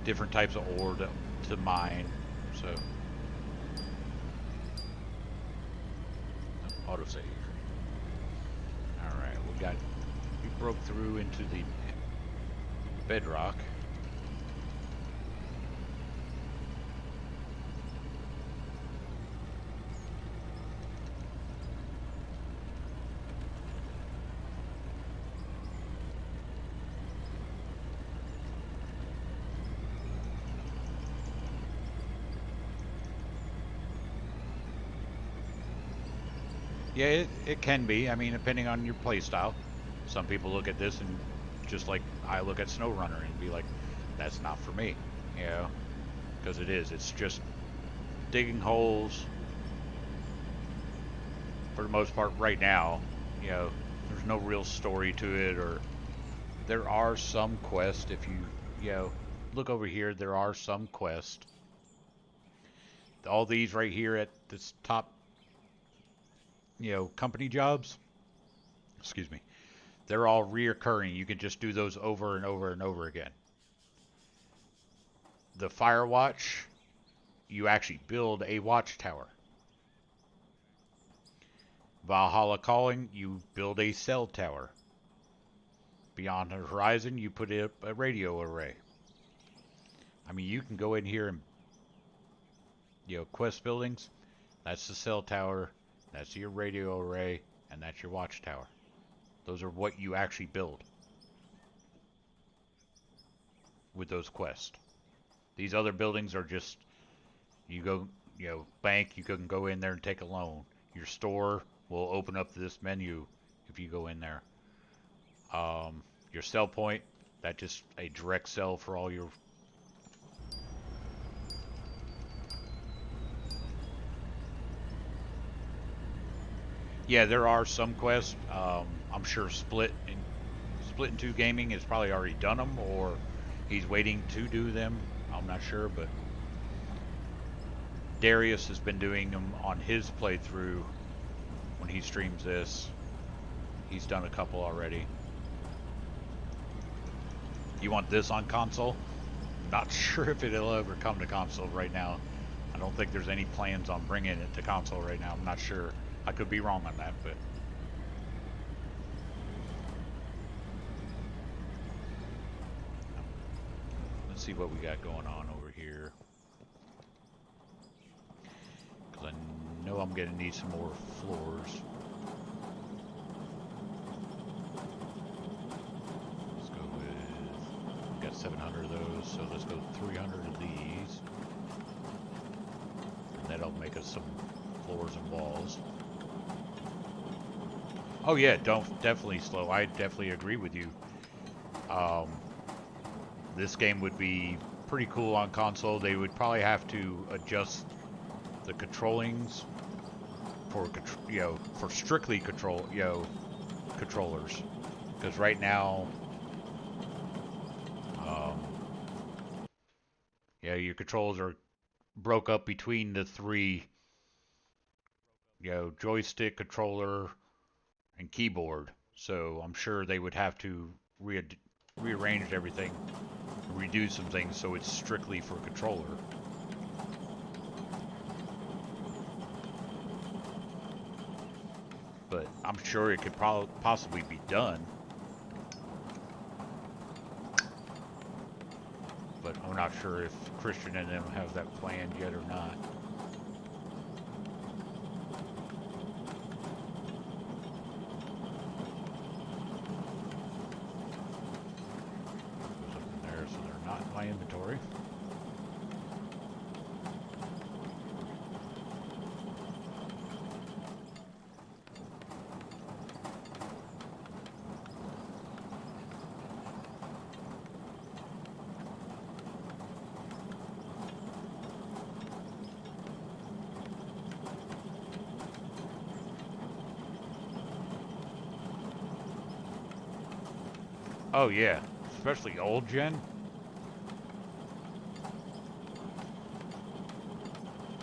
different types of ore to mine, so. Autosave. Alright, we broke through into the bedrock. Yeah, it can be. I mean, depending on your play style. Some people look at this and just like I look at SnowRunner and be like, that's not for me, you know, because it is. It's just digging holes for the most part right now. You know, there's no real story to it, or there are some quests. If you know, look over here, there are some quests. All these right here at this top, company jobs, excuse me, they're all reoccurring. You can just do those over and over and over again. The Fire Watch, you actually build a watchtower. Valhalla Calling, you build a cell tower. Beyond the Horizon, you put up a radio array. I mean, you can go in here and, quest buildings. That's the cell tower, that's your radio array, and that's your watchtower. Those are what you actually build with those quests. These other buildings are just, you go, bank, you can go in there and take a loan. Your store will open up this menu if you go in there. Your sell point, that's just a direct sell for all your... Yeah, there are some quests. I'm sure Split in Two Gaming has probably already done them, or he's waiting to do them. I'm not sure, but Darius has been doing them on his playthrough when he streams this. He's done a couple already. You want this on console? Not sure if it'll ever come to console right now. I don't think there's any plans on bringing it to console right now. I'm not sure. I could be wrong on that, but... Let's see what we got going on over here. Because I know I'm going to need some more floors. Let's go with... We've got 700 of those, so let's go 300 of these. And that'll make us some floors and walls. Oh yeah, definitely slow. I definitely agree with you. This game would be pretty cool on console. They would probably have to adjust the controllings for for strictly controllers. Because right now, your controls are broke up between the three, joystick, controller, and keyboard. So I'm sure they would have to rearrange everything, redo some things so it's strictly for controller. But I'm sure it could possibly be done. But I'm not sure if Christian and them have that planned yet or not. Inventory. Oh yeah, especially old gen.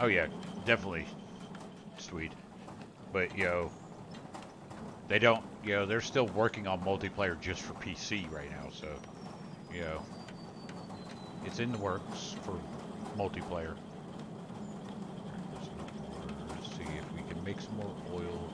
Oh yeah, definitely sweet. But they don't, they're still working on multiplayer just for PC right now, so it's in the works for multiplayer. Let's see if we can make some more oil.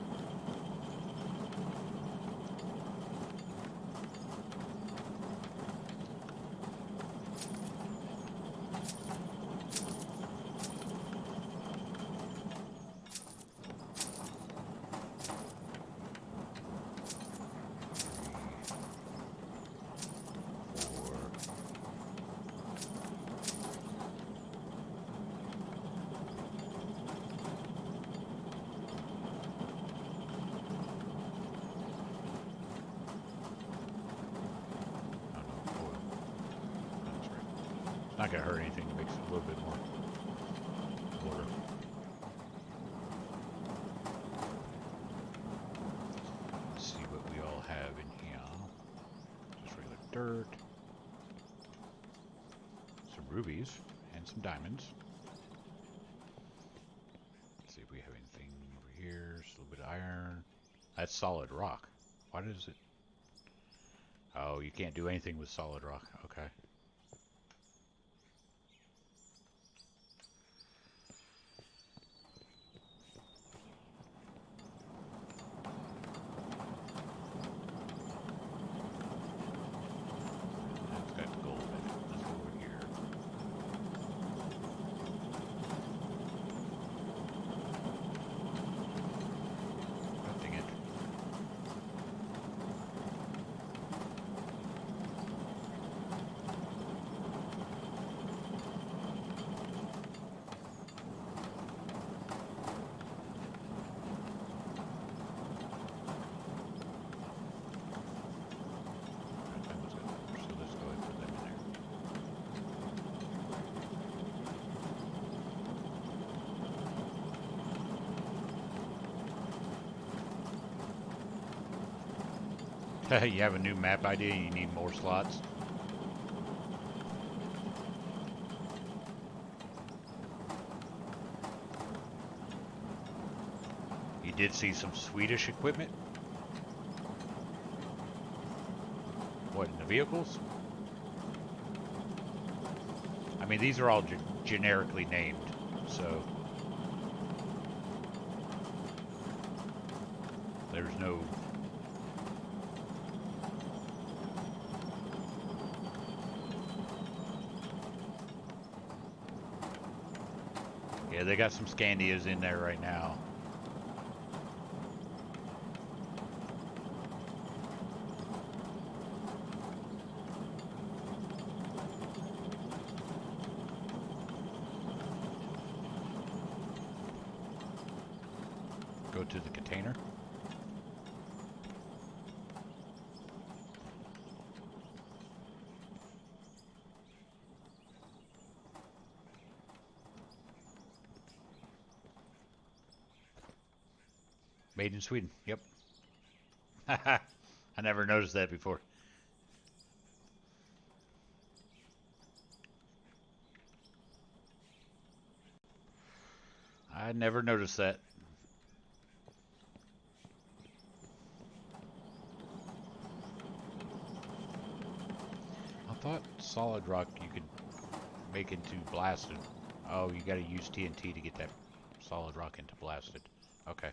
not gonna hurt anything. It makes it a little bit more water. Let's see what we all have in here. Just regular dirt. Some rubies and some diamonds. Let's see if we have anything over here. Just a little bit of iron. That's solid rock. Why does it... Oh, you can't do anything with solid rock. Okay. That's got gold in it. Let's go over here. Oh, dang it. That was good. So let's go ahead and put them in there. You have a new map idea and you need more slots? You did see some Swedish equipment? What, in the vehicles? I mean, these are all generically named, so... There's no... Yeah, they got some Scandias in there right now. Go to the container. Made in Sweden. Yep. I never noticed that before. I never noticed that. I thought solid rock you could make into blasted. Oh, you gotta use TNT to get that solid rock into blasted. Okay.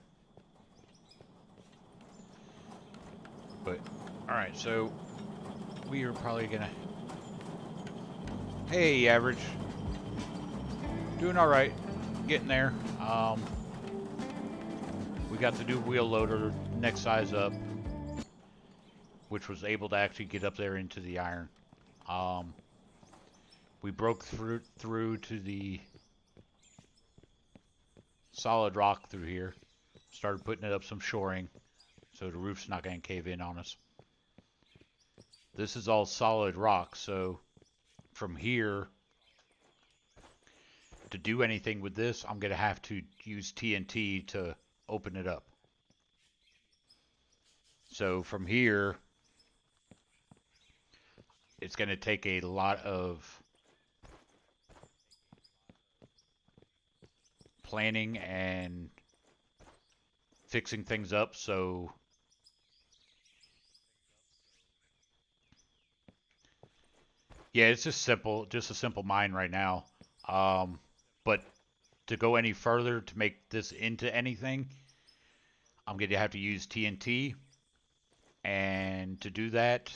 But, alright, so we are probably gonna... Hey, average. Doing alright. Getting there. We got the new wheel loader, next size up, which was able to actually get up there into the iron. We broke through to the solid rock through here. Started putting it up some shoring, so the roof's not going to cave in on us. This is all solid rock, so from here, to do anything with this, I'm going to have to use TNT to open it up. So from here, it's going to take a lot of planning and fixing things up, so yeah, it's just simple, just a simple mine right now. But to go any further to make this into anything, I'm going to have to use TNT, and to do that,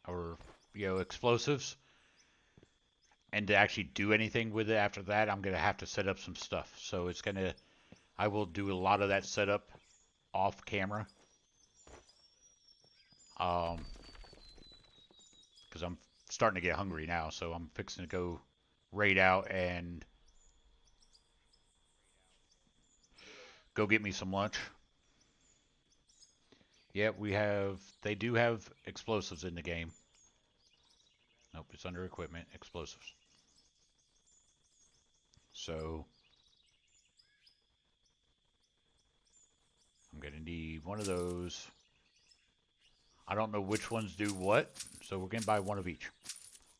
or, you know, explosives, and to actually do anything with it after that, I'm going to have to set up some stuff. So it's going to, I will do a lot of that setup off camera. Because I'm starting to get hungry now, so I'm fixing to go raid out and go get me some lunch. Yep, we have, they do have explosives in the game. Nope, it's under equipment, explosives. So I'm gonna need one of those. I don't know which ones do what, so we're gonna buy one of each.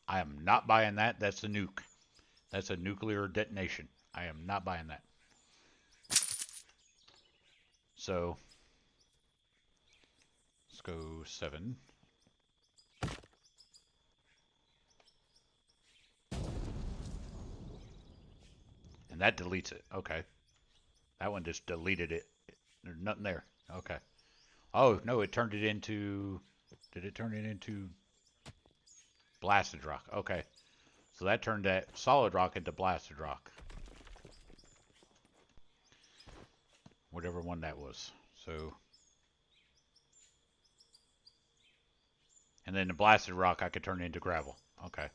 I am not buying that. That's a nuke. That's a nuclear detonation. I am not buying that. So let's go 7. And that deletes it. Okay. That one just deleted it. There's nothing there. Okay. Oh, no, it turned it into... Did it turn it into blasted rock? Okay. So that turned that solid rock into blasted rock. Whatever one that was. So... And then the blasted rock I could turn into gravel. Okay.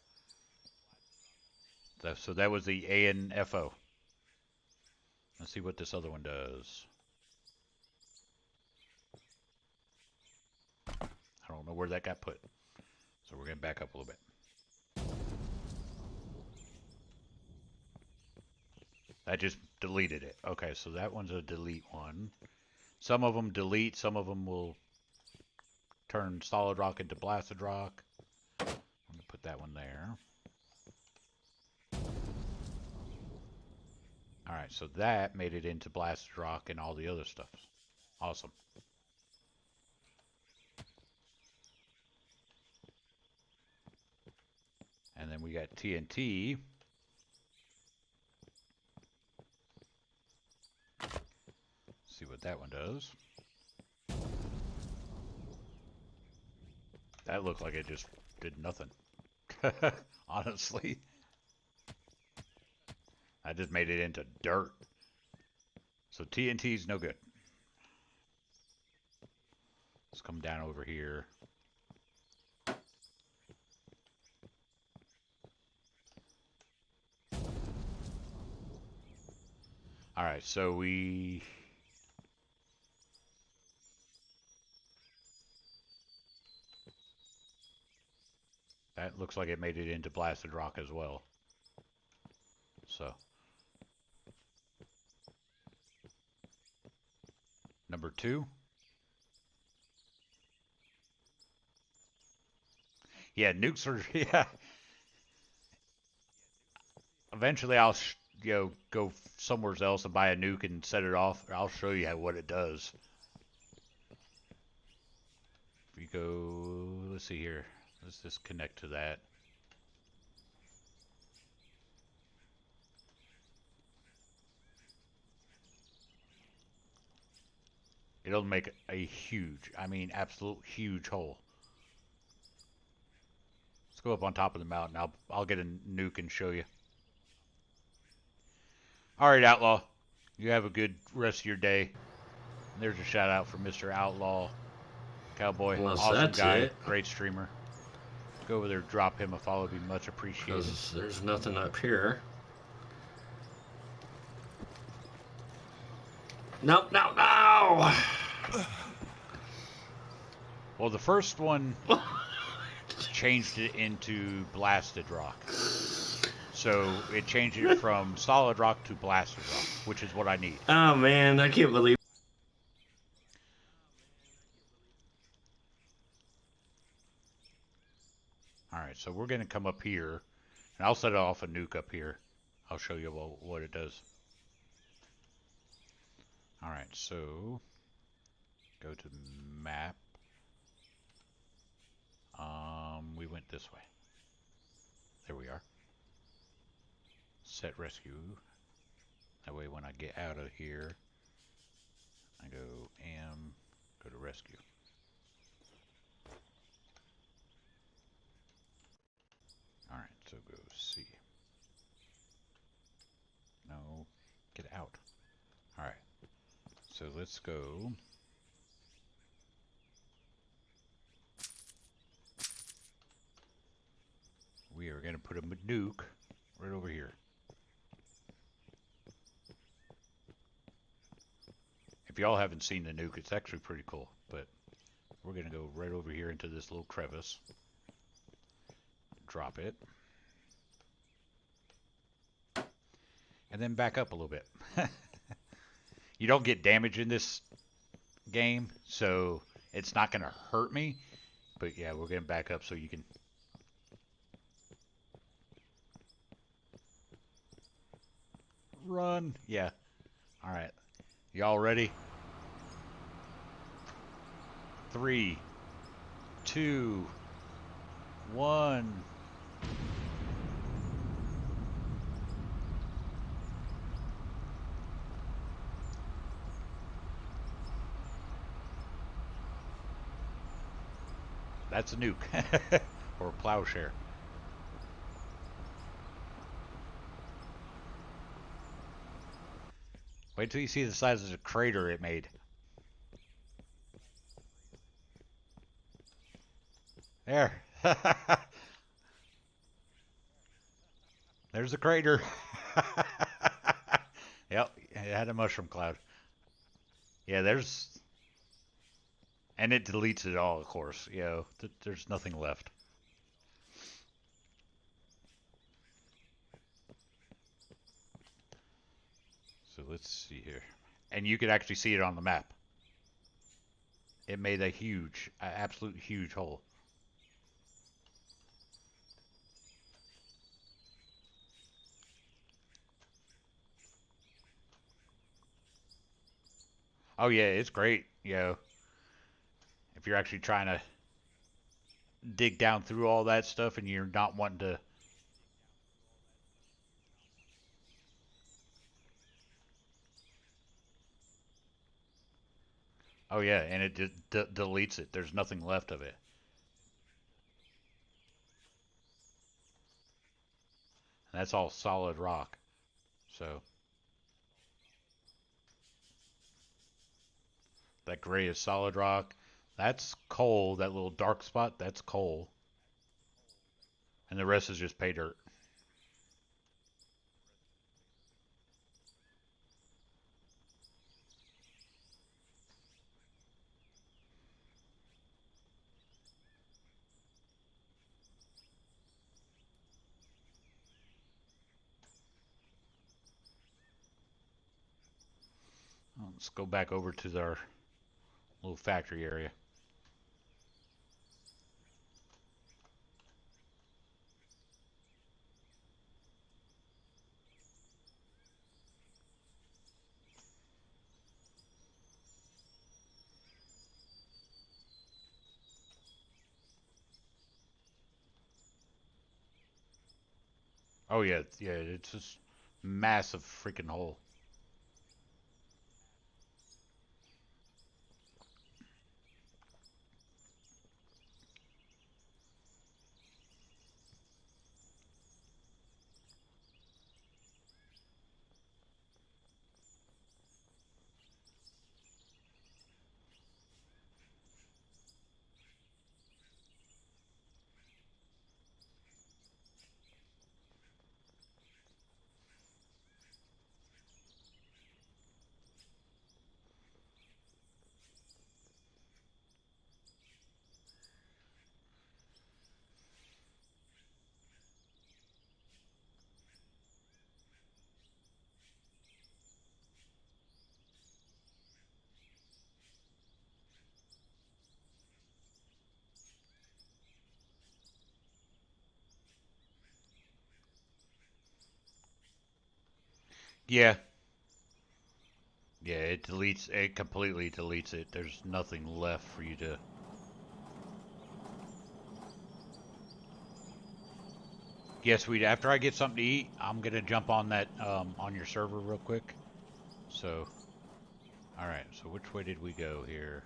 So that was the ANFO. Let's see what this other one does. I don't know where that got put. So we're going to back up a little bit. That just deleted it. Okay, so that one's a delete one. Some of them delete, some of them will turn solid rock into blasted rock. I'm going to put that one there. Alright, so that made it into blasted rock and all the other stuff. Awesome. And then we got TNT. See what that one does. That looked like it just did nothing. Honestly. I just made it into dirt. So TNT's no good. Let's come down over here. Alright, so we... That looks like it made it into blasted rock as well. So... Number 2. Yeah, nukes are... Yeah. Eventually I'll, go somewhere else and buy a nuke and set it off. I'll show you what it does. If we go... Let's see here. Let's just connect to that. It'll make a huge, I mean absolute huge hole. Let's go up on top of the mountain. I'll get a nuke and show you. Alright, Outlaw. You have a good rest of your day. And there's a shout out for Mr. Outlaw. Cowboy. Unless awesome that's guy. it. Great streamer. Go over there, drop him a follow. Be much appreciated. There's nothing up here. No, no, no! Well, the first one changed it into blasted rock. So it changed it from solid rock to blasted rock, which is what I need. Oh man, I can't believe. Alright, so we're going to come up here, and I'll set off a nuke up here. I'll show you what it does. Alright, so go to map. We went this way. There we are. Set rescue. That way when I get out of here, I go go to rescue. Alright, so go C. No, get out. Alright, so let's go. We are going to put a nuke right over here. If y'all haven't seen the nuke, it's actually pretty cool, but we're going to go right over here into this little crevice. drop it. And then back up a little bit. You don't get damage in this game, so it's not going to hurt me. But yeah, we're going to back up so you can... Run. Yeah. All right. Y'all ready? 3, 2, 1. That's a nuke. Or a plowshare. Wait till you see the size of the crater it made. There. There's the crater. Yep, it had a mushroom cloud. Yeah, there's... And it deletes it all, of course. You know, there's nothing left. So let's see here. And you could actually see it on the map. It made a huge, absolute huge hole. Oh yeah, it's great, you know. If you're actually trying to dig down through all that stuff and you're not wanting to... Oh yeah, and it deletes it. There's nothing left of it. And that's all solid rock. So that gray is solid rock. That's coal. That little dark spot, that's coal. And the rest is just pay dirt. Let's go back over to our little factory area. Oh yeah, yeah, it's just massive freaking hole. Yeah. Yeah, it deletes, it completely deletes it. There's nothing left for you to... Yeah, sweet. After I get something to eat, I'm gonna jump on that, on your server real quick. So, alright, so which way did we go here?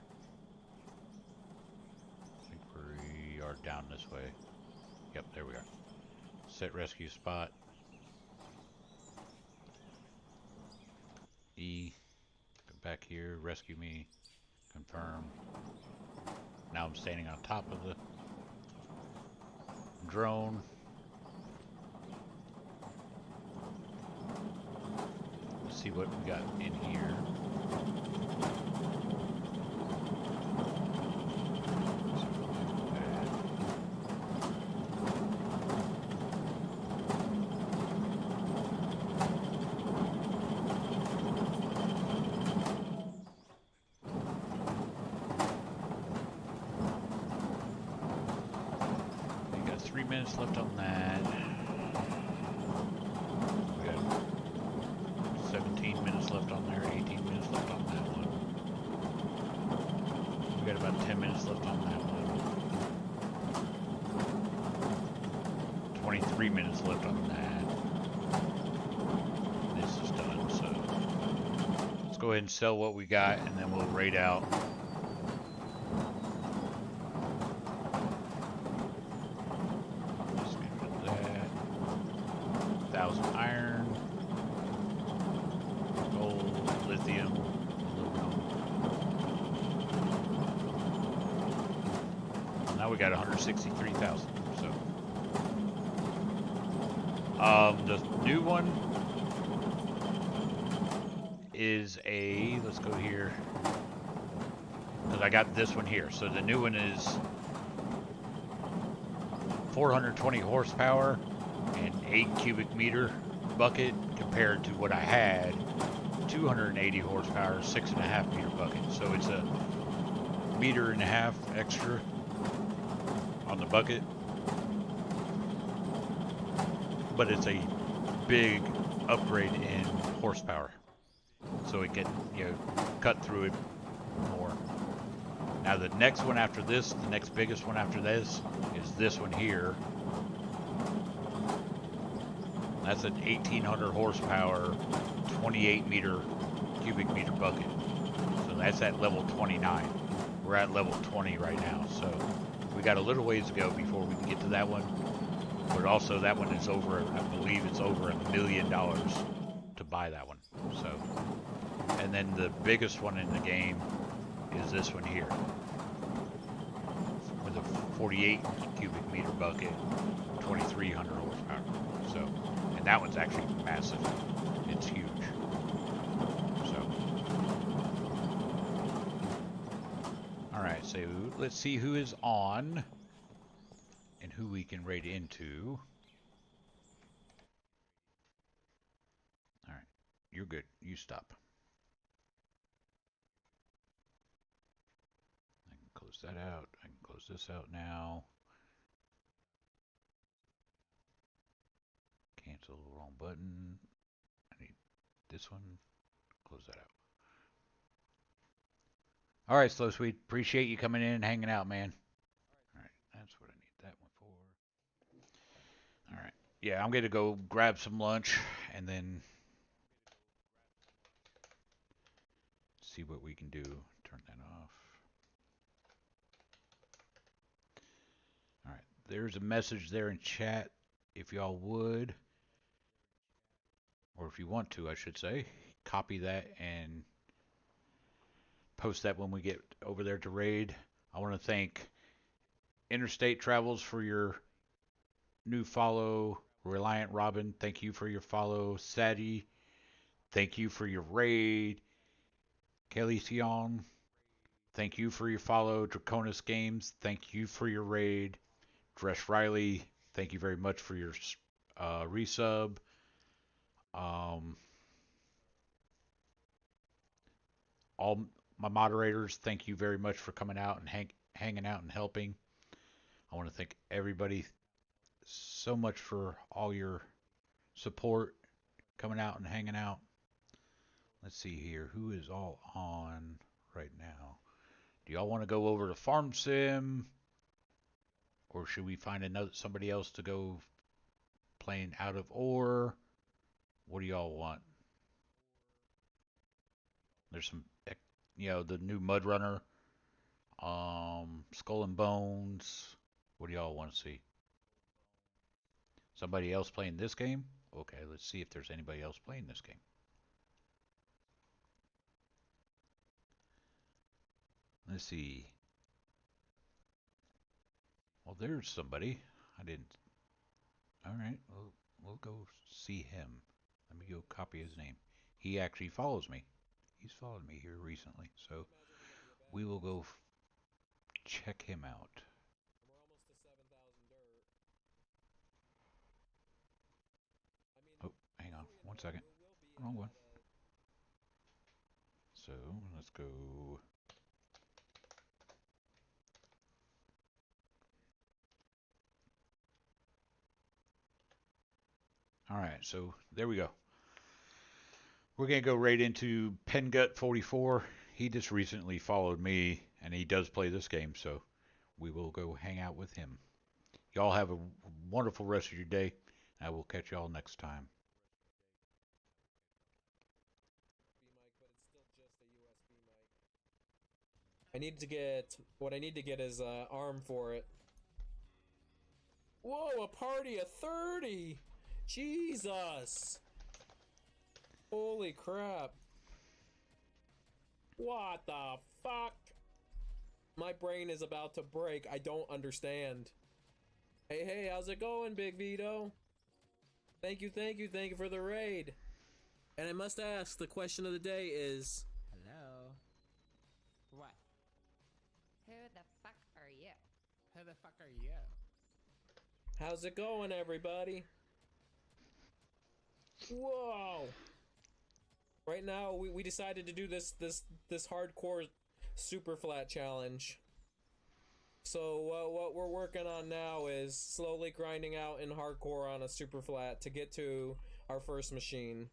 I think we are down this way. Yep, there we are. Set rescue spot. E. Come back here, rescue me. Confirm. Now I'm standing on top of the drone. Let's see what we got in here. 23 minutes left on that. We got 17 minutes left on there, 18 minutes left on that one. We got about 10 minutes left on that one. 23 minutes left on that. This is done, so let's go ahead and sell what we got, and then we'll raid out. Just get rid of that. 1,000 iron, gold, lithium, aluminum. Now we got 163,000. So, the new one is a. Let's go here because I got this one here. So the new one is 420 horsepower and 8 cubic meter bucket compared to what I had 280 horsepower, 6.5 meter bucket. So it's a meter and a half extra on the bucket, but it's a big upgrade in horsepower, so it can, you know, cut through it more. Now the next one after this, the next biggest one after this, is this one here. That's an 1,800 horsepower, 28 cubic meter bucket. So that's at level 29. We're at level 20 right now, so we got a little ways to go before we can get to that one. But also that one is over, I believe it's over $1 million to buy that one. So, and then the biggest one in the game is this one here with a 48 cubic meter bucket, 2,300 horsepower. So, and that one's actually massive. It's huge. So, all right. So let's see who is on and who we can raid into. All right, you're good. You stop. I can close that out. I can close this out now. Cancel, wrong button. I need this one. Close that out. All right, Slow Sweet. Appreciate you coming in and hanging out, man. All right, that's what I need that one for. All right. Yeah, I'm going to go grab some lunch and then see what we can do. Turn that off. All right. There's a message there in chat if y'all would, or if you want to, I should say, copy that and post that when we get over there to raid. I want to thank Interstate Travels for your new follow. Reliant Robin, thank you for your follow. Sadie, thank you for your raid. Kelly Sion, thank you for your follow. Draconis Games, thank you for your raid. Dress Riley, thank you very much for your resub. All my moderators, thank you very much for coming out and hanging out and helping. I want to thank everybody so much for all your support, coming out and hanging out. Let's see here, who is all on right now? Do y'all want to go over to Farm Sim, or should we find somebody else to go playing Out of Ore? What do y'all want? There's some, the new Mud Runner, Skull and Bones. What do y'all want to see? Somebody else playing this game? Okay, let's see if there's anybody else playing this game. Let's see. Well, there's somebody. I didn't. All right, we'll go see him. Let me go copy his name. He actually follows me. He's followed me here recently, so we will go check him out. Oh, hang on 1 second. Wrong one. So let's go. All right, so there we go. We're going to go right into Pengut44. He just recently followed me, and he does play this game, so we will go hang out with him. Y'all have a wonderful rest of your day. I will catch y'all next time. I need to get, what I need to get is arm for it. Whoa, a party of 30! Jesus! Holy crap. What the fuck? My brain is about to break. I don't understand. Hey, how's it going, Big Vito? Thank you for the raid. And I must ask, the question of the day is... Hello? What? Who the fuck are you? Who the fuck are you? How's it going, everybody? Whoa! Right now, we decided to do this hardcore super flat challenge. So what we're working on now is slowly grinding out in hardcore on a super flat to get to our first machine.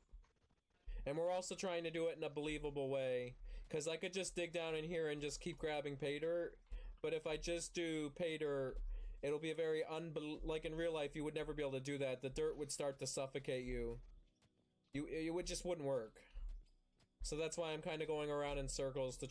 And we're also trying to do it in a believable way. Because I could just dig down in here and just keep grabbing pay dirt. But if I just do pay dirt, it'll be a very like in real life, you would never be able to do that. The dirt would start to suffocate you. It just wouldn't work. So that's why I'm kind of going around in circles to try